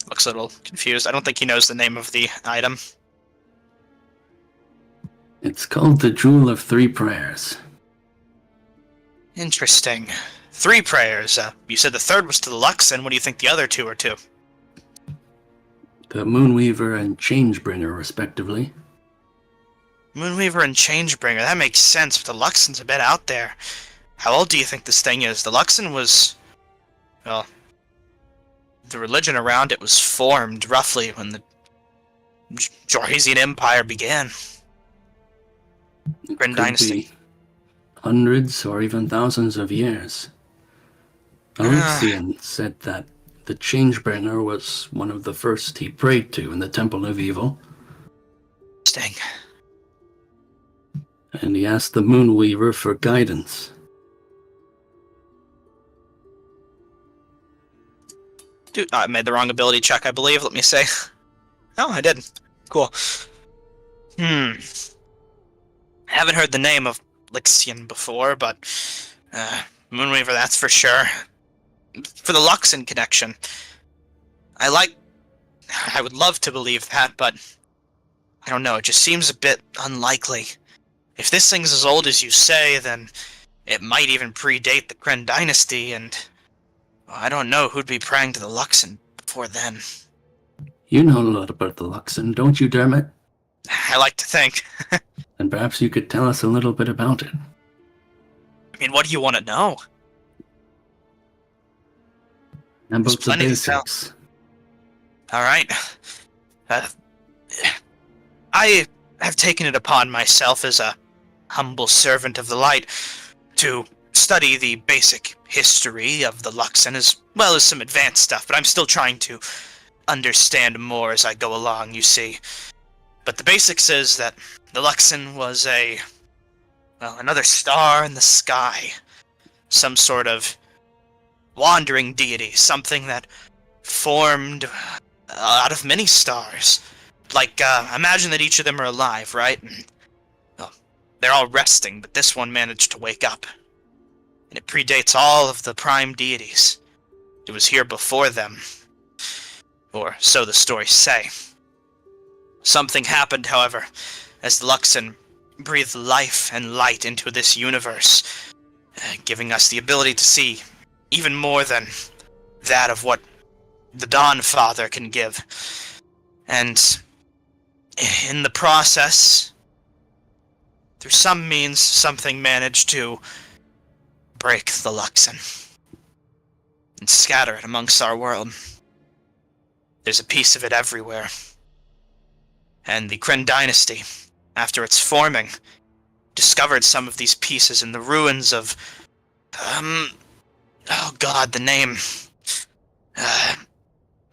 Looks a little confused. I don't think he knows the name of the item. It's called the Jewel of Three Prayers. Interesting. 3 prayers. You said the third was to the Luxon. What do you think the other 2 are to? The Moonweaver and Changebringer, respectively. Moonweaver and Changebringer. That makes sense, but the Luxon's a bit out there. How old do you think this thing is? The Luxon was... well... the religion around it was formed, roughly, when the Jorhesian Empire began. Grin Dynasty. Be hundreds or even thousands of years. Alexian said that the Changebringer was one of the first he prayed to in the Temple of Evil. Interesting. And he asked the Moonweaver for guidance. Dude, I made the wrong ability check, I believe. Let me say. Oh, I did. Cool. Haven't heard the name of Lixian before, but Moonweaver, that's for sure. For the Luxon connection, I would love to believe that, but I don't know. It just seems a bit unlikely. If this thing's as old as you say, then it might even predate the Grin Dynasty, and I don't know who'd be praying to the Luxon before then. You know a lot about the Luxon, don't you, Dermot? I like to think. And perhaps you could tell us a little bit about it. I mean, what do you want to know? How about the plenty to tell. basics? All right. I have taken it upon myself as a humble servant of the light to study the basic history of the Luxon as well as some advanced stuff, but I'm still trying to understand more as I go along, you see. But the basics is that the Luxon was another star in the sky. Some sort of, wandering deity, something that formed out of many stars. Like, imagine that each of them are alive, right? Well, they're all resting, but this one managed to wake up. And it predates all of the prime deities. It was here before them. Or so the stories say. Something happened, however, as the Luxon breathed life and light into this universe, giving us the ability to see even more than that of what the Dawn Father can give. And in the process, through some means, something managed to break the Luxon and scatter it amongst our world. There's a piece of it everywhere. And the Kryn dynasty, after its forming, discovered some of these pieces in the ruins of, oh god, the name.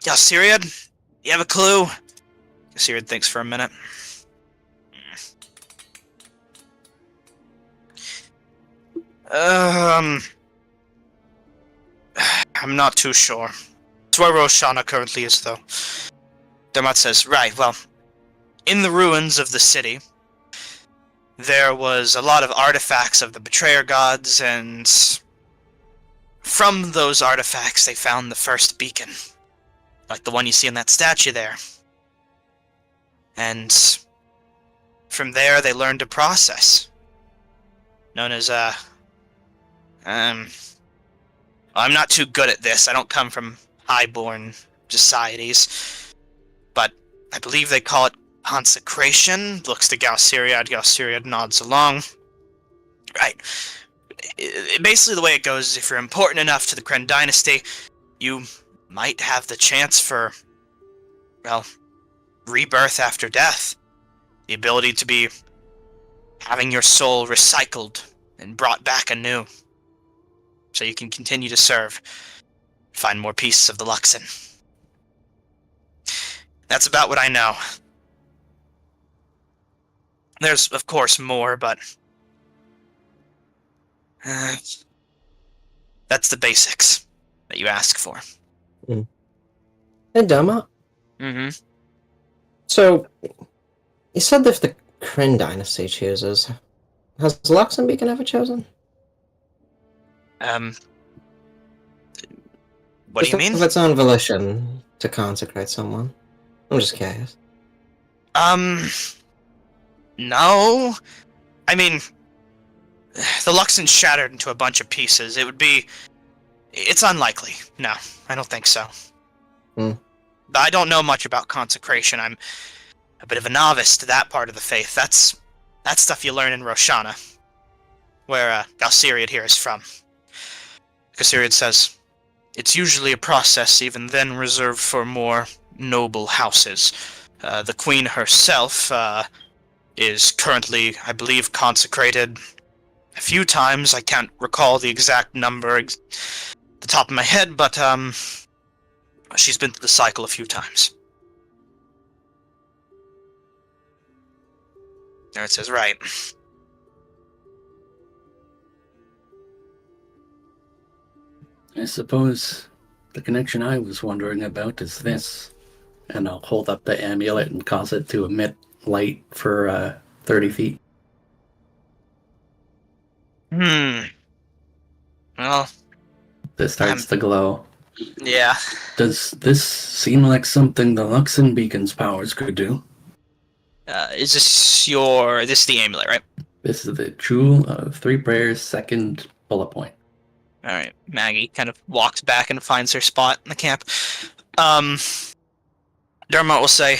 Galsiriad? You have a clue? Galsiriad thinks for a minute. I'm not too sure. It's where Roshana currently is, though. Dermot says, right, well, in the ruins of the city, there was a lot of artifacts of the Betrayer gods, and from those artifacts they found the first beacon. Like the one you see in that statue there. And from there they learned a process. Known as, I'm not too good at this. I don't come from highborn societies. But I believe they call it consecration. Looks to Galsiriad. Galsiriad nods along. Right. Basically the way it goes is if you're important enough to the Kryn dynasty, you might have the chance for, well, rebirth after death. The ability to be having your soul recycled and brought back anew. So you can continue to serve, find more pieces of the Luxon. That's about what I know. There's, of course, more, but that's the basics that you ask for. Hey, Doma. Mm-hmm. So, you said if the Kryn dynasty chooses, has Luxon Beacon ever chosen? What do you mean? Of its own volition to consecrate someone. I'm just curious. No. I mean, the Luxon's shattered into a bunch of pieces. It's unlikely. No, I don't think so. But I don't know much about consecration. I'm a bit of a novice to that part of the faith. That's stuff you learn in Roshana, where Galsiriad here is from. Galsiriad says, it's usually a process even then reserved for more noble houses. The queen herself is currently, I believe, consecrated a few times. I can't recall the exact number at the top of my head, but she's been through the cycle a few times. There it says, right. I suppose the connection I was wondering about is this. And I'll hold up the amulet and cause it to emit light for 30 feet. Well, This starts to glow. yeah. Does this seem like something the Luxon Beacon's powers could do? Is this the amulet, right? This is the Jewel of Three Prayers, second bullet point. Alright, Maggie kind of walks back and finds her spot in the camp. Dermot will say,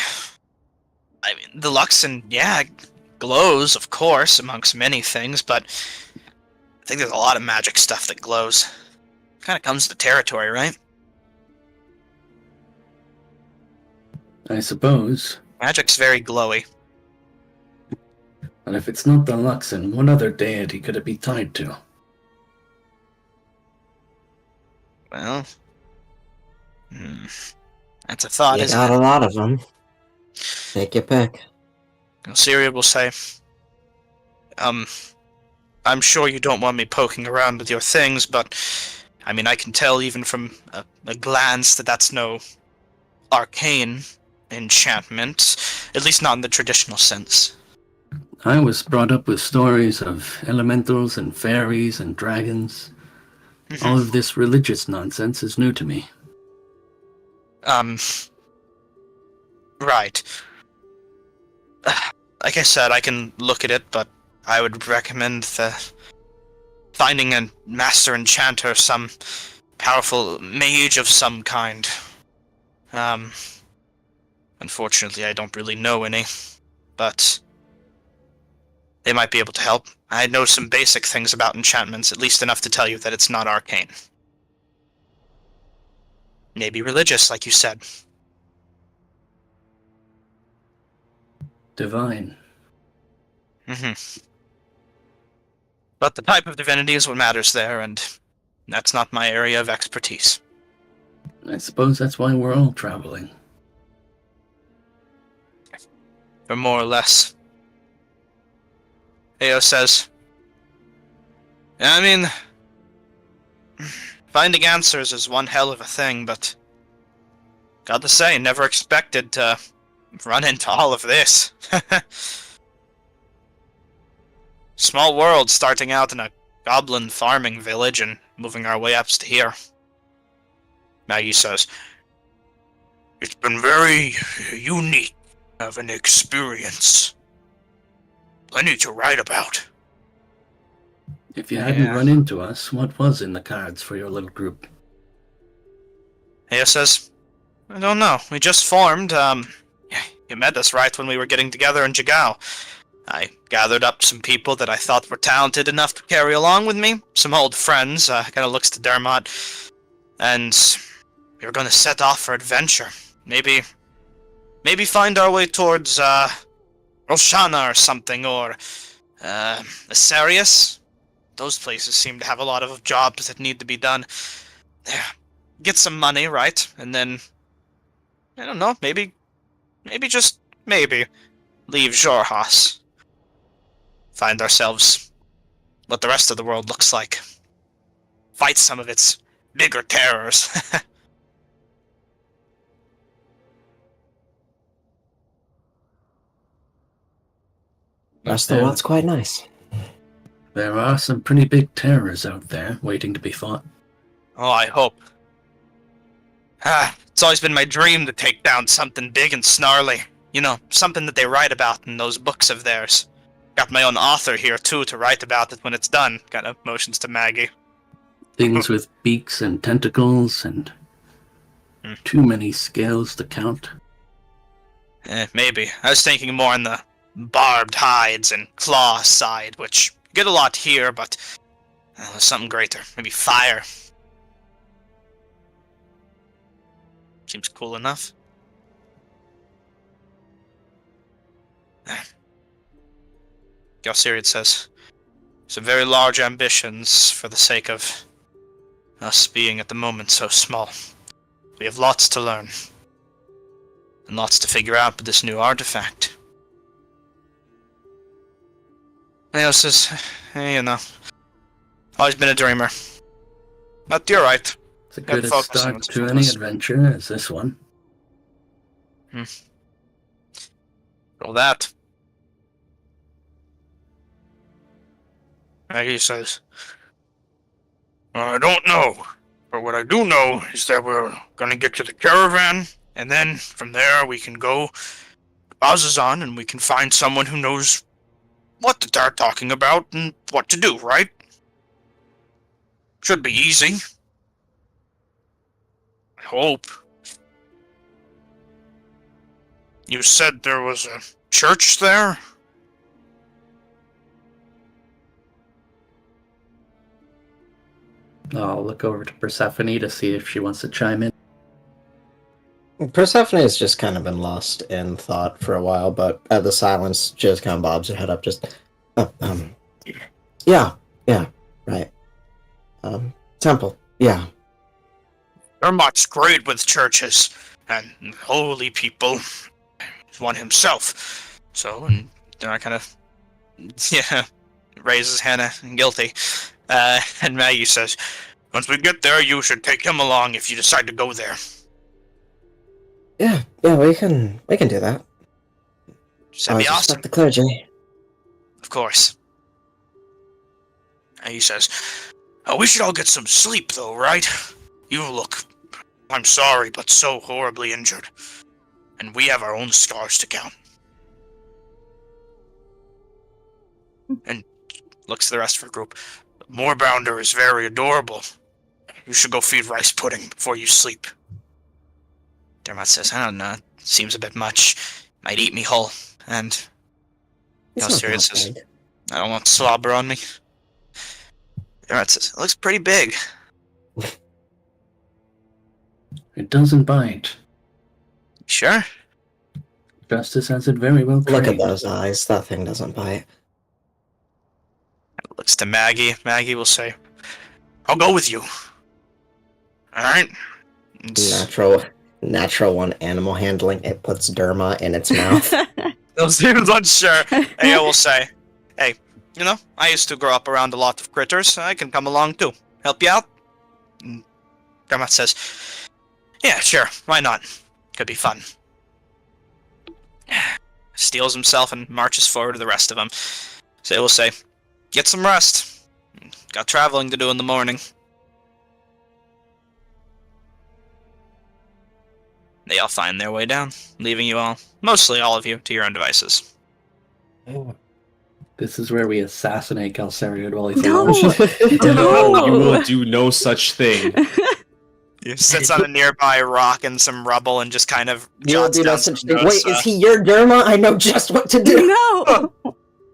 I mean, the Luxon, yeah, glows, of course, amongst many things, but I think there's a lot of magic stuff that glows. Kind of comes to the territory, right? I suppose. Magic's very glowy. And if it's not the Luxon, what other deity could it be tied to? Well, that's a thought, You isn't got it? a lot of them. Take your pick. Syria will say, I'm sure you don't want me poking around with your things, but I mean, I can tell even from a glance that that's no arcane enchantment, at least not in the traditional sense. I was brought up with stories of elementals and fairies and dragons. All of this religious nonsense is new to me. Right. Like I said, I can look at it, but I would recommend finding a master enchanter, some powerful mage of some kind. Unfortunately, I don't really know any, but they might be able to help. I know some basic things about enchantments, at least enough to tell you that it's not arcane. Maybe religious, like you said. Divine. But the type of divinity is what matters there, and that's not my area of expertise. I suppose that's why we're all traveling. Or more or less. Ao says, I mean, finding answers is one hell of a thing, but gotta say, never expected to run into all of this. Small world, starting out in a goblin farming village and moving our way up to here. Maggie says, it's been very unique of an experience. Plenty to write about. If you hadn't run into us, what was in the cards for your little group? Aya says, I don't know. We just formed. You met us right when we were getting together in Jigao. I gathered up some people that I thought were talented enough to carry along with me. Some old friends. Kind of looks to Dermot. And we were going to set off for adventure. Maybe find our way towards, Roshana or something, or, Asarius. Those places seem to have a lot of jobs that need to be done. Get some money, right? And then, I don't know, maybe just maybe, leave Xhorhas. Find ourselves what the rest of the world looks like. Fight some of its bigger terrors. Rest of the world's quite nice. There are some pretty big terrors out there waiting to be fought. Oh, I hope. It's always been my dream to take down something big and snarly. You know, something that they write about in those books of theirs. Got my own author here, too, to write about it when it's done. Kind of motions to Maggie. Things with beaks and tentacles and too many scales to count. Maybe. I was thinking more on the barbed hides and claw side, which you get a lot here, but there's something greater. Maybe fire. Seems cool enough. Galsiriad says, some very large ambitions for the sake of us being at the moment so small. We have lots to learn. And lots to figure out with this new artifact. Leo says, hey, you know, always been a dreamer. But you're right. It's a good start to any adventure as this one. All that. Maggie says, I don't know, but what I do know is that we're gonna get to the caravan, and then from there we can go to Azazan and we can find someone who knows what to start talking about and what to do, right? Should be easy. I hope. You said there was a church there? I'll look over to Persephone to see if she wants to chime in. Persephone has just kind of been lost in thought for a while, but at the silence, just kind of bobs her head up, just, yeah, right. Temple, yeah. Dermot's great with churches and holy people. He's one himself. So, and I kind of, raises Hannah guilty. And Maggie says, Once we get there, you should take him along if you decide to go there. Yeah, we can do that. That'd be Always awesome. respect the clergy. Of course. And he says, "Oh, we should all get some sleep, though, right? You look, I'm sorry, but so horribly injured. And we have our own scars to count." And looks to the rest of the group. "Moorbounder is very adorable. You should go feed rice pudding before you sleep." Dermot says, "I don't know. Seems a bit much. Might eat me whole. And It's how not serious that is? big. I don't want slobber on me." Dermot says, "It looks pretty big." It doesn't bite. Sure. Justice has it very well trained. Look at those eyes. That thing doesn't bite. Looks to Maggie. Maggie will say, "I'll go with you." Alright. Natural one animal handling. It puts derma in its mouth. Seems unsure. Aya will say, "Hey, you know, I used to grow up around a lot of critters. I can come along too. Help you out?" And Dermot says, "Yeah, sure. Why not? Could be fun." Steels himself and marches forward to the rest of them. So they will say, "Get some rest. Got traveling to do in the morning." They all find their way down, leaving you all, mostly all of you, to your own devices. This is where we assassinate Galceriod while he's No. alive. No, you will do no such thing. He sits on a nearby rock in some rubble and just kind of You will jots do no down such some thing. notes, Wait, is he your derma? I know just what to do. No!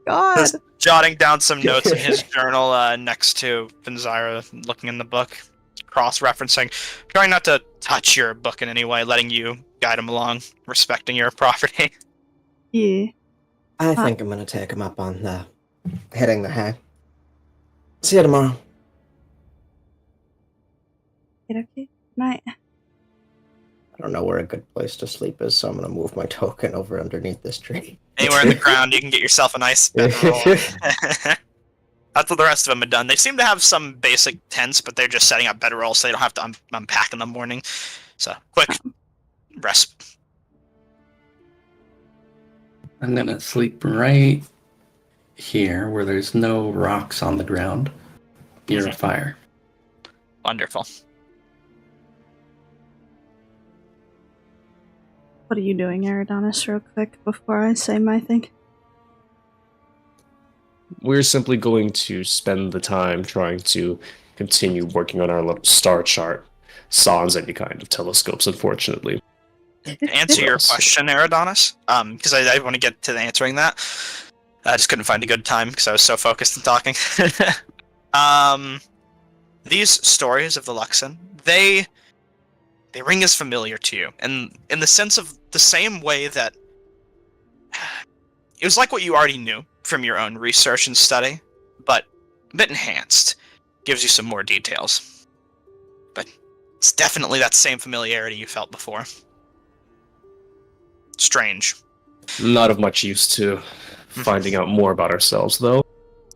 God. just jotting down some notes in his journal next to Benzira, looking in the book, cross-referencing, trying not to touch your book in any way, letting you guide him along, respecting your property. Yeah. I think I'm gonna take him up on the hitting the hay. See you tomorrow. Okay. Night. I don't know where a good place to sleep is, so I'm gonna move my token over underneath this tree. Anywhere in the ground, you can get yourself a nice bedroll. That's what the rest of them have done. They seem to have some basic tents, but they're just setting up bedrolls so they don't have to unpack in the morning. So, quick rest. I'm gonna sleep right here where there's no rocks on the ground near a fire. Wonderful. What are you doing, Eridanis, real quick, before I say my thing? We're simply going to spend the time trying to continue working on our little star chart. Sans any kind of telescopes, unfortunately. To answer your question, Eridanis, because I want to get to answering that. I just couldn't find a good time because I was so focused on talking. These stories of the Luxon, they ring as familiar to you, and in the sense of the same way that it was like what you already knew from your own research and study, but a bit enhanced. Gives you some more details. But it's definitely that same familiarity you felt before. Strange. Not of much use to finding out more about ourselves, though.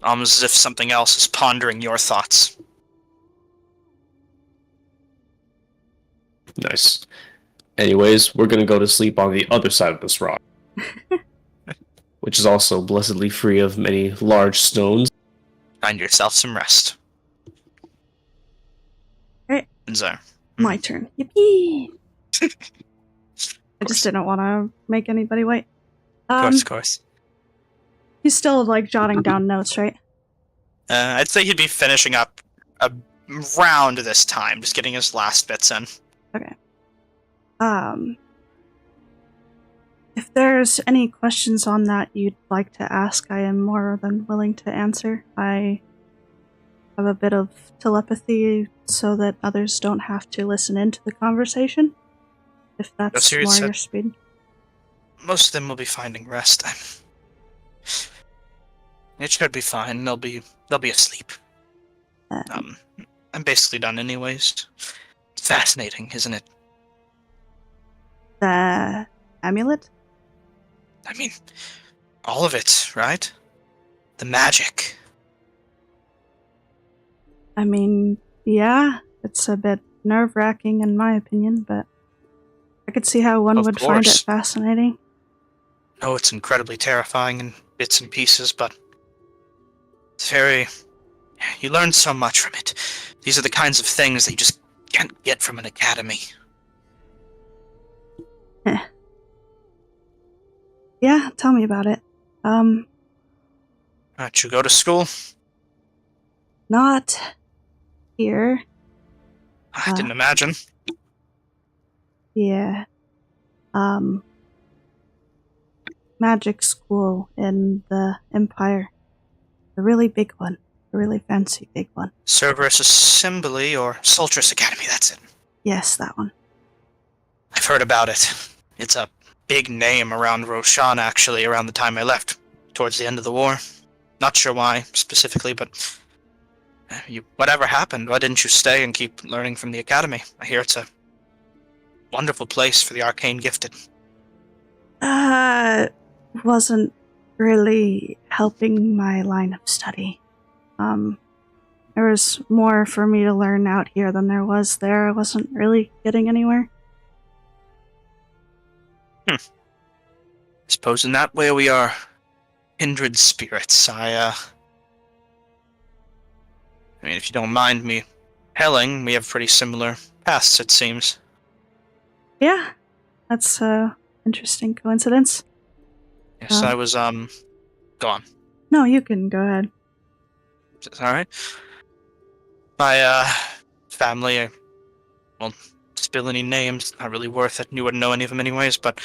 Almost as if something else is pondering your thoughts. Nice. Anyways, we're gonna go to sleep on the other side of this rock, which is also blessedly free of many large stones. Find yourself some rest. Right. There. My turn. Yippee! I just didn't want to make anybody wait. Of course. He's still, like, jotting down notes, right? I'd say he'd be finishing up around this time, just getting his last bits in. Okay. If there's any questions on that you'd like to ask, I am more than willing to answer. I have a bit of telepathy so that others don't have to listen into the conversation. If that's more your speed. Most of them will be finding rest. It should be fine. They'll be asleep. I'm basically done anyways. It's fascinating, isn't it? The amulet? I mean, all of it, right? The magic. I mean, Yeah, it's a bit nerve-wracking in my opinion, but I could see how one Of would find it course. fascinating. No, it's incredibly terrifying in bits and pieces, but it's very... You learn so much from it. These are the kinds of things that you just can't get from an academy. Yeah, tell me about it. Did you go to school? Not here. I didn't imagine. Yeah. Magic school in the Empire. A really big one. A really fancy big one. Cerberus Assembly or Soltris Academy, that's it. Yes, that one. I've heard about it. It's a big name around Roshan, actually, around the time I left, towards the end of the war. Not sure why, specifically, but... whatever happened, why didn't you stay and keep learning from the academy? I hear it's a wonderful place for the arcane gifted. Wasn't really helping my line of study. There was more for me to learn out here than there was there. I wasn't really getting anywhere. I suppose in that way we are kindred spirits. I mean, if you don't mind me telling, we have pretty similar pasts, it seems. Yeah, that's a interesting coincidence. Yes, I was, go on. No, you can go ahead. Alright. My, family, I won't spill any names, not really worth it, you wouldn't know any of them anyways, but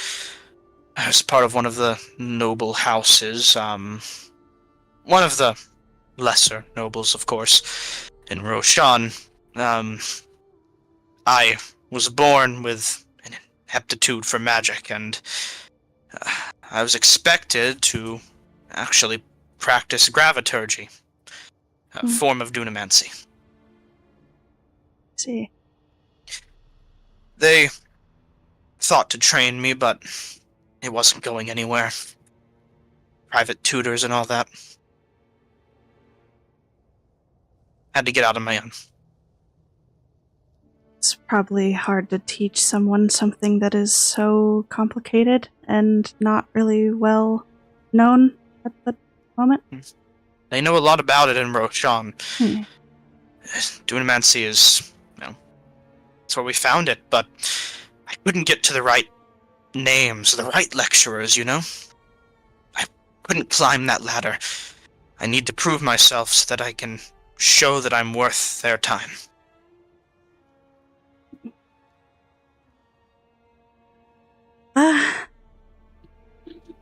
I was part of one of the noble houses, one of the lesser nobles, of course, in Roshan. I was born with an aptitude for magic, and I was expected to actually practice graviturgy, a form of dunamancy. See. They thought to train me, but it wasn't going anywhere. Private tutors and all that. Had to get out on my own. It's probably hard to teach someone something that is so complicated and not really well known at the moment. They know a lot about it in Roshan. Hmm. Dunamancy is, that's where we found it, but I couldn't get to the right names, the right lecturers, I couldn't climb that ladder. I need to prove myself so that I can show that I'm worth their time.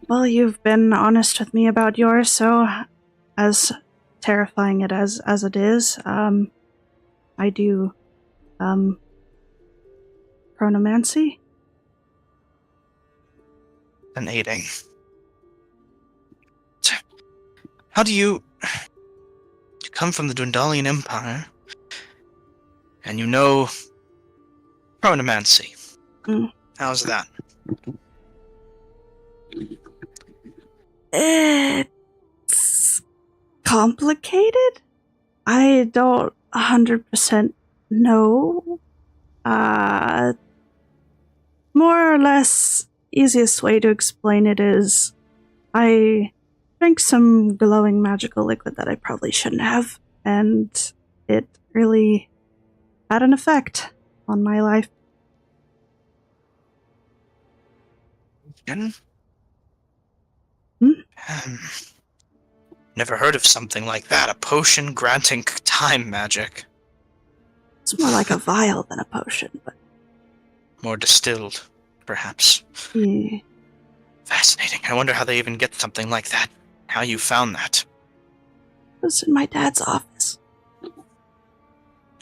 Well, you've been honest with me about yours, so as terrifying it as it is, I do, chronomancy? An aiding. How do you come from the Dwendalian Empire, and you know chronomancy? How's that? It's complicated. I don't 100% know. More or less, easiest way to explain it is I drank some glowing magical liquid that I probably shouldn't have, and it really had an effect on my life. Never heard of something like that. A potion granting time magic. It's more like a vial than a potion, but More distilled, perhaps. yeah. Fascinating. I wonder how they even get something like that. How you found that. It was in my dad's office.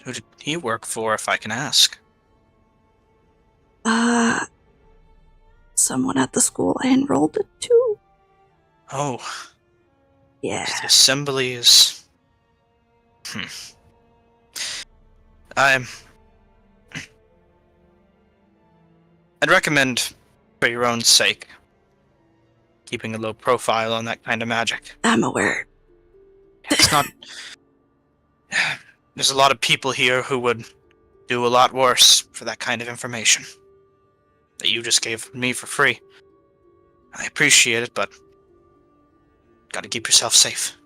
Who did he work for, if I can ask? Someone at the school I enrolled it to. Oh, Yeah. the assembly is... I'd recommend, for your own sake, keeping a low profile on that kind of magic. I'm aware. It's not... There's a lot of people here who would do a lot worse for that kind of information that you just gave me for free. I appreciate it, but gotta keep yourself safe.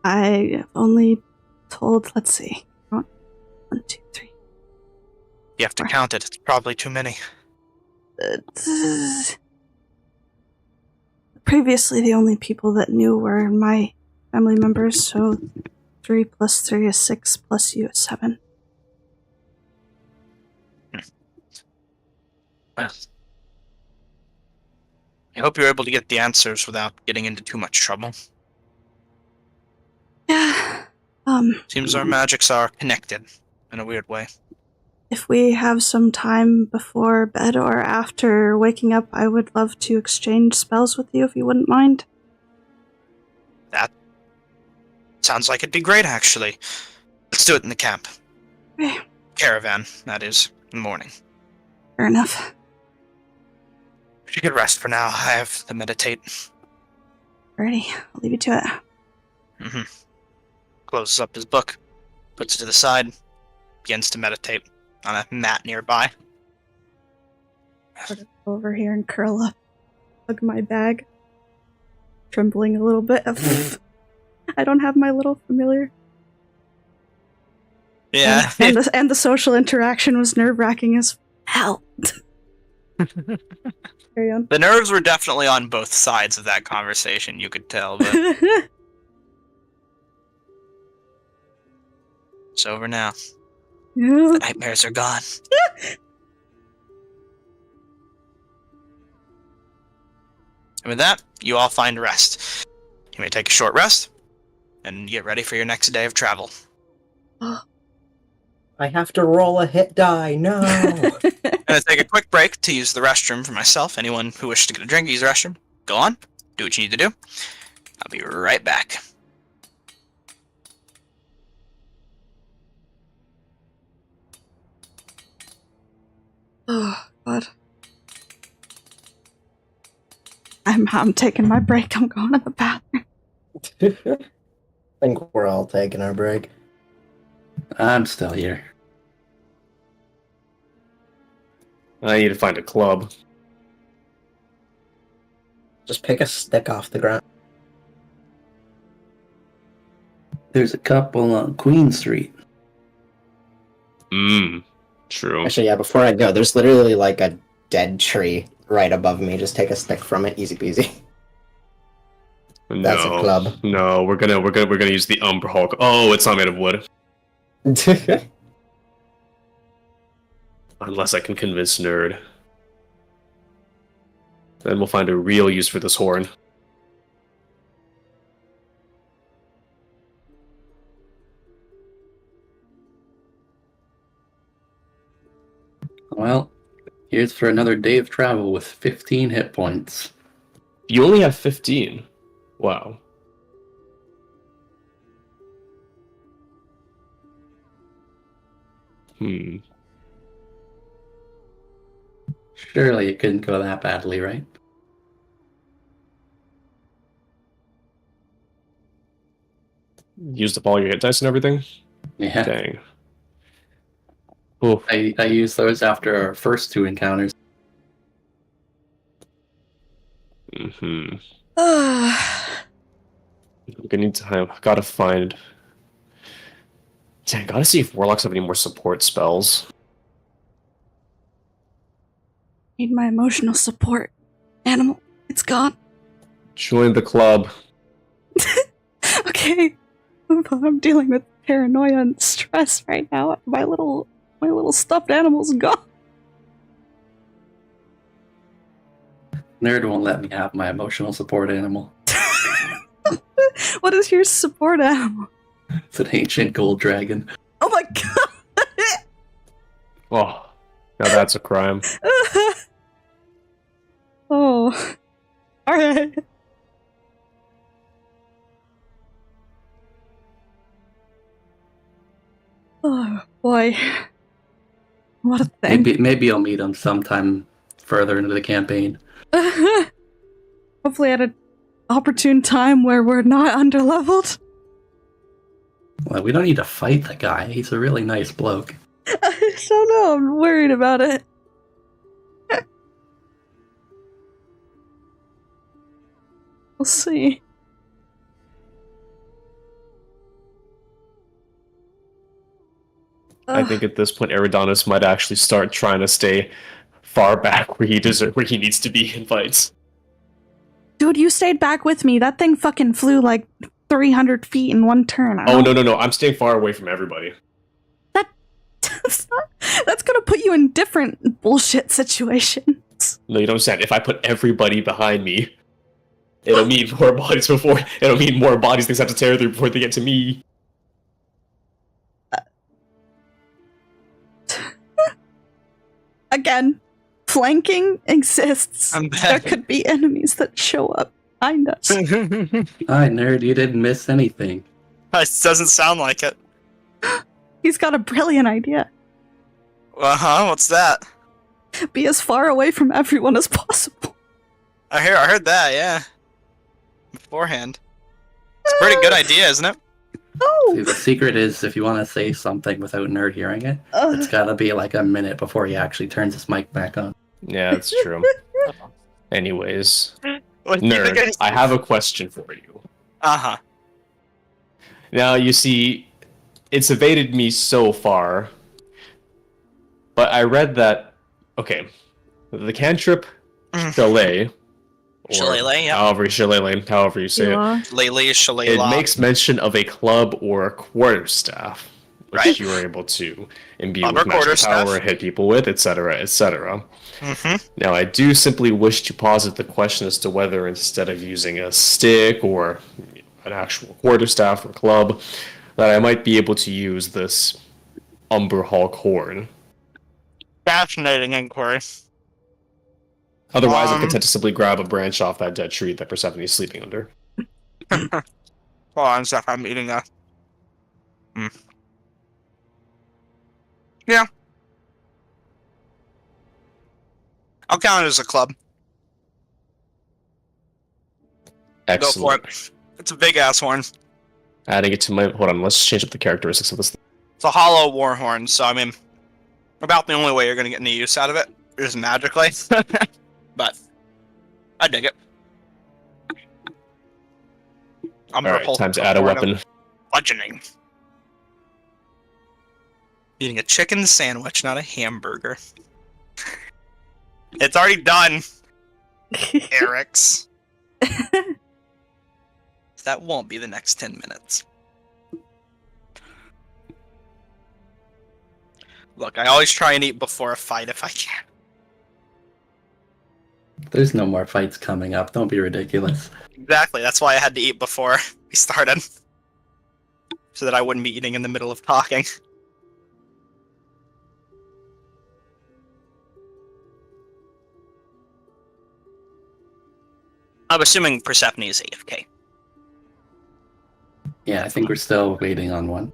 I only told, let's see, 1, 2, 3. You have to count it. It's probably too many. Previously, the only people that knew were my family members, so 3 plus 3 is 6, plus you is 7. Well, I hope you're able to get the answers without getting into too much trouble. Yeah, Seems our magics are connected in a weird way. if we have some time before bed or after waking up, I would love to exchange spells with you if you wouldn't mind. That sounds like it'd be great, actually. Let's do it in the camp. Okay. Caravan, that is, in the morning. Fair enough. You can rest for now. I have to meditate. Alrighty, I'll leave you to it. Closes up his book, puts it to the side, begins to meditate on a mat nearby. Sort of go over here and curl up, hug my bag, trembling a little bit. I don't have my little familiar. Yeah. And the social interaction was nerve-wracking as hell. Carry on. The nerves were definitely on both sides of that conversation, you could tell, but it's over now. Yeah. The nightmares are gone. And with that, you all find rest. You may take a short rest and get ready for your next day of travel. I have to roll a hit die. No. I'm going to take a quick break to use the restroom for myself. Anyone who wishes to get a drink, use the restroom. Go on. Do what you need to do. I'll be right back. Oh, God. I'm taking my break. I'm going to the bathroom. I think we're all taking our break. I'm still here. I need to find a club. Just pick a stick off the ground. There's a couple on Queen Street. True. Actually, yeah, before I go, there's literally like a dead tree right above me. Just take a stick from it, easy peasy. That's a club. No, we're gonna use the Umber Hulk. Oh, it's not made of wood. Unless I can convince Nerd. Then we'll find a real use for this horn. Well, here's for another day of travel with 15 hit points. You only have 15. Wow. Surely it couldn't go that badly, right? Used up all your hit dice and everything? Yeah. Dang. Oh, I used those after our first 2 encounters. I'm gonna need to. I've gotta find. Dang, gotta see if warlocks have any more support spells. Need my emotional support. Animal, it's gone. Join the club. Okay. I'm dealing with paranoia and stress right now. My little stuffed animal's gone. Nerd won't let me have my emotional support animal. What is your support animal? It's an ancient gold dragon. Oh my god! Oh, now that's a crime. Oh. Alright. Oh boy. What a thing. Maybe I'll meet him sometime further into the campaign. Hopefully at an opportune time where we're not underleveled. Well, we don't need to fight the guy. He's a really nice bloke. I don't know. I'm worried about it. We'll see. I think at this point, Eridanos might actually start trying to stay far back where he needs to be in fights. Dude, you stayed back with me. That thing fucking flew like 300 feet in one turn. Oh, no. I'm staying far away from everybody. That's gonna put you in different bullshit situations. No, you don't understand. If I put everybody behind me, it'll mean more bodies things have to tear through before they get to me. Again, flanking exists. I'm There back. could be enemies that show up behind us. Hi, nerd. You didn't miss anything. It doesn't sound like it. He's got a brilliant idea. What's that? Be as far away from everyone as possible. I heard that, yeah. Beforehand. It's a pretty good idea, isn't it? See, Oh! the secret is if you want to say something without nerd hearing it, it's got to be like a minute before he actually turns his mic back on. Yeah, that's true. Anyways, What do you nerd, think I have a question for you. Uh-huh. Now, you see, it's evaded me so far, but I read that, okay, the cantrip Chalet, or Shillelagh, yeah. however you say it, Lately, it Shillelagh. makes mention of a club or a quarterstaff, which Right. you are able to imbue Club with or magical quarterstaff. power, hit people with, etc., etc. Mm-hmm. Now, I do simply wish to posit the question as to whether instead of using a stick or an actual quarterstaff or club, that I might be able to use this Umber Hulk horn. Fascinating inquiry. Otherwise, I'm content to simply grab a branch off that dead tree that Persephone is sleeping under. Hold on, Zeph, I'm eating a... Yeah. I'll count it as a club. Excellent. Go for it. It's a big-ass horn. Adding it to my... Hold on, let's change up the characteristics of this. It's a hollow war horn, so I mean, about the only way you're gonna get any use out of it is magically. But I dig it. I'm Alright, time to add a weapon. Bludgeoning. Eating a chicken sandwich, not a hamburger. It's already done, Eric's. That won't be the next 10 minutes. Look, I always try and eat before a fight if I can. There's no more fights coming up. Don't be ridiculous. Exactly, that's why I had to eat before we started. So that I wouldn't be eating in the middle of talking. I'm assuming Persephone is AFK. Yeah, I think we're still waiting on one.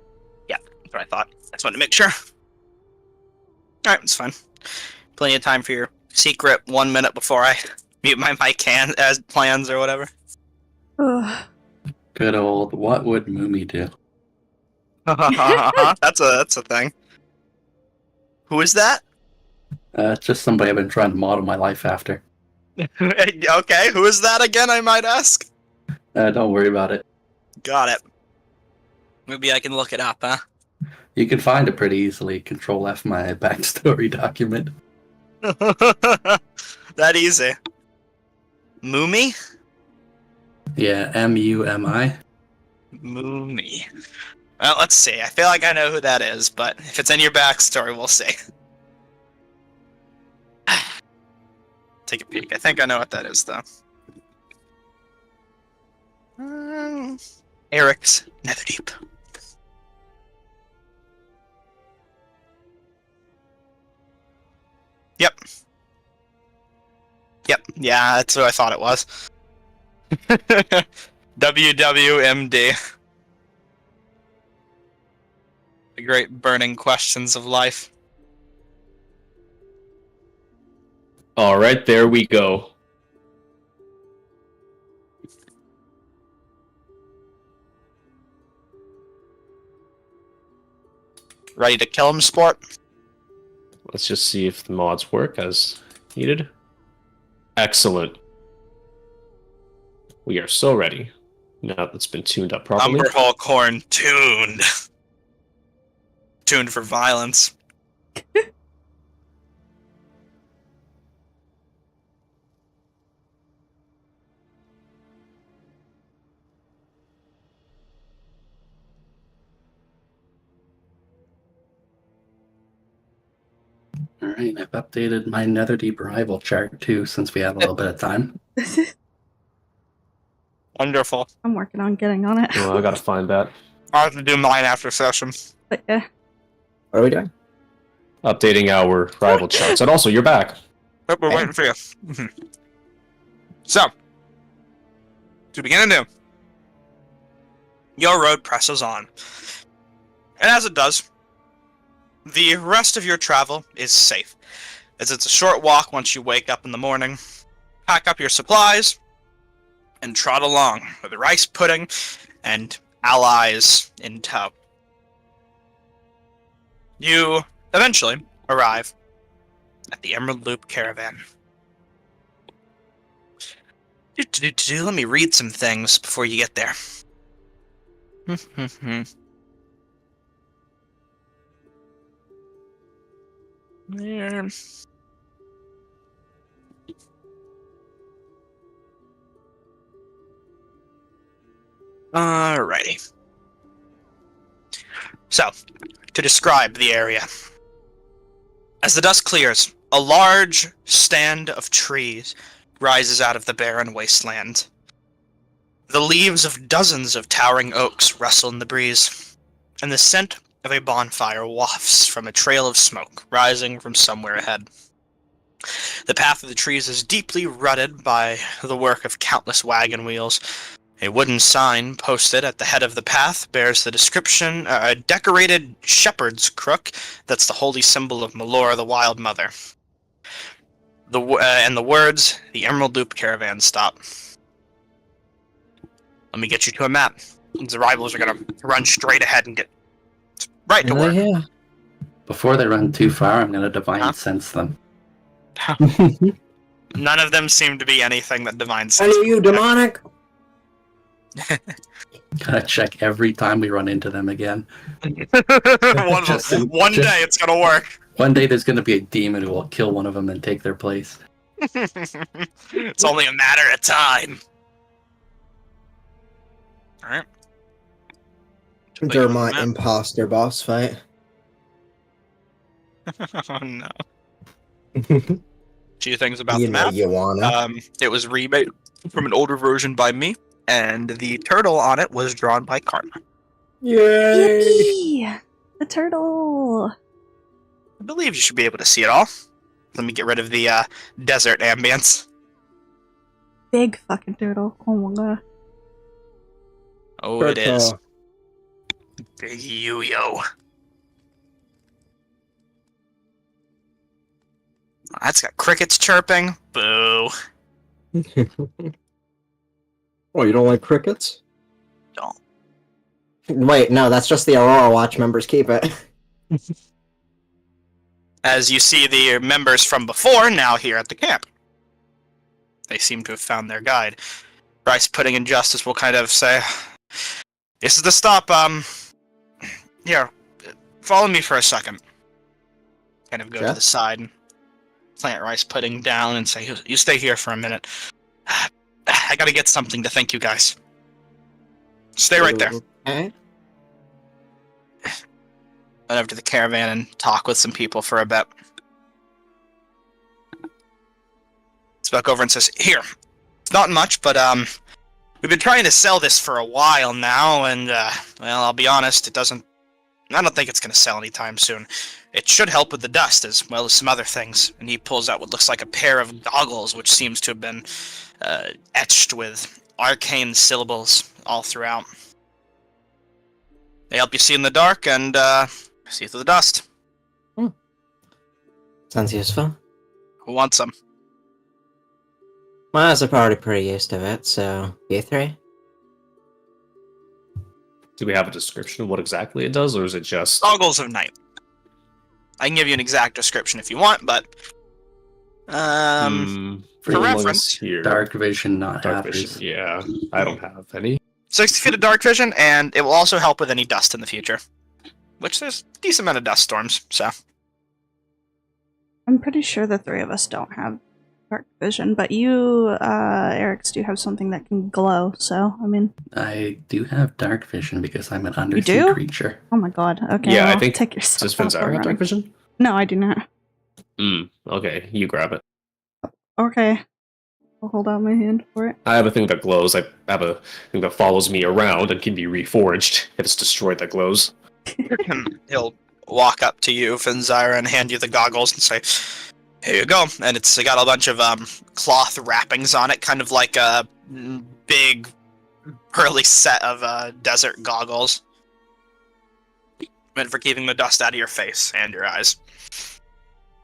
That's what I thought. I just wanted to make sure. Alright, it's fine. Plenty of time for your secret 1 minute before I mute my mic as plans or whatever. Ugh. Good old, what would Moomy do? That's a thing. Who is that? It's just somebody I've been trying to model my life after. Okay, who is that again, I might ask? Don't worry about it. Got it. Maybe I can look it up, huh? You can find it pretty easily. Control F my backstory document. That easy. Moomy? Yeah, M-U-M-I. Moomy. Well, let's see. I feel like I know who that is, but if it's in your backstory, we'll see. Take a peek. I think I know what that is, though. Eric's Netherdeep. Yep. Yep. Yeah, that's who I thought it was. WWMD. The great burning questions of life. Alright, there we go. Ready to kill him, sport? Let's just see if the mods work as needed. Excellent. We are so ready. Now that it's been tuned up properly. Umberhawk horn tuned. Tuned for violence. All right, I've updated my Netherdeep arrival chart too, since we have a little bit of time. Wonderful. I'm working on getting on it. Well, I gotta find that. I'll have to do mine after session. But yeah. What are we doing? Updating our rival charts. And also, you're back. But we're waiting for you. So, to begin anew, your road presses on. And as it does, the rest of your travel is safe, as it's a short walk once you wake up in the morning. Pack up your supplies, and trot along with rice pudding and allies in tow. You eventually arrive at the Emerald Loop Caravan. Let me read some things before you get there. There. Alrighty. So, to describe the area. As the dust clears, a large stand of trees rises out of the barren wasteland. The leaves of dozens of towering oaks rustle in the breeze, and the scent of a bonfire wafts from a trail of smoke rising from somewhere ahead. The path of the trees is deeply rutted by the work of countless wagon wheels. A wooden sign posted at the head of the path bears the description, a decorated shepherd's crook that's the holy symbol of Melora, the Wild Mother. And the words, the Emerald Loop Caravan Stop. Let me get you to a map. The rivals are going to run straight ahead and get right to work. Yeah. Before they run too far, I'm going to divine sense them. None of them seem to be anything that divine Are sense. you demonic? Gotta check every time we run into them again. one Just- day it's going to work. One day there's going to be a demon who will kill one of them and take their place. It's only a matter of time. Alright. Dermot imposter boss fight. Oh no. Few things about You the know map. you wanna. It was remade from an older version by me, and the turtle on it was drawn by Karma. Yay! Yippee! The turtle! I believe you should be able to see it all. Let me get rid of the desert ambience. Big fucking turtle. Oh my god. Oh, it is. Big yo. That's got crickets chirping. Boo. Oh, you don't like crickets? Don't. Wait, no, that's just the Aurora Watch members keep it. As you see the members from before now here at the camp. They seem to have found their guide. Rice Pudding and Justice will kind of say, "This is the stop, here, follow me for a second." Kind of go to the side and plant Rice Pudding down and say, "You stay here for a minute. I gotta get something to thank you guys. Stay right there." Okay. Went over to the caravan and talk with some people for a bit. Spoke over and says, "Here, it's not much, but we've been trying to sell this for a while now, and well, I'll be honest, I don't think it's gonna sell anytime soon. It should help with the dust as well as some other things." And he pulls out what looks like a pair of goggles, which seems to have been etched with arcane syllables all throughout. They help you see in the dark and see through the dust. Sounds useful. Who wants them? Well, I was already pretty used to it, so you three? Do we have a description of what exactly it does, or is it just... Goggles of night. I can give you an exact description if you want, but For for among reference, us here, Dark vision, not dark halfies. vision. Yeah, I don't have any. 60 feet of dark vision, and it will also help with any dust in the future. Which there's a decent amount of dust storms, so. I'm pretty sure the three of us don't have dark vision, but you, Eric's, do have something that can glow, so, I mean... I do have dark vision because I'm an undersea do? creature. Oh my god, okay, Yeah, I well, think- take your Does stuff off Finzara while have dark running. vision? No, I do not. Okay, you grab it. Okay. I'll hold out my hand for it. I have a thing that glows. I have a thing that follows me around and can be reforged if it's destroyed that glows. He'll walk up to you, Finzyra, and hand you the goggles and say, "Here you go." And it's got a bunch of cloth wrappings on it, kind of like a big, pearly set of desert goggles. Meant for keeping the dust out of your face and your eyes.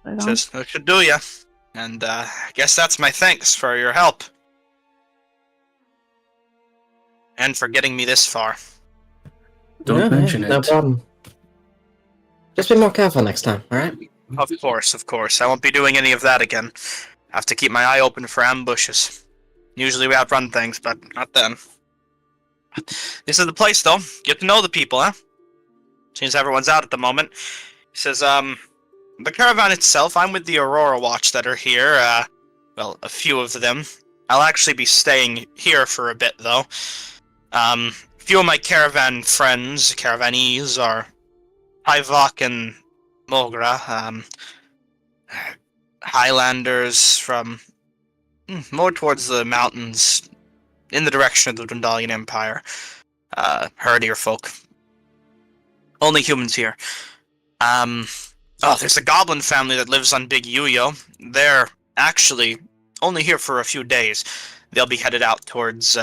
Put it on. Says, "That should do ya." And I guess that's my thanks for your help. And for getting me this far. Don't mention No it. problem. Just be more careful next time, alright? Of course. I won't be doing any of that again. Have to keep my eye open for ambushes. Usually we outrun things, but not then. This is the place, though. Get to know the people, huh? Seems everyone's out at the moment. He says, the caravan itself, I'm with the Aurora Watch that are here. Well, a few of them. I'll actually be staying here for a bit, though. Few of my caravan friends, caravanees, are Ivok and Mogra, Highlanders from more towards the mountains, in the direction of the Dwendalian Empire. Herdier folk. Only humans here. There's a goblin family that lives on Big Yuyo. They're actually only here for a few days. They'll be headed out towards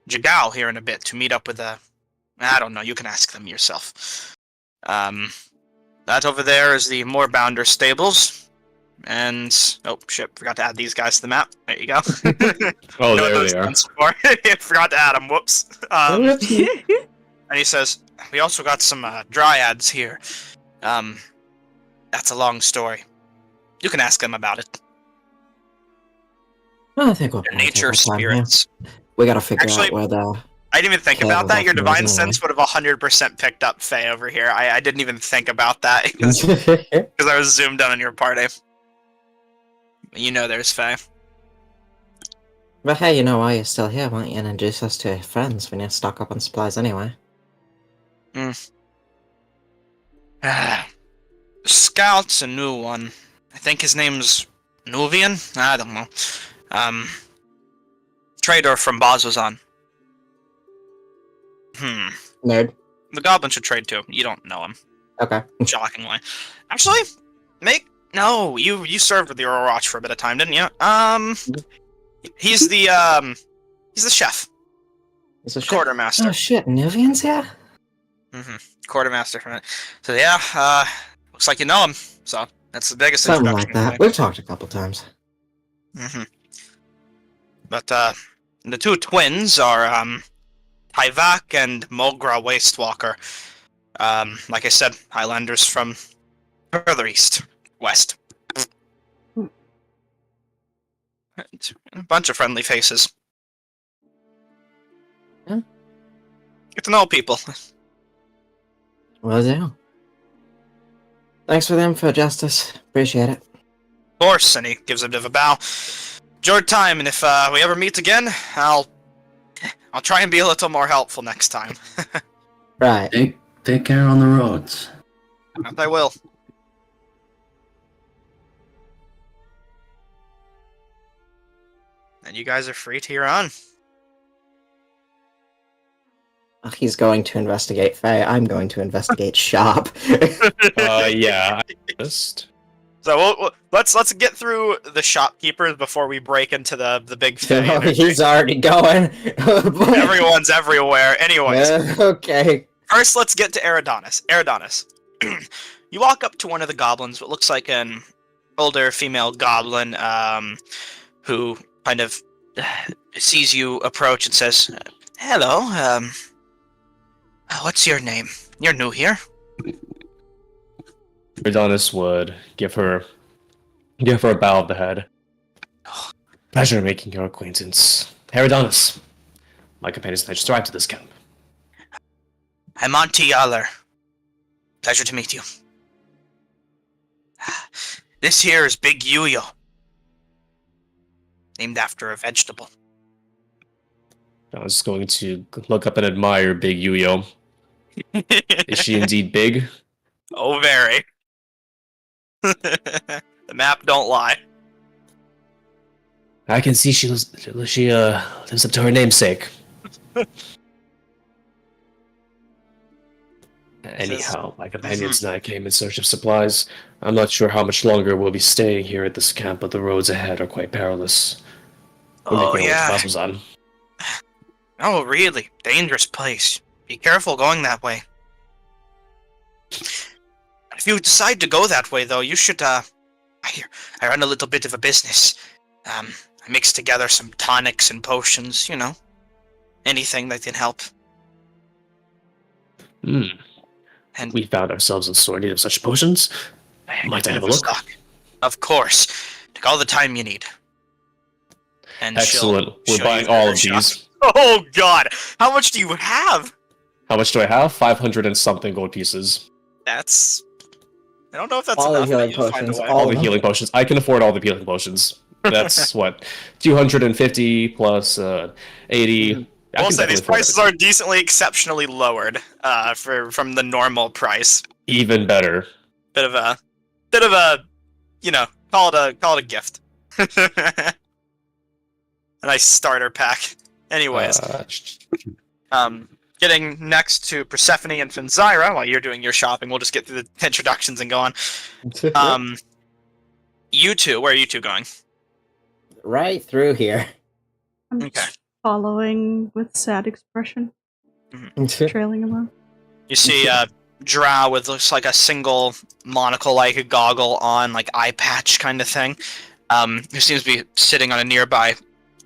Jagao here in a bit to meet up with I don't know, you can ask them yourself. That over there is the Moorbounder stables. And, oh shit, forgot to add these guys to the map. There you go. Oh, Know what there those they are. stands for. Forgot to add them, whoops. And he says, we also got some dryads here. That's a long story. You can ask them about it. I think we'll Their probably take nature our time here. spirits. We gotta figure Actually- out where the... I didn't even think Okay, about well, that. Your that's divine anyway. sense would have 100% picked up Faye over here. I didn't even think about that because I was zoomed in on your party. You know there's Faye. But hey, you know why you're still here, why don't you introduce us to your friends? We need to stock up on supplies anyway. Scout's a new one. I think his name's Nuvian? I don't know. Trader from Bazozan. Nerd. The goblin should trade too. You don't know him. Okay. Shockingly. Actually, no, you served with the Overwatch for a bit of time, didn't you? He's the chef. It's a shit. Quartermaster. Oh shit, Nuvian's here? Quartermaster from it. So yeah, looks like you know him. So that's the biggest Something introduction. like that. We've talked a couple times. But the two twins are Ivak and Mogra Wastewalker. Like I said, Highlanders from further west. A bunch of friendly faces. Yeah. Get to know people. Will do. Thanks for the info, Justice. Appreciate it. Of course, and he gives a bit of a bow. Your time, and if we ever meet again, I'll try and be a little more helpful next time. Right. Take care on the roads. I will. And you guys are free to your own. He's going to investigate Faye. I'm going to investigate Sharp. Yeah. Just... So let's get through the shopkeepers before we break into the big thing. He's already going. Everyone's everywhere. Anyways, Okay. first let's get to Eridanis. Eridanis, you walk up to one of the goblins, what looks like an older female goblin, who kind of sees you approach and says, "Hello. What's your name? You're new here." Adonis would give her a bow of the head. Pleasure making your acquaintance. Adonis, my companions and I just arrived to this camp. I'm Monty Yaller. Pleasure to meet you. This here is Big Yuyo. Named after a vegetable. I was going to look up and admire Big Yuyo. Is she indeed big? Oh, very. The map don't lie. I can see she lives up to her namesake. Anyhow, my companions and I came in search of supplies. I'm not sure how much longer we'll be staying here at this camp, but the roads ahead are quite perilous. Oh, yeah. On. Oh, really? Dangerous place. Be careful going that way. If you decide to go that way, though, you should, I run a little bit of a business. I mix together some tonics and potions, you know. Anything that can help. And we found ourselves in sore need of such potions. Might I have a look? Stock. Of course. Take all the time you need. And excellent. We're buying all of these. Oh, God. How much do you have? How much do I have? 500 and something gold pieces. That's... I don't know if that's all enough. The healing potions. All the healing potions. I can afford all the healing potions. That's what? 250 plus 80. I will say these prices are decently exceptionally lowered from the normal price. Even better. Bit of a you know, call it a gift. A nice starter pack. Anyways, getting next to Persephone and Finzyra while you're doing your shopping. We'll just get through the introductions and go on. You two, where are you two going? Right through here. I'm just following with sad expression. Trailing him on. You see Drow with looks like a single monocle like goggle on, like eye patch kind of thing. Who seems to be sitting on a nearby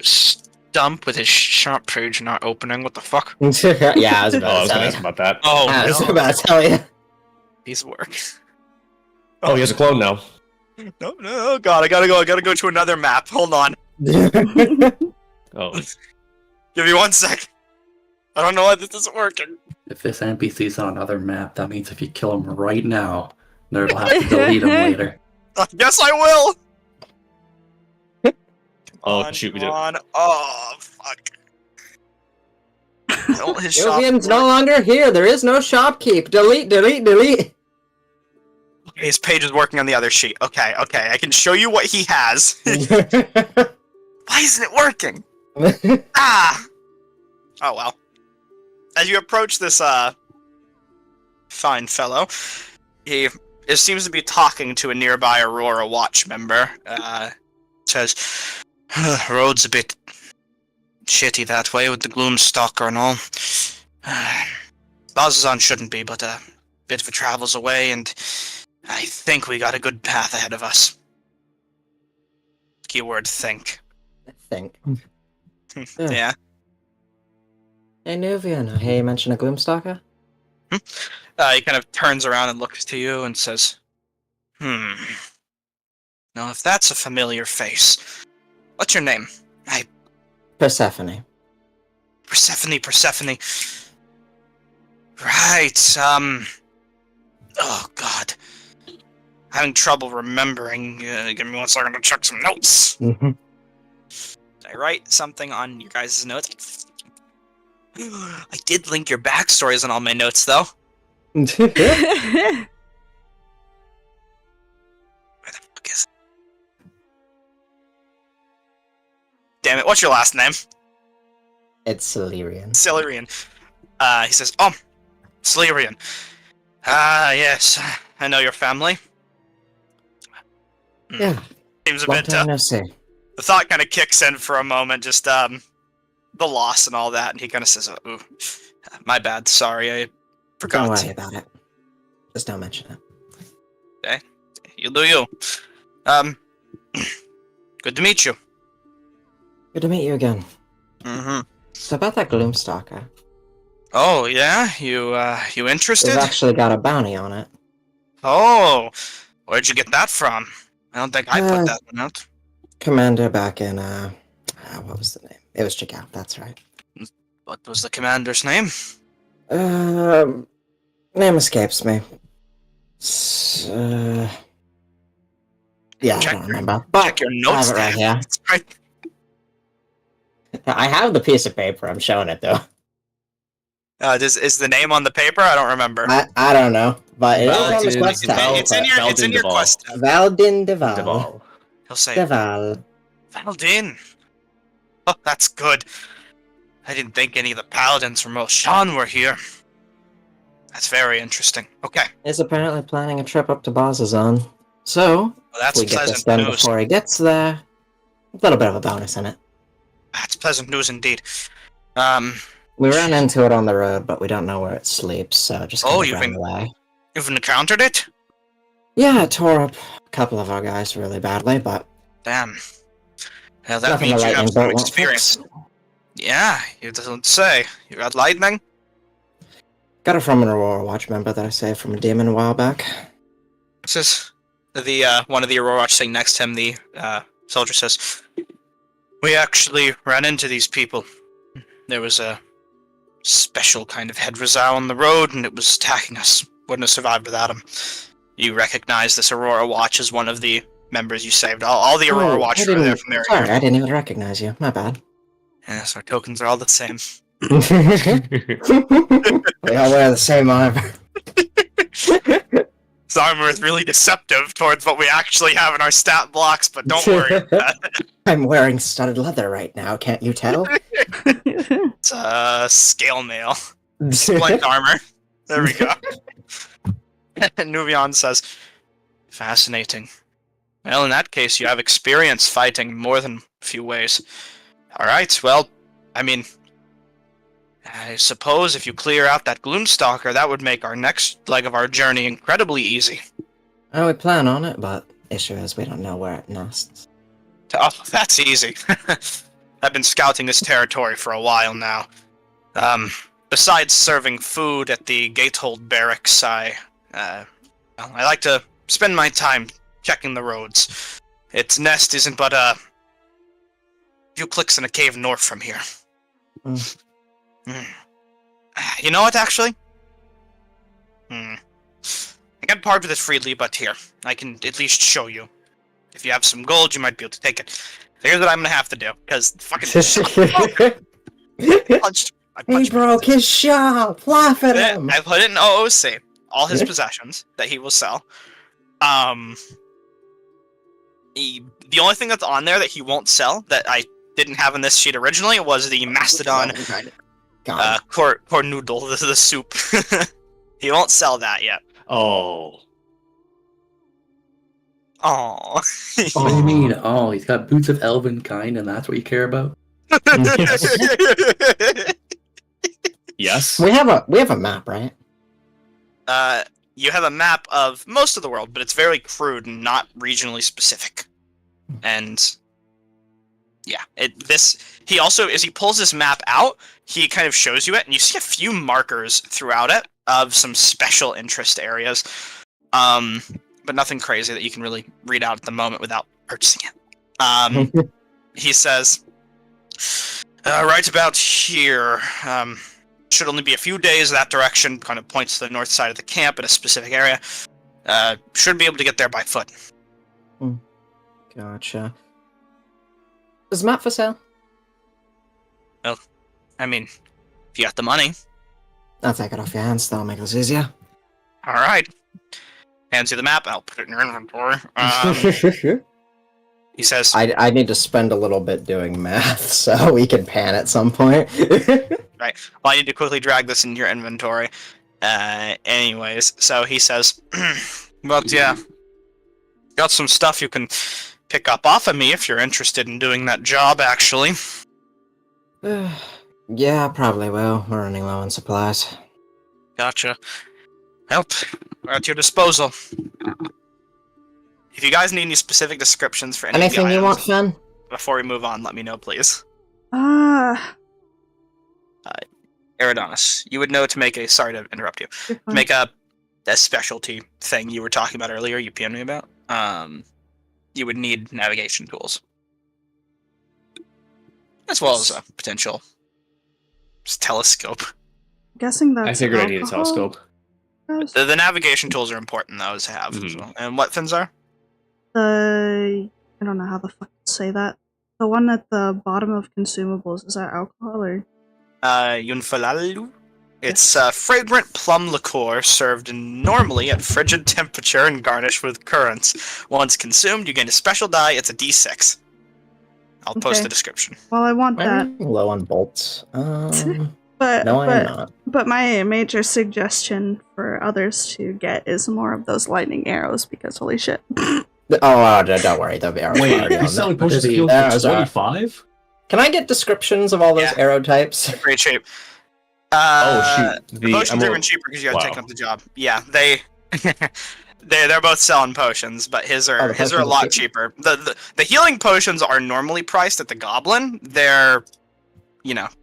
stump with his sharp page not opening. What the fuck? Yeah, I was about to ask about that. Oh, I was about to tell you. He's work. Oh, he has a clone now. No, oh god, I gotta go to another map. Hold on. Oh. Give me 1 sec. I don't know why this isn't working. If this NPC's on another map, that means if you kill him right now, Nerd will have to delete him later. Yes, I will! Oh, shoot, we did. Oh, fuck. Jovian's no longer here. There is no shopkeep. Delete, delete, delete. Okay, his page is working on the other sheet. Okay, I can show you what he has. Why isn't it working? Ah! Oh, well. As you approach this, fine fellow, he seems to be talking to a nearby Aurora Watch member. Says, road's a bit shitty that way with the Gloomstalker and all. Bazazan shouldn't be, but a bit of a travel's away, and I think we got a good path ahead of us. Keyword think. Think. Yeah. Hey, Nuvian, I hear you mention a Gloomstalker? He kind of turns around and looks to you and says, Now, if that's a familiar face, what's your name? Persephone. Persephone. Right, oh, God. Having trouble remembering. Give me 1 second to check some notes. Mm-hmm. Did I write something on your guys' notes? I did link your backstories on all my notes, though. Where the fuck is it? Damn it, what's your last name? It's Celerian. Celerian. He says, Celerian. Yes, I know your family. Yeah. Seems a Long bit, time no see. the thought kind of kicks in for a moment, just, the loss and all that, and he kind of says, ooh, my bad, sorry, I forgot. Don't worry about it. Just don't mention it. Okay, you do you. Good to meet you. Good to meet you again. Mm-hmm. So about that Gloomstalker. Oh, yeah? You interested? We've actually got a bounty on it. Oh, where'd you get that from? I don't think I put that one out. Commander back in, what was the name? It was Chickout, that's right. What was the commander's name? Name escapes me. Yeah, I don't remember. But Check your I notes have it right there. here. It's right. I have the piece of paper. I'm showing it though. Is the name on the paper? I don't remember. I don't know, but it is on the Valdin- quest tab. It's in your Deval. quest tab. Valdin Deval. Deval. He'll say Deval. Valdin. Oh, that's good. I didn't think any of the paladins from Roshan were here. That's very interesting. Okay. Is apparently planning a trip up to Bazazan. So, Well, that's if we get this pleasant done news. before he gets there, a little bit of a bonus in it. That's pleasant news indeed. We ran into it on the road, but we don't know where it sleeps, so just kind of you've ran been- away. You've encountered it? Yeah, it tore up a couple of our guys really badly, but Damn. Well, that nothing means the you have lightning some bolt won't experience. fix. Yeah, you don't say. You got lightning? Got it from an Aurora Watch member that I saved from a demon a while back. This is the one of the Aurora Watch sitting next to him. The soldier says, "We actually ran into these people. There was a special kind of head Rizal on the road, and it was attacking us. Wouldn't have survived without him." You recognize this Aurora Watch as one of the members you saved. All the Aurora Watch are there from there. Sorry, I didn't even recognize you. My bad. Yes, our tokens are all the same. We all wear the same armor. This armor is really deceptive towards what we actually have in our stat blocks, but don't worry. I'm wearing studded leather right now, can't you tell? It's scale mail. Splint armor. There we go. Nuvion says, "Fascinating. Well, in that case, you have experience fighting more than a few ways. Alright, well, I mean, I suppose if you clear out that Gloomstalker, that would make our next leg of our journey incredibly easy." Oh, we plan on it, but issue is we don't know where it nests. Oh, that's easy. I've been scouting this territory for a while now. Besides serving food at the Gatehold barracks, I like to spend my time checking the roads. Its nest isn't but a few clicks in a cave north from here. You know what, actually? I can part with it freely, but here, I can at least show you. If you have some gold, you might be able to take it. Here's what I'm gonna have to do, because fucking I He punched broke his shop! Laugh at it. him! I put it in OOC. All his possessions that he will sell. The only thing that's on there that he won't sell that I didn't have in this sheet originally was the Mastodon cornoodle, the soup. He won't sell that yet. Oh. Aww. What do you mean? Oh, he's got boots of elven kind, and that's what you care about? Yes. We have a map, right? You have a map of most of the world, but it's very crude and not regionally specific. And yeah, he also, as he pulls this map out, he kind of shows you it, and you see a few markers throughout it of some special interest areas. But nothing crazy that you can really read out at the moment without purchasing it. He says, right about here, should only be a few days that direction, kind of points to the north side of the camp in a specific area. Should be able to get there by foot. Gotcha. Is the map for sale? Well, I mean, if you got the money. I'll take it off your hands, that'll make this easier. Alright. Hands you the map, I'll put it in your inventory. He says, I need to spend a little bit doing math, so we can pan at some point. right, well, I need to quickly drag this into your inventory. Anyways, so he says, but yeah, got some stuff you can pick up off of me if you're interested in doing that job, actually. Yeah, probably will. We're running low on supplies. Gotcha. Help. We're at your disposal. If you guys need any specific descriptions for any Anything of the you want, items, Finn? before we move on, let me know, please. Ah, Eridonis, you would know to make a... Sorry to interrupt you. you're To fine. make a that specialty thing you were talking about earlier, you PM'd me about, you would need navigation tools. As well as a potential telescope. Guessing that's I figured I need a alcohol? telescope. Guys? The navigation tools are important, though, to have. Mhm. So. And what things are? I don't know how the fuck to say that. The one at the bottom of consumables, is that alcohol or? Yunfalalu. It's fragrant plum liqueur served normally at frigid temperature and garnished with currants. Once consumed, you gain a special die. It's a D6. I'll post Okay. the description. Well, I want that. I'm low on bolts. But No, I'm not. But my major suggestion for others to get is more of those lightning arrows because holy shit. Don't worry. They'll be already Wait, already you're on selling that. potions of the healing for arrows are- 25? Can I get descriptions of all those Yeah. arrow types? Great shape. Oh, shoot. The potions are even emerald- cheaper because you haven't Wow. taken up the job. Yeah, they're both selling potions, but his Oh, are the his are a potions lot are cheaper. The healing potions are normally priced at the Goblin. They're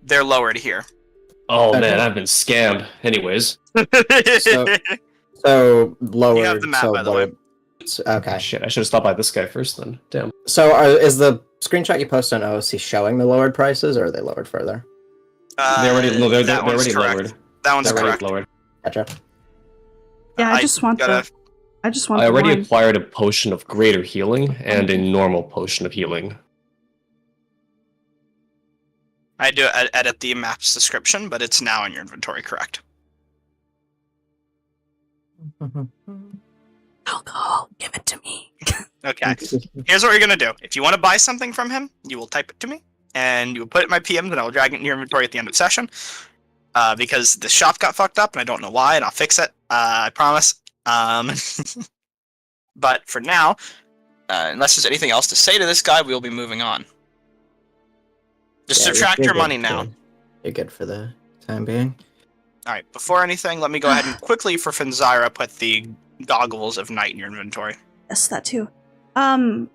they're lowered here. Oh, Okay. man, I've been scammed. Anyways. So lowered. You have the map, so by the way. lowered. Okay. Shit, I should have stopped by this guy first then. Damn. So is the screenshot you post on OOC showing the lowered prices, or are they lowered further? They're already, they're that one's already correct. lowered. That one's They're already correct. lowered. Gotcha. Yeah, I just want gotta- I just want I the already wine. acquired a potion of greater healing and a normal potion of healing. I do edit the map's description, but it's now in your inventory, correct? Alcohol, give it to me. Okay. Here's what you're gonna do. If you want to buy something from him, you will type it to me, and you will put it in my PMs, and I will drag it in your inventory at the end of the session. Because the shop got fucked up, and I don't know why, and I'll fix it. I promise. But for now, unless there's anything else to say to this guy, we'll be moving on. Just Yeah, subtract you're your good money for- now. You're good for the time being. All right. Before anything, let me go ahead and quickly for Finzyra put the goggles of night in your inventory. Yes, that too. My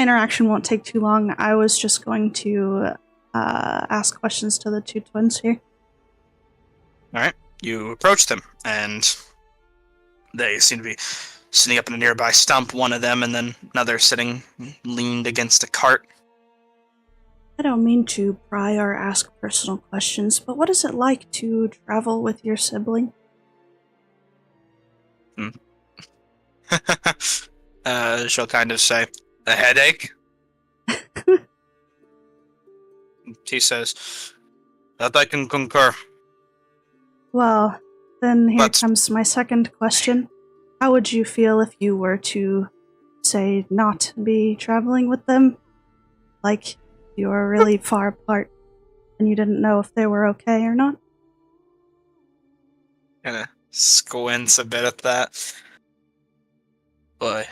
interaction won't take too long. I was just going to ask questions to the two twins here. You approach them, and they seem to be sitting up in a nearby stump, one of them, and then another sitting leaned against a cart. I don't mean to pry or ask personal questions, but what is it like to travel with your sibling? She'll kind of say, a headache? He says, that I can concur. Well, then here But- comes my second question. How would you feel if you were to, say, not be traveling with them? Like, you were really far apart and you didn't know if they were okay or not? Kinda squints a bit at that. Boy,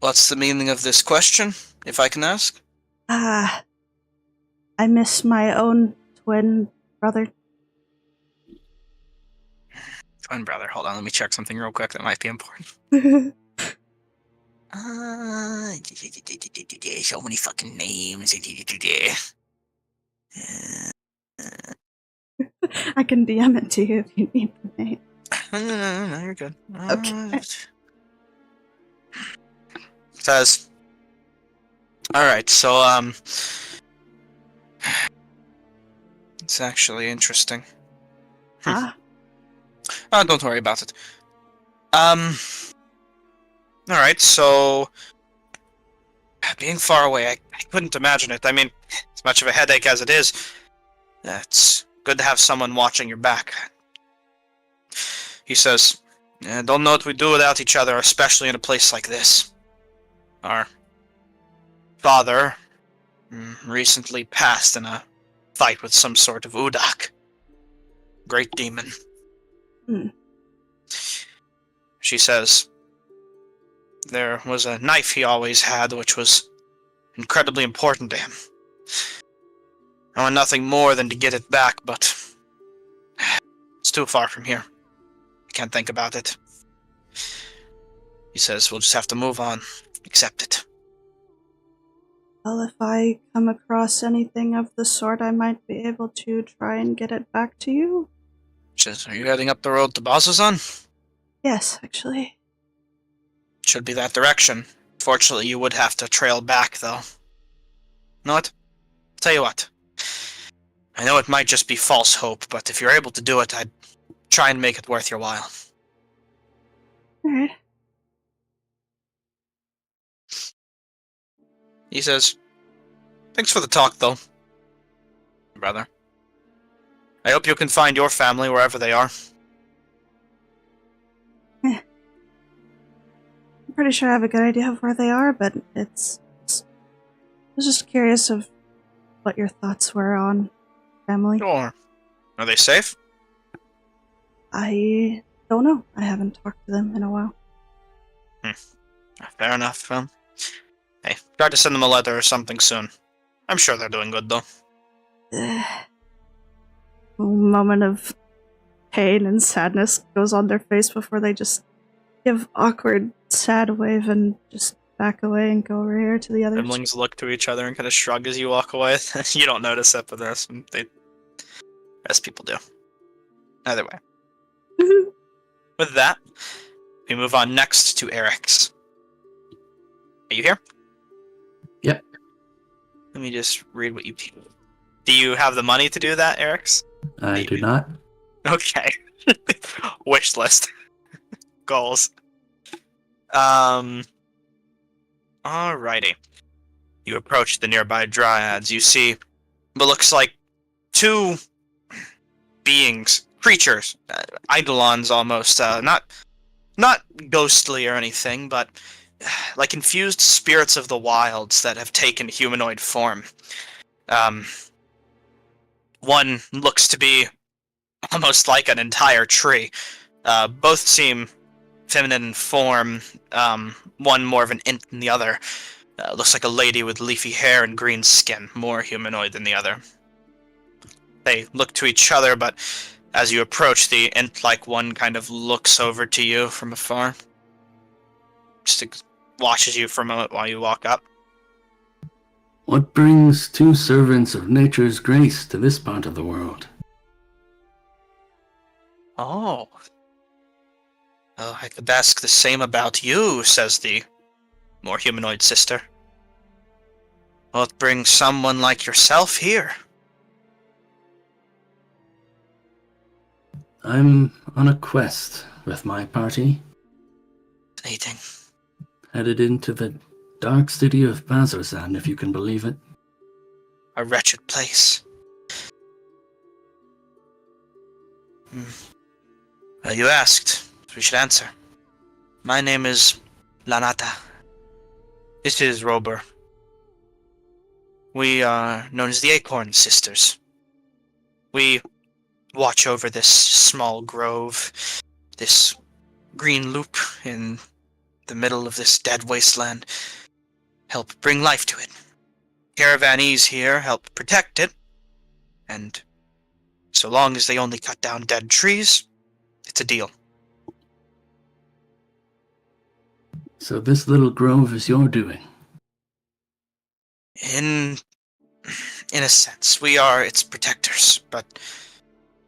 what's the meaning of this question, if I can ask? I miss my own twin brother. Twin brother, hold on, let me check something real quick that might be important. So many fucking names. I can DM it to you if you need the name. No, you're good. Okay. Says, alright, so, it's actually interesting. Ah, Oh, don't worry about it. Alright, so, being far away, I couldn't imagine it. I mean, as much of a headache as it is, it's good to have someone watching your back. He says, don't know what we do without each other, especially in a place like this. Our father recently passed in a fight with some sort of Udak. Great demon. Hmm. She says, there was a knife he always had, which was incredibly important to him. I want nothing more than to get it back, but it's too far from here. I can't think about it. He says we'll just have to move on. Accept it. well, if I come across anything of the sort, I might be able to try and get it back to you. She says, are you heading up the road to Bazazan? Yes, actually. Should be that direction. Fortunately, you would have to trail back, though. Know what? Tell you what. I know it might just be false hope, but if you're able to do it, I'd try and make it worth your while. Alright. He says, "Thanks for the talk, though, brother. I hope you can find your family wherever they are." I'm pretty sure I have a good idea of where they are, but I was just curious of what your thoughts were on family. Sure. Are they safe? I don't know. I haven't talked to them in a while. Fair enough. Hey, try to send them a letter or something soon. I'm sure they're doing good, though. A moment of pain and sadness goes on their face before they just give awkward, sad wave and just back away and go over here to the other. Siblings look to each other and kind of shrug as you walk away. You don't notice it, but as people do. Either way. With that, we move on next to Eric's. Are you here? Yep. Let me just read what you... Do you have the money to do that, Eric's? I do not. Okay. Wish list. Goals. Alrighty. You approach the nearby dryads. You see what looks like two beings, creatures, eidolons almost, not ghostly or anything, but like infused spirits of the wilds that have taken humanoid form. One looks to be almost like an entire tree. Both seem feminine in form, one more of an int than the other. Looks like a lady with leafy hair and green skin, more humanoid than the other. They look to each other, but as you approach, the int-like one kind of looks over to you from afar. Just watches you for a moment while you walk up. What brings two servants of nature's grace to this part of the world? Oh. Oh, I could ask the same about you, says the more humanoid sister. What brings someone like yourself here? I'm on a quest with my party, Fascinating. headed into the dark city of Bazzoxan, if you can believe it. A wretched place. Well, you asked, so we should answer. My name is Lanata. This is Rober. We are known as the Acorn Sisters. We watch over this small grove, this green loop in the middle of this dead wasteland, help bring life to it. Caravanese here help protect it, and so long as they only cut down dead trees, it's a deal. So this little grove is your doing. In a sense, we are its protectors, but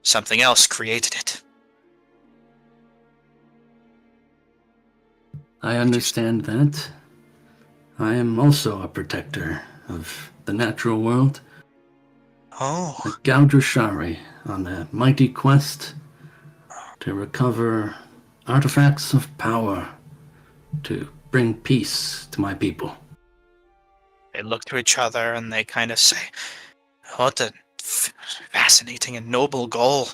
something else created it. I understand that. I am also a protector of the natural world, Oh, a Gaudrashari on a mighty quest to recover artifacts of power to bring peace to my people. they look to each other and they kind of say, what a fascinating and noble goal.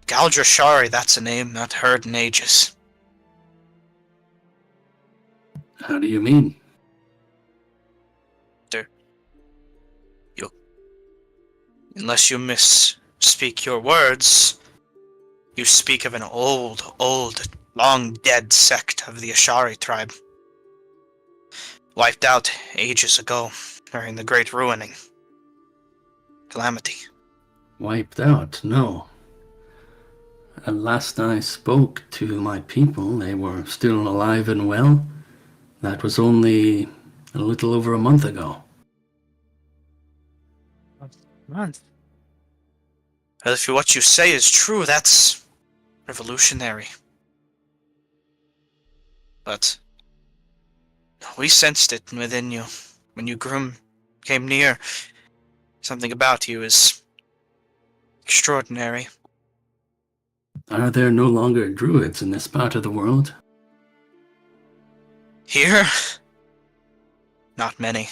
Galdrashari, that's a name not heard in ages. How do you mean? Unless you misspeak your words, you speak of an old, long-dead sect of the Ashari tribe. Wiped out ages ago during the Great Ruining. Calamity. Wiped out? No. And last I spoke to my people, they were still alive and well. That was only a little over a month ago. Month. Well, if what you say is true, that's revolutionary. but we sensed it within you when you came near. Something about you is extraordinary. Are there no longer druids in this part of the world? Here? Not many.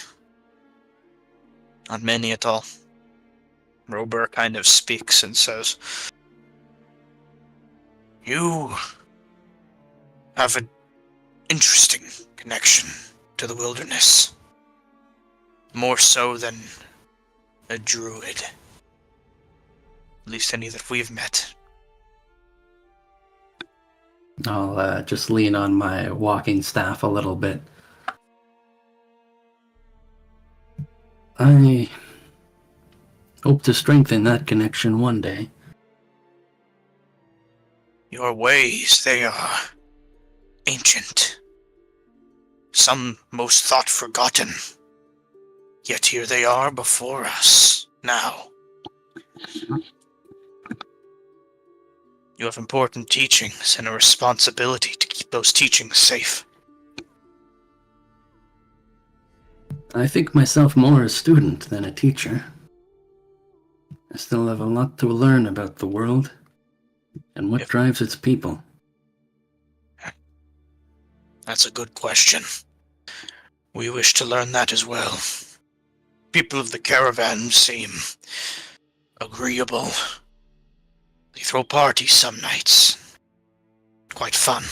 Not many at all. Robur kind of speaks and says, "You have an interesting connection to the wilderness. More so than a druid. At least any that we've met." I'll just lean on my walking staff a little bit. I hope to strengthen that connection one day. Your ways, they are ancient. Some most thought forgotten. Yet here they are before us, now. You have important teachings and a responsibility to keep those teachings safe. I think myself more a student than a teacher. I still have a lot to learn about the world and what drives its people. That's a good question. We wish to learn that as well. People of the caravan seem agreeable. They throw parties some nights. Quite fun,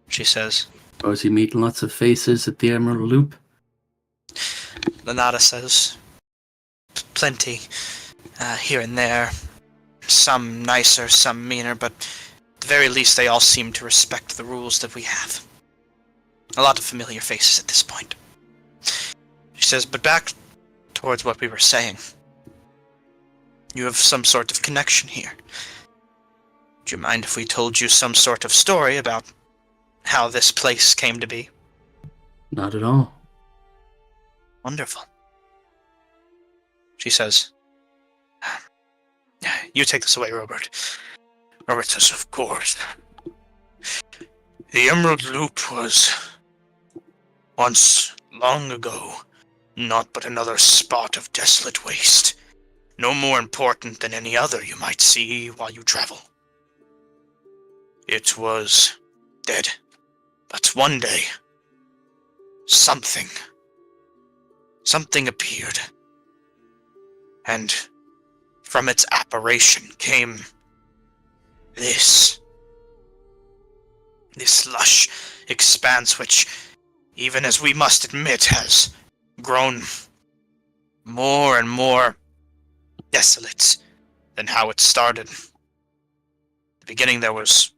she says. Suppose you meet lots of faces at the Emerald Loop? Lanata says, "Plenty, here and there. Some nicer, some meaner, but at the very least they all seem to respect the rules that we have. A lot of familiar faces at this point." She says, "But back towards what we were saying. You have some sort of connection here. Do you mind if we told you some sort of story about how this place came to be?" Not at all. "Wonderful." She says, "You take this away, Robert." Robert says, "Of course. The Emerald Loop was once, long ago, naught but another spot of desolate waste. No more important than any other you might see while you travel. It was dead. But one day, something appeared. And from its apparition came this lush expanse which, even as we must admit, has grown more and more desolate than how it started. At the beginning there was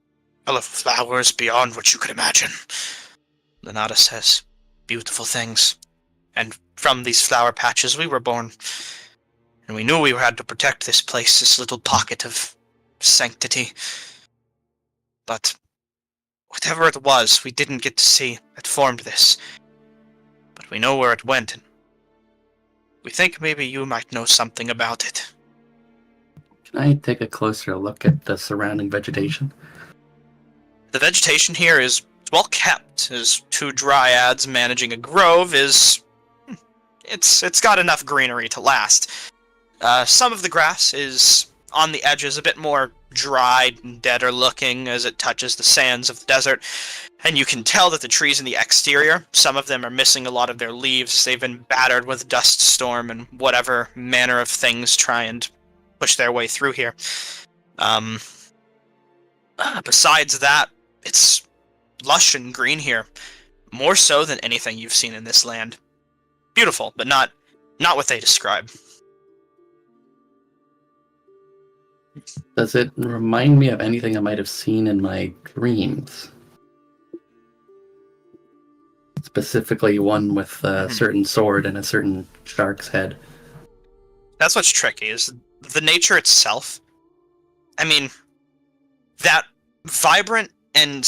colorful flowers beyond what you could imagine." Lanata says, "Beautiful things. And from these flower patches we were born. And we knew we had to protect this place, this little pocket of sanctity. But whatever it was, we didn't get to see that formed this. But we know where it went, and we think maybe you might know something about it." Can I take a closer look at the surrounding vegetation? The vegetation here is well kept, as two dryads managing a grove is... It's got enough greenery to last. Some of the grass is on the edges, a bit more dried and deader looking as it touches the sands of the desert. And you can tell that the trees in the exterior, some of them are missing a lot of their leaves. They've been battered with dust storm and whatever manner of things try and push their way through here. Besides that, it's lush and green here. More so than anything you've seen in this land. Beautiful, but not what they describe. Does it remind me of anything I might have seen in my dreams? Specifically one with a certain sword and a certain shark's head. That's what's tricky, is the nature itself. I mean, that vibrant and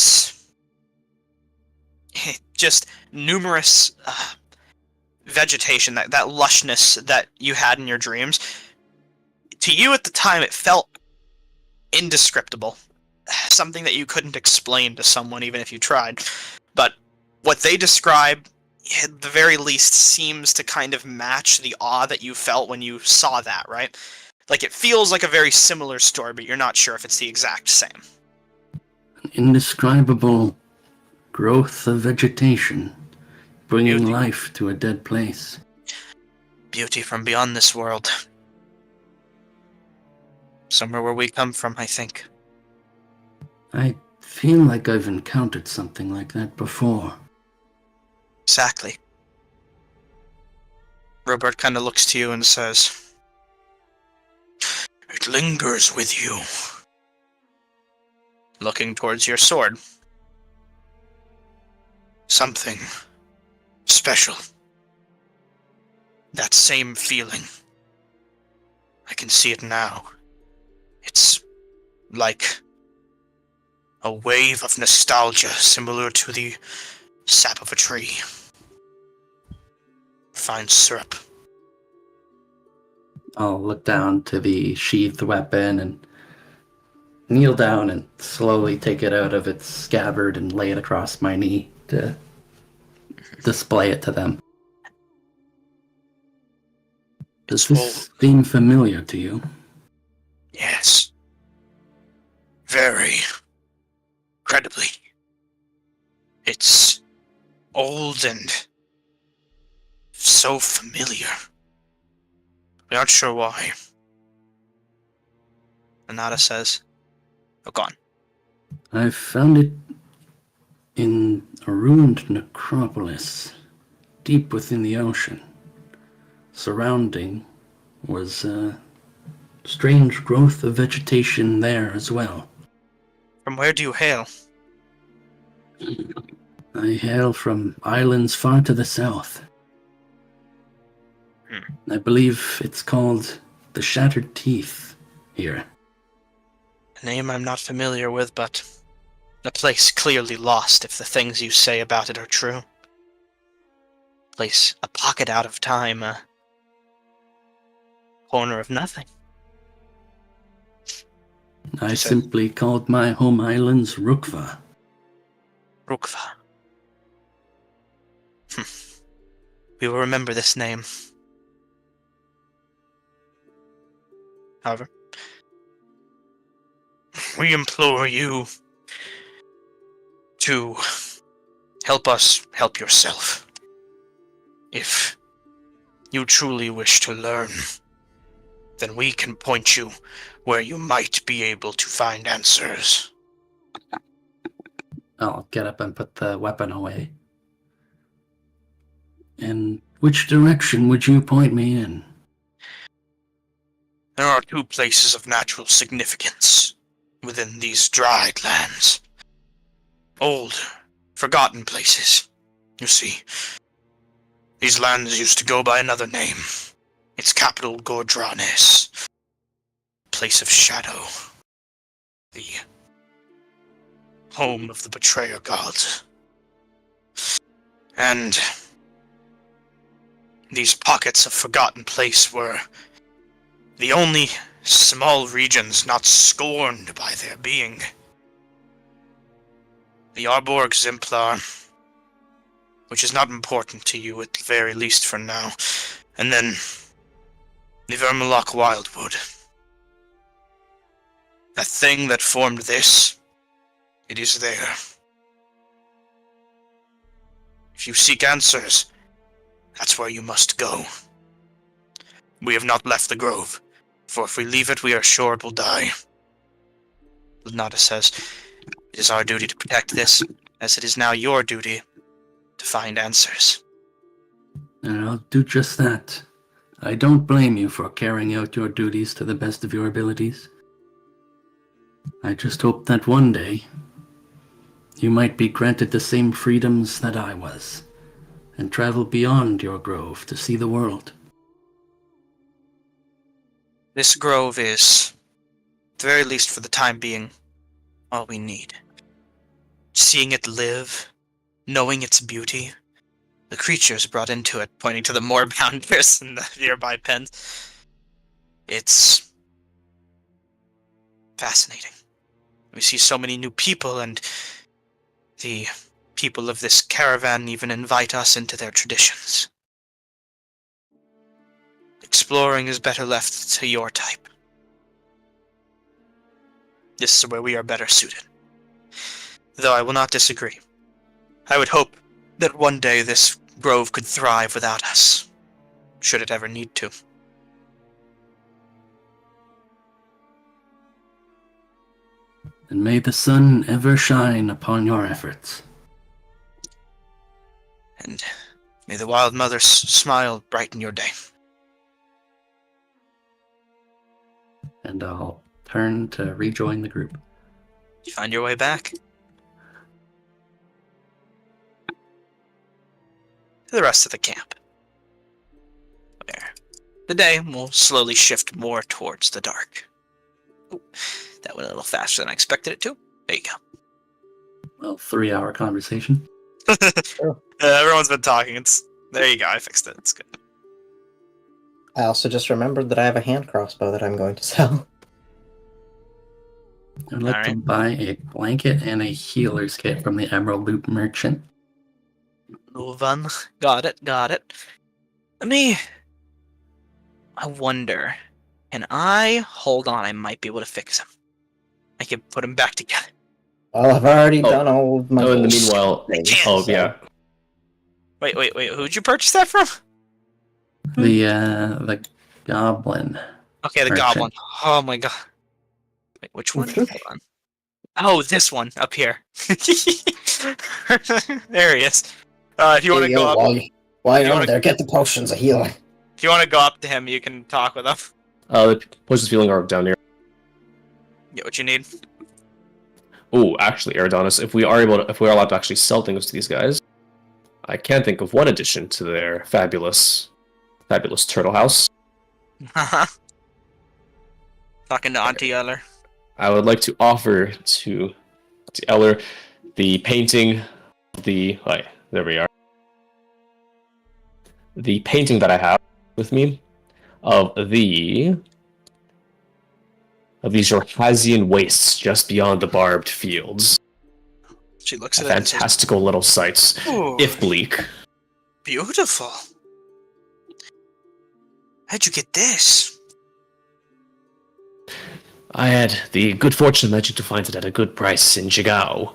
just numerous vegetation, that lushness that you had in your dreams, to you at the time it felt indescriptible. something that you couldn't explain to someone even if you tried. But what they describe, at the very least, seems to kind of match the awe that you felt when you saw that, right? Like, it feels like a very similar story, but you're not sure if it's the exact same. An indescribable growth of vegetation, bringing Beauty. life to a dead place. Beauty from beyond this world. Somewhere where we come from, I think. I feel like I've encountered something like that before. Exactly. Robert kind of looks to you and says, "It lingers with you." Looking towards your sword. Something special. That same feeling. I can see it now. It's like a wave of nostalgia similar to the sap of a tree. Fine syrup. I'll look down to the sheathed weapon and kneel down and slowly take it out of its scabbard and lay it across my knee to display it to them. Does this seem familiar to you? Yes. Very. Incredibly. It's old and so familiar. We aren't sure why. Anada says, "Oh, gone." I found it in a ruined necropolis deep within the ocean. Surrounding was a strange growth of vegetation there as well. From where do you hail? I hail from islands far to the south. I believe it's called the Shattered Teeth here. A name I'm not familiar with, but a place clearly lost if the things you say about it are true. Place, a pocket out of time, a corner of nothing. I She said- simply called my home islands Rukva. Rukva. We will remember this name. However, we implore you to help us help yourself. If you truly wish to learn, then we can point you where you might be able to find answers. I'll get up and put the weapon away. In which direction would you point me in? There are two places of natural significance within these dried lands. Old, forgotten places. You see, these lands used to go by another name. Its capital, Gordranes. Place of shadow. The home of the betrayer gods. And these pockets of forgotten place were the only small regions not scorned by their being. The Arbor Exemplar, which is not important to you at the very least for now, and then the Vermalock Wildwood. That thing that formed this, it is there. If you seek answers, that's where you must go. We have not left the grove, for if we leave it, we are sure it will die. Lunata says, "It is our duty to protect this, as it is now your duty to find answers." And I'll do just that. I don't blame you for carrying out your duties to the best of your abilities. I just hope that one day you might be granted the same freedoms that I was, and travel beyond your grove to see the world. This grove is, at the very least for the time being, all we need. Seeing it live, knowing its beauty, the creatures brought into it, pointing to the moorbounders and the nearby pens. It's fascinating. We see so many new people, and the people of this caravan even invite us into their traditions. Exploring is better left to your type. This is where we are better suited. Though I will not disagree. I would hope that one day this grove could thrive without us, should it ever need to. And may the sun ever shine upon your efforts. And may the Wild Mother's smile brighten your day. And I'll turn to rejoin the group. You find your way back to the rest of the camp, where the day will slowly shift more towards the dark. Ooh, that went a little faster than I expected it to. There you go. Well, 3-hour conversation. Everyone's been talking. There you go. I fixed it. It's good. I also just remembered that I have a hand crossbow that I'm going to sell. I'd like to buy a blanket and a healer's kit from the Emerald Loop Merchant. Move on. Got it. I wonder, can I hold on? I might be able to fix him. I can put him back together. Well, I've already done all of my. Oh, in the meanwhile, can't. yeah. Wait. Who'd you purchase that from? The goblin. Okay, the Merchant. goblin. Oh my god. Wait, which one? Hold on. Oh, this one up here. There he is. If you want to go up, While you're you on wanna- there, get the potions of healing. if you want to go up to him, you can talk with him. The potions feeling are down here. Get what you need. Oh, actually, Eridanis, if we are allowed to actually sell things to these guys, I can think of one addition to their fabulous turtle house. Talking to Auntie Eller. I would like to offer to Eller the painting of there we are. The painting that I have with me of these Jorhazian wastes just beyond the barbed fields. She looks at it and says, Fantastical little sights, "Ooh, if bleak. beautiful. How'd you get this?" I had the good fortune of managing to find it at a good price in Jigao,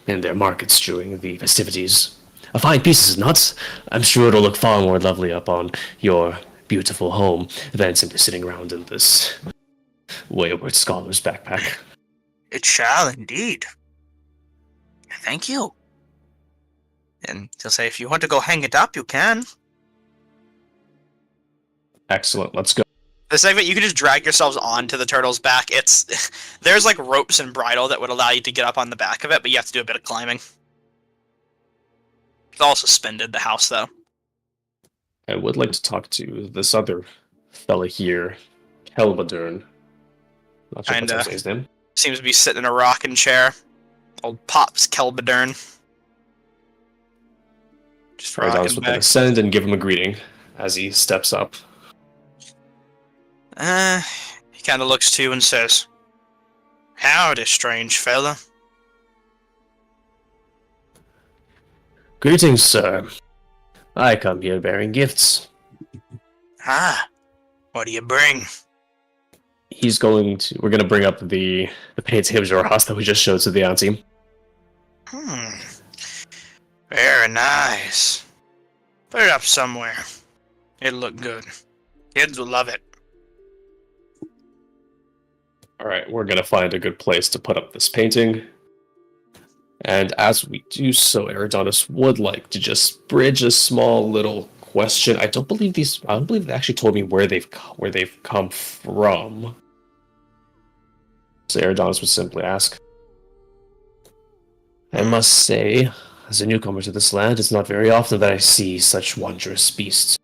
in their markets during the festivities. A fine piece, is it not? I'm sure it'll look far more lovely up on your beautiful home than simply sitting around in this wayward scholar's backpack. It shall indeed. Thank you. And he'll say, if you want to go hang it up, you can. Excellent, let's go. The segment, you can just drag yourselves onto the turtle's back. There's like ropes and bridle that would allow you to get up on the back of it, but you have to do a bit of climbing. It's all suspended, the house, though. I would like to talk to this other fella here, Kelbadern. Not sure if that's his name. Seems to be sitting in a rocking chair. Old Pops Kelbadern. Just Eridanis rocking would then back. ascend and give him a greeting as he steps up. He kind of looks to you and says, "Howdy, strange fella." Greetings, sir. I come here bearing gifts. Ah, what do you bring? We're gonna bring up the painting of Jorhas that we just showed to the auntie. Very nice. Put it up somewhere. It'll look good. Kids will love it. Alright, we're gonna find a good place to put up this painting. And as we do so, Eridanis would like to just bridge a small little question. I don't believe they actually told me where they've come from. So Eridanis would simply ask, I must say, as a newcomer to this land, it's not very often that I see such wondrous beasts.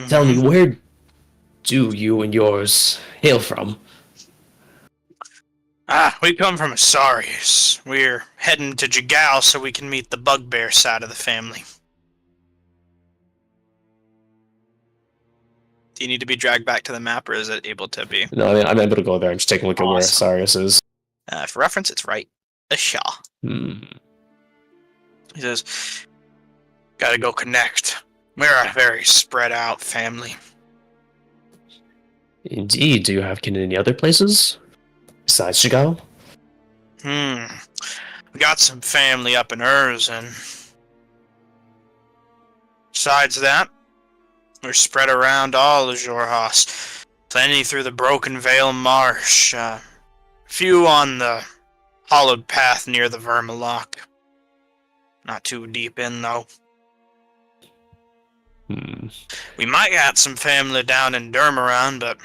Tell me, where do you and yours hail from? We come from Asarius. We're heading to Jigao so we can meet the bugbear side of the family. Do you need to be dragged back to the map, or is it able to be? No, I mean, I'm able to go there. I'm just taking a look at where Awesome. Asarius is. For reference, it's right. A Shaw. Hmm. He says, "Gotta go connect. We're a very spread out family." Indeed. Do you have kin in any other places besides Chicago? We got some family up in Urzen. Besides that, we're spread around all of Jorhas. Plenty through the Broken Vale Marsh. Few on the hollowed path near the Vermalock. Not too deep in, though. We might got some family down in Durmaran, but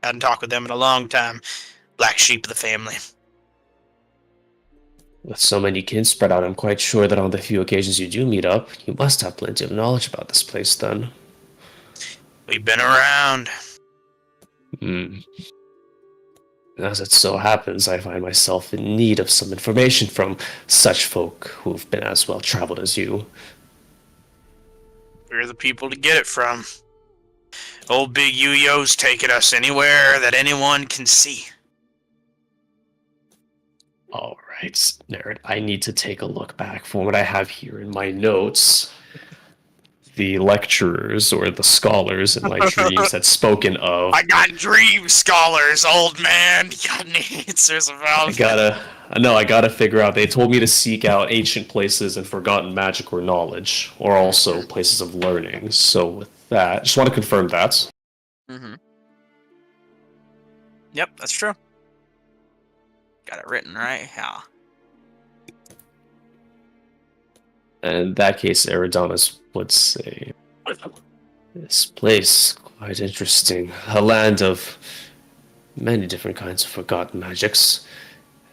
hadn't talked with them in a long time. Black sheep of the family. With so many kin spread out, I'm quite sure that on the few occasions you do meet up, you must have plenty of knowledge about this place, then. We've been around. As it so happens, I find myself in need of some information from such folk who've been as well traveled as you. We're the people to get it from. Old Big Yuyo's taking us anywhere that anyone can see. All right, nerd. I need to take a look back from what I have here in my notes. The lecturers or the scholars in my dreams had spoken of. I got dream scholars, old man. You got any answers about I gotta figure out. They told me to seek out ancient places and forgotten magic or knowledge, or also places of learning. So with that, just want to confirm that. Mm-hmm. Yep, that's true. Got it written right. Yeah. In that case, Eridanos would say, this place, quite interesting. A land of many different kinds of forgotten magics.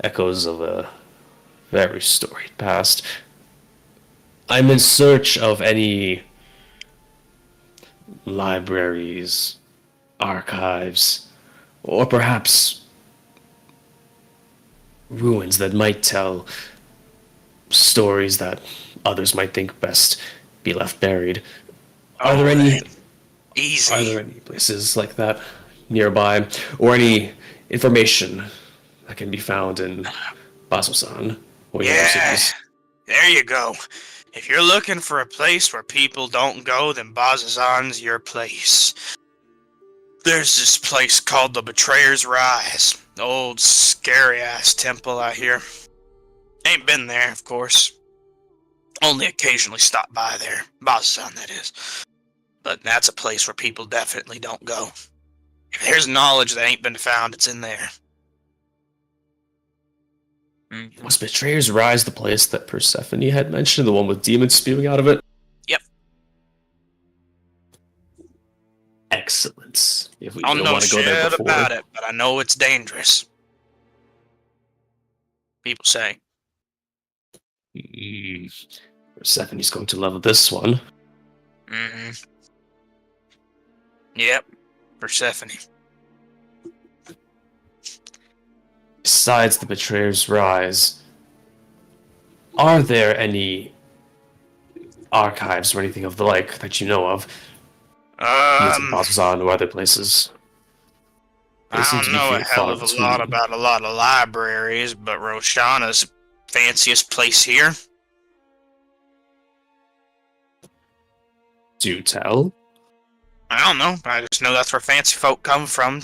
Echoes of a very storied past. I'm in search of any libraries, archives, or perhaps ruins that might tell stories that others might think best be left buried. Are there any places like that nearby, or any information that can be found in Basosan or universities? There you go. If you're looking for a place where people don't go, then Bazazan's your place. There's this place called the Betrayer's Rise. Old scary-ass temple out here. Ain't been there, of course. Only occasionally stop by there. Bazazan, that is. But that's a place where people definitely don't go. If there's knowledge that ain't been found, it's in there. Was Betrayer's Rise the place that Persephone had mentioned, the one with demons spewing out of it? Yep. Excellent. If we I don't don't know want to go there shit before. about it, but I know it's dangerous. People say. Persephone's going to love this one. Mm-hmm. Yep. Persephone. Besides the Betrayer's Rise, are there any archives or anything of the like that you know of? Using Bazazan or other places? I don't know a hell of a lot about a lot of libraries, but Roshana's fanciest place here. Do tell. I don't know. I just know that's where fancy folk come from.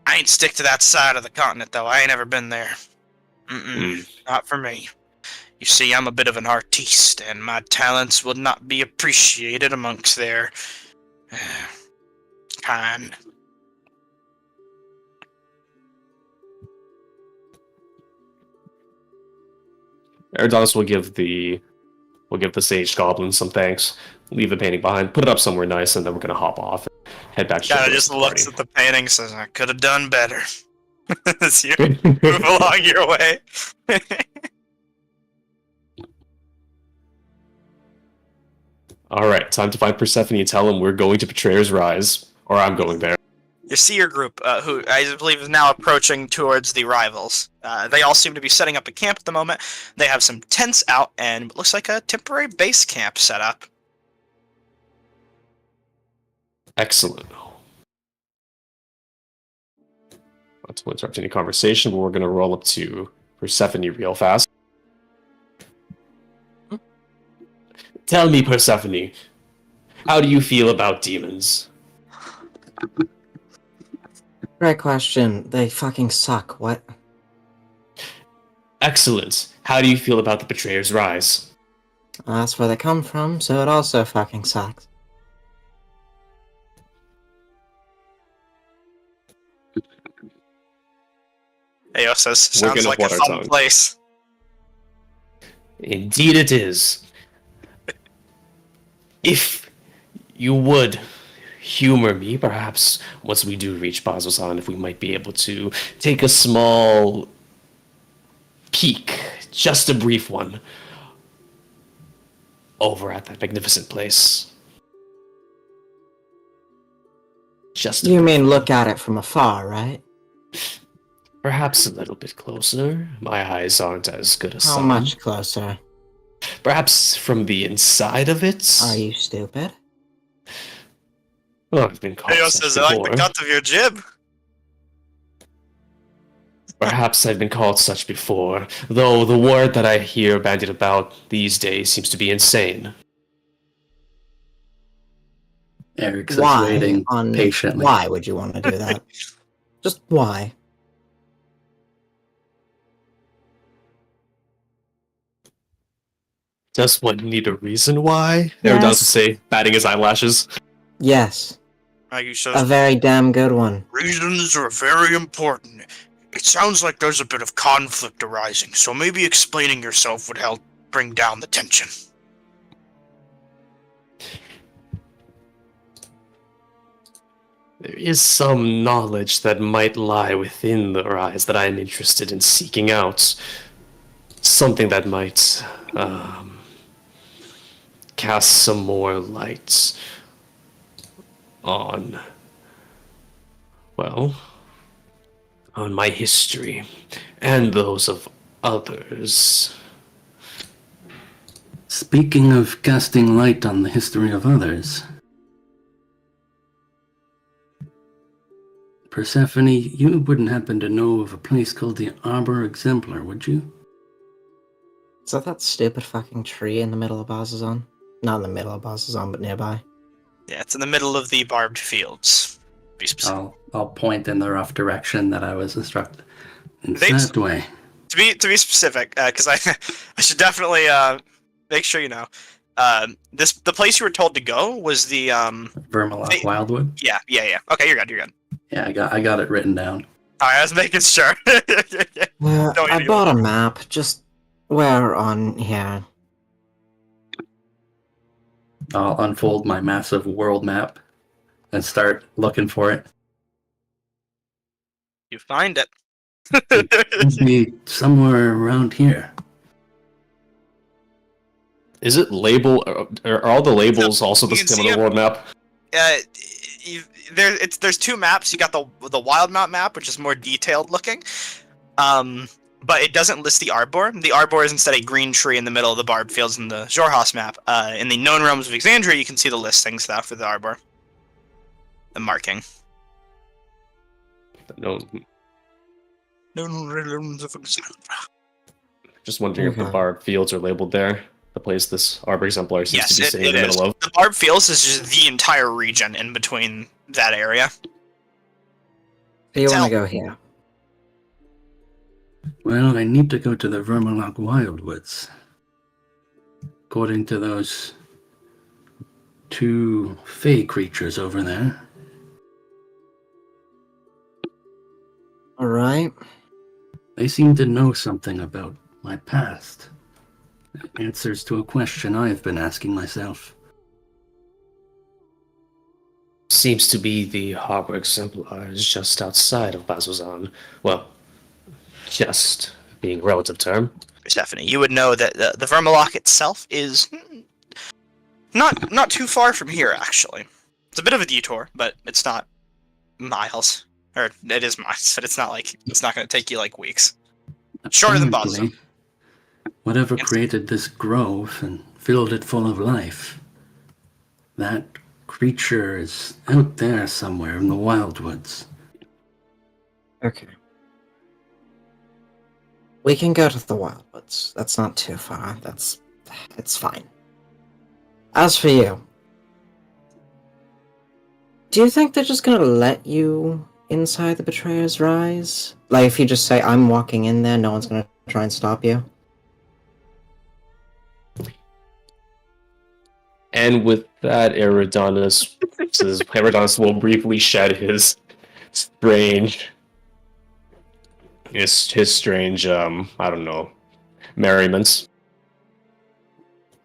I ain't stick to that side of the continent, though. I ain't ever been there. Not for me. You see, I'm a bit of an artiste, and my talents would not be appreciated amongst their kind. Eridanos will give the sage goblin some thanks, leave the painting behind, put it up somewhere nice, and then we're gonna hop off and head back to Kinda the just party. looks at the painting and says, I could have done better. As you move along your way. Alright, time to find Persephone and tell him we're going to Betrayer's Rise, or I'm going there. You see your group, who I believe is now approaching towards the rivals. They all seem to be setting up a camp at the moment. They have some tents out and what looks like a temporary base camp set up. Excellent. Not to interrupt any conversation, but we're going to roll up to Persephone real fast. Tell me, Persephone, how do you feel about demons? Great question. They fucking suck. What? Excellent. How do you feel about the Betrayer's Rise? That's where they come from, so it also fucking sucks. Ayo says, We're sounds gonna like a hold our fun tongue. place. Indeed it is. If you would humor me, perhaps once we do reach Bazozan, if we might be able to take a small peek, just a brief one, over at that magnificent place. Just a You brief mean one. look at it from afar, right? Perhaps a little bit closer. My eyes aren't as good as How some. much closer? Perhaps from the inside of it. Are you stupid? Well, I've been called Ayo such says, I like before. the cut of your jib. Perhaps I've been called such before, though the word that I hear bandied about these days seems to be insane. Eric's is Why? waiting patiently. Why would you want to do that? Just why? Does one need a reason why? Or does it Yes. say, batting his eyelashes? Yes, Maggie a says, very damn good one. reasons are very important. It sounds like there's a bit of conflict arising, so maybe explaining yourself would help bring down the tension. There is some knowledge that might lie within the rise that I am interested in seeking out. Something that might cast some more light on, well, on my history and those of others. Speaking of casting light on the history of others, Persephone, you wouldn't happen to know of a place called the Arbor Exemplar, would you? Is that stupid fucking tree in the middle of Bazazon? Not in the middle of Bazazon, but nearby. Yeah, it's in the middle of the barbed fields. Be specific. I'll point in the rough direction that I was instructed. It's They- that way. To be specific, because I I should definitely make sure you know. The place you were told to go was the Vermalock Wildwood. yeah. Okay, you're good. Yeah, I got it written down. Alright, I was making sure. Well, Don't I you- bought a map. Just where on here? I'll unfold my massive world map and start looking for it. You find it. It'll be somewhere around here. Is it label? Are all the labels also the you can same see on the world map? There's two maps. You got the wild map, which is more detailed looking, but it doesn't list the Arbor. The Arbor is instead a green tree in the middle of the barbed fields in the Jorhas map. In the known realms of Exandria, you can see the listings for the Arbor, the marking. No, Known realms of Exandria. just wondering if the Okay. barbed fields are labeled there. The place this Arbor Exemplar seems Yes, to be it sitting in the is. middle of. The barbed fields is just the entire region in between that area. Do you want Tell- to go here? Well, I need to go to the Vermalock Wildwoods. According to those two fey creatures over there. Alright. They seem to know something about my past. Answers to a question I've been asking myself. Seems to be the Arbor Exemplar is just outside of Bazozan. Well, just being a relative term. Stephanie, you would know that the Vermalock itself is not too far from here, actually. It's a bit of a detour, but it's not miles. Or it is miles, but it's not going to take you like weeks. Shorter than Boston. Apparently, whatever Yes. created this grove and filled it full of life, that creature is out there somewhere in the wildwoods. Okay. We can go to the wildwoods. That's not too far. It's fine. As for you, do you think they're just gonna let you inside the Betrayer's Rise? Like, if you just say, I'm walking in there, no one's gonna try and stop you? And with that, Eridanus will briefly shed his strange, I don't know, merriments.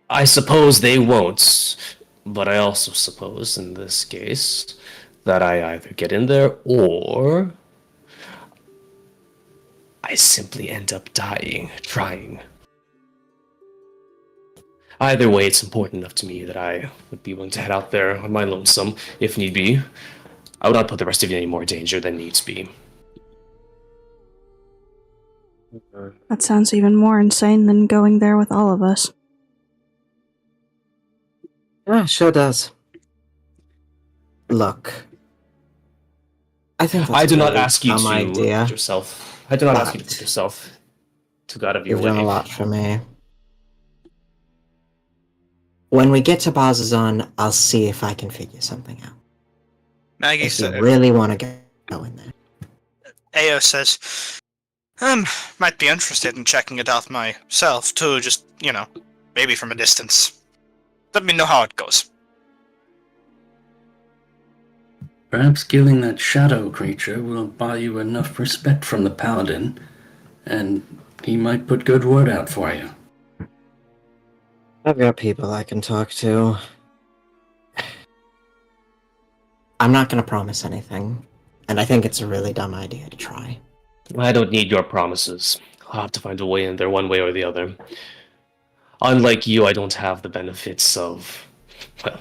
I suppose they won't, but I also suppose in this case that I either get in there or I simply end up dying trying. Either way, it's important enough to me that I would be willing to head out there on my lonesome, if need be. I would not put the rest of you in any more danger than needs be. That sounds even more insane than going there with all of us. Yeah, sure does. Look, I think that's I do not really ask you dumb to idea. put yourself. I do not ask you to But put yourself too out of your You've way. done a lot for me. When we get to Bazazan, I'll see if I can figure something out. Maggie If you said, really want to go in there. Ao says, might be interested in checking it out myself too, just, maybe from a distance. Let me know how it goes. Perhaps killing that shadow creature will buy you enough respect from the paladin, and he might put good word out for you. I've got people I can talk to. I'm not going to promise anything, and I think it's a really dumb idea to try. I don't need your promises. I'll have to find a way in there one way or the other. Unlike you, I don't have the benefits of, well,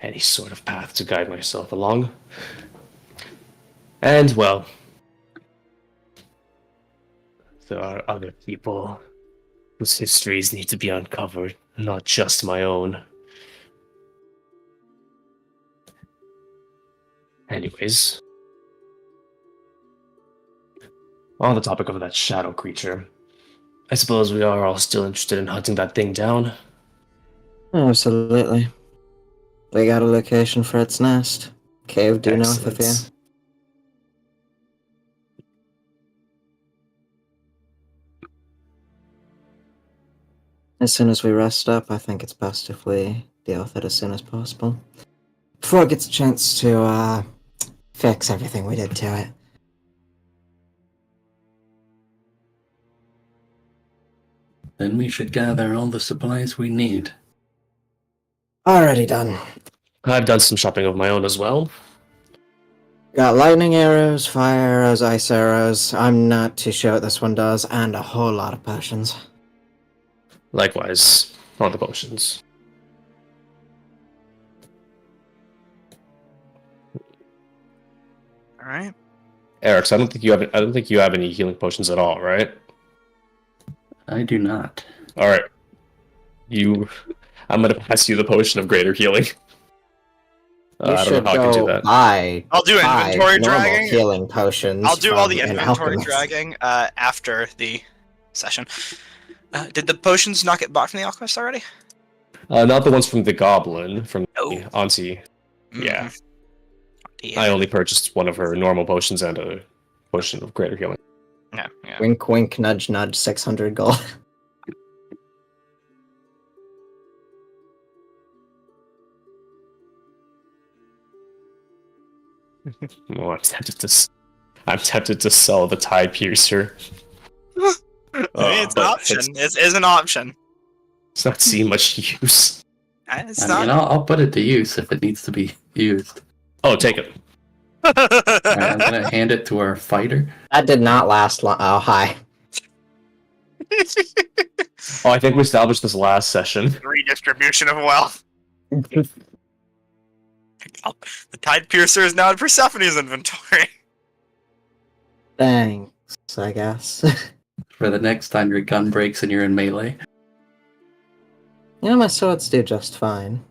any sort of path to guide myself along. And, well, there are other people whose histories need to be uncovered, not just my own. Anyways, on the topic of that shadow creature, I suppose we are all still interested in hunting that thing down. Absolutely. We got a location for its nest. Cave due north of here. Excellent. As soon as we rest up, I think it's best if we deal with it as soon as possible. Before it gets a chance to, fix everything we did to it. Then we should gather all the supplies we need. Already done. I've done some shopping of my own as well. Got lightning arrows, fire arrows, ice arrows. I'm not too sure what this one does, and a whole lot of potions. Likewise, on the potions. All right. Eric, so I don't think you have any healing potions at all, right? I do not. All right. I'm gonna pass you the potion of greater healing. You I should don't know how I can do go that. buy I'll do five inventory normal dragging. healing potions. I'll do all from the an inventory alchemist. dragging after the session. Did the potions not get bought from the alchemist already? Not the ones from the goblin, from Oh. the auntie. Yeah. Yeah. I only purchased one of her normal potions and a potion of greater healing. Yeah. Wink, wink, nudge, nudge, 600 gold. Oh, I'm tempted to sell the Tide Piercer. It's an option. It is an option. It's not seeing much use. It's I not. mean, I'll put it to use if it needs to be used. Oh, take it. Alright, I'm gonna hand it to our fighter. That did not last long. Oh, hi. Oh, I think we established this last session. Redistribution of wealth. The Tide Piercer is now in Persephone's inventory. Thanks, I guess. For the next time your gun breaks and you're in melee. Yeah, my swords do just fine.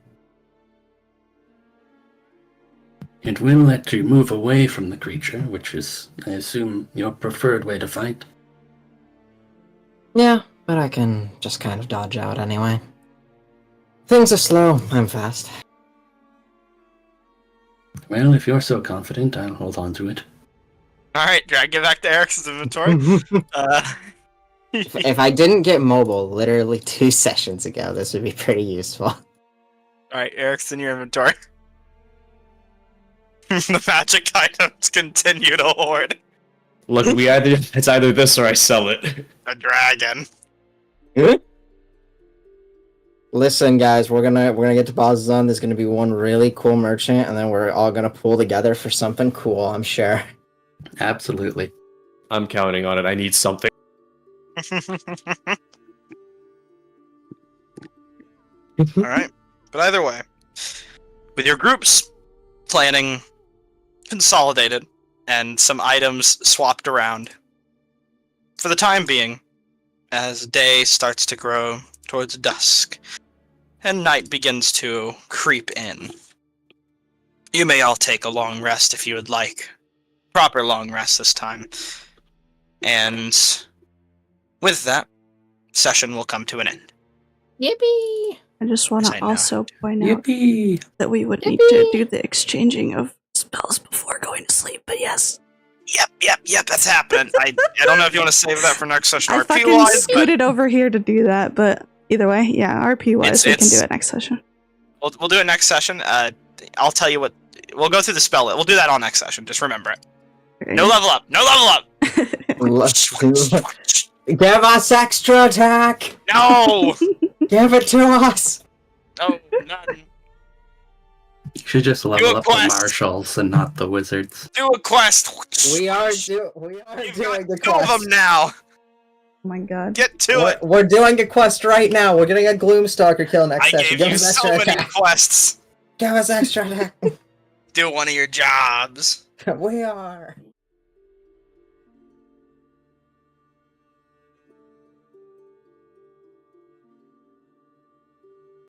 It will let you move away from the creature, which is, I assume, your preferred way to fight. Yeah, but I can just kind of dodge out anyway. Things are slow, I'm fast. Well, if you're so confident, I'll hold on to it. Alright, drag it back to Eric's inventory. If I didn't get mobile literally 2 sessions ago, this would be pretty useful. Alright, Eric's in your inventory. The magic items continue to hoard. Look, it's either this or I sell it. A dragon. Listen, guys, we're gonna get to Boss Zone. There's gonna be one really cool merchant, and then we're all gonna pull together for something cool, I'm sure. Absolutely. I'm counting on it. I need something. Alright. But either way, with your groups planning consolidated and some items swapped around, for the time being, as day starts to grow towards dusk and night begins to creep in, you may all take a long rest if you would like. Proper long rest this time. And with that, session will come to an end. Yippee! I just want Yes, I to know. also point out Yippee! that we would need to do the exchanging of spells before going to sleep, but yes. Yep, that's happening. I don't know if you want to save that for next session I RP fucking wise, but scooted over here to do that, but either way, yeah, RP wise, we can It's- do it next session. we'll do it next session. I'll tell you what. We'll go through the spell. We'll do that all next session. Just remember it. No level up. No level up. Give us extra attack! No. Give it to us! No. None. You should just Do level a up the quest. marshals and not the wizards. Do a quest. We are You've doing got the 2 of quest. them now. Oh my god. Get to it. We're doing a quest right now. We're getting a Gloomstalker kill next I session. gave Give you us so extra many attack. quests. Give us extra attack. Do one of your jobs. We are.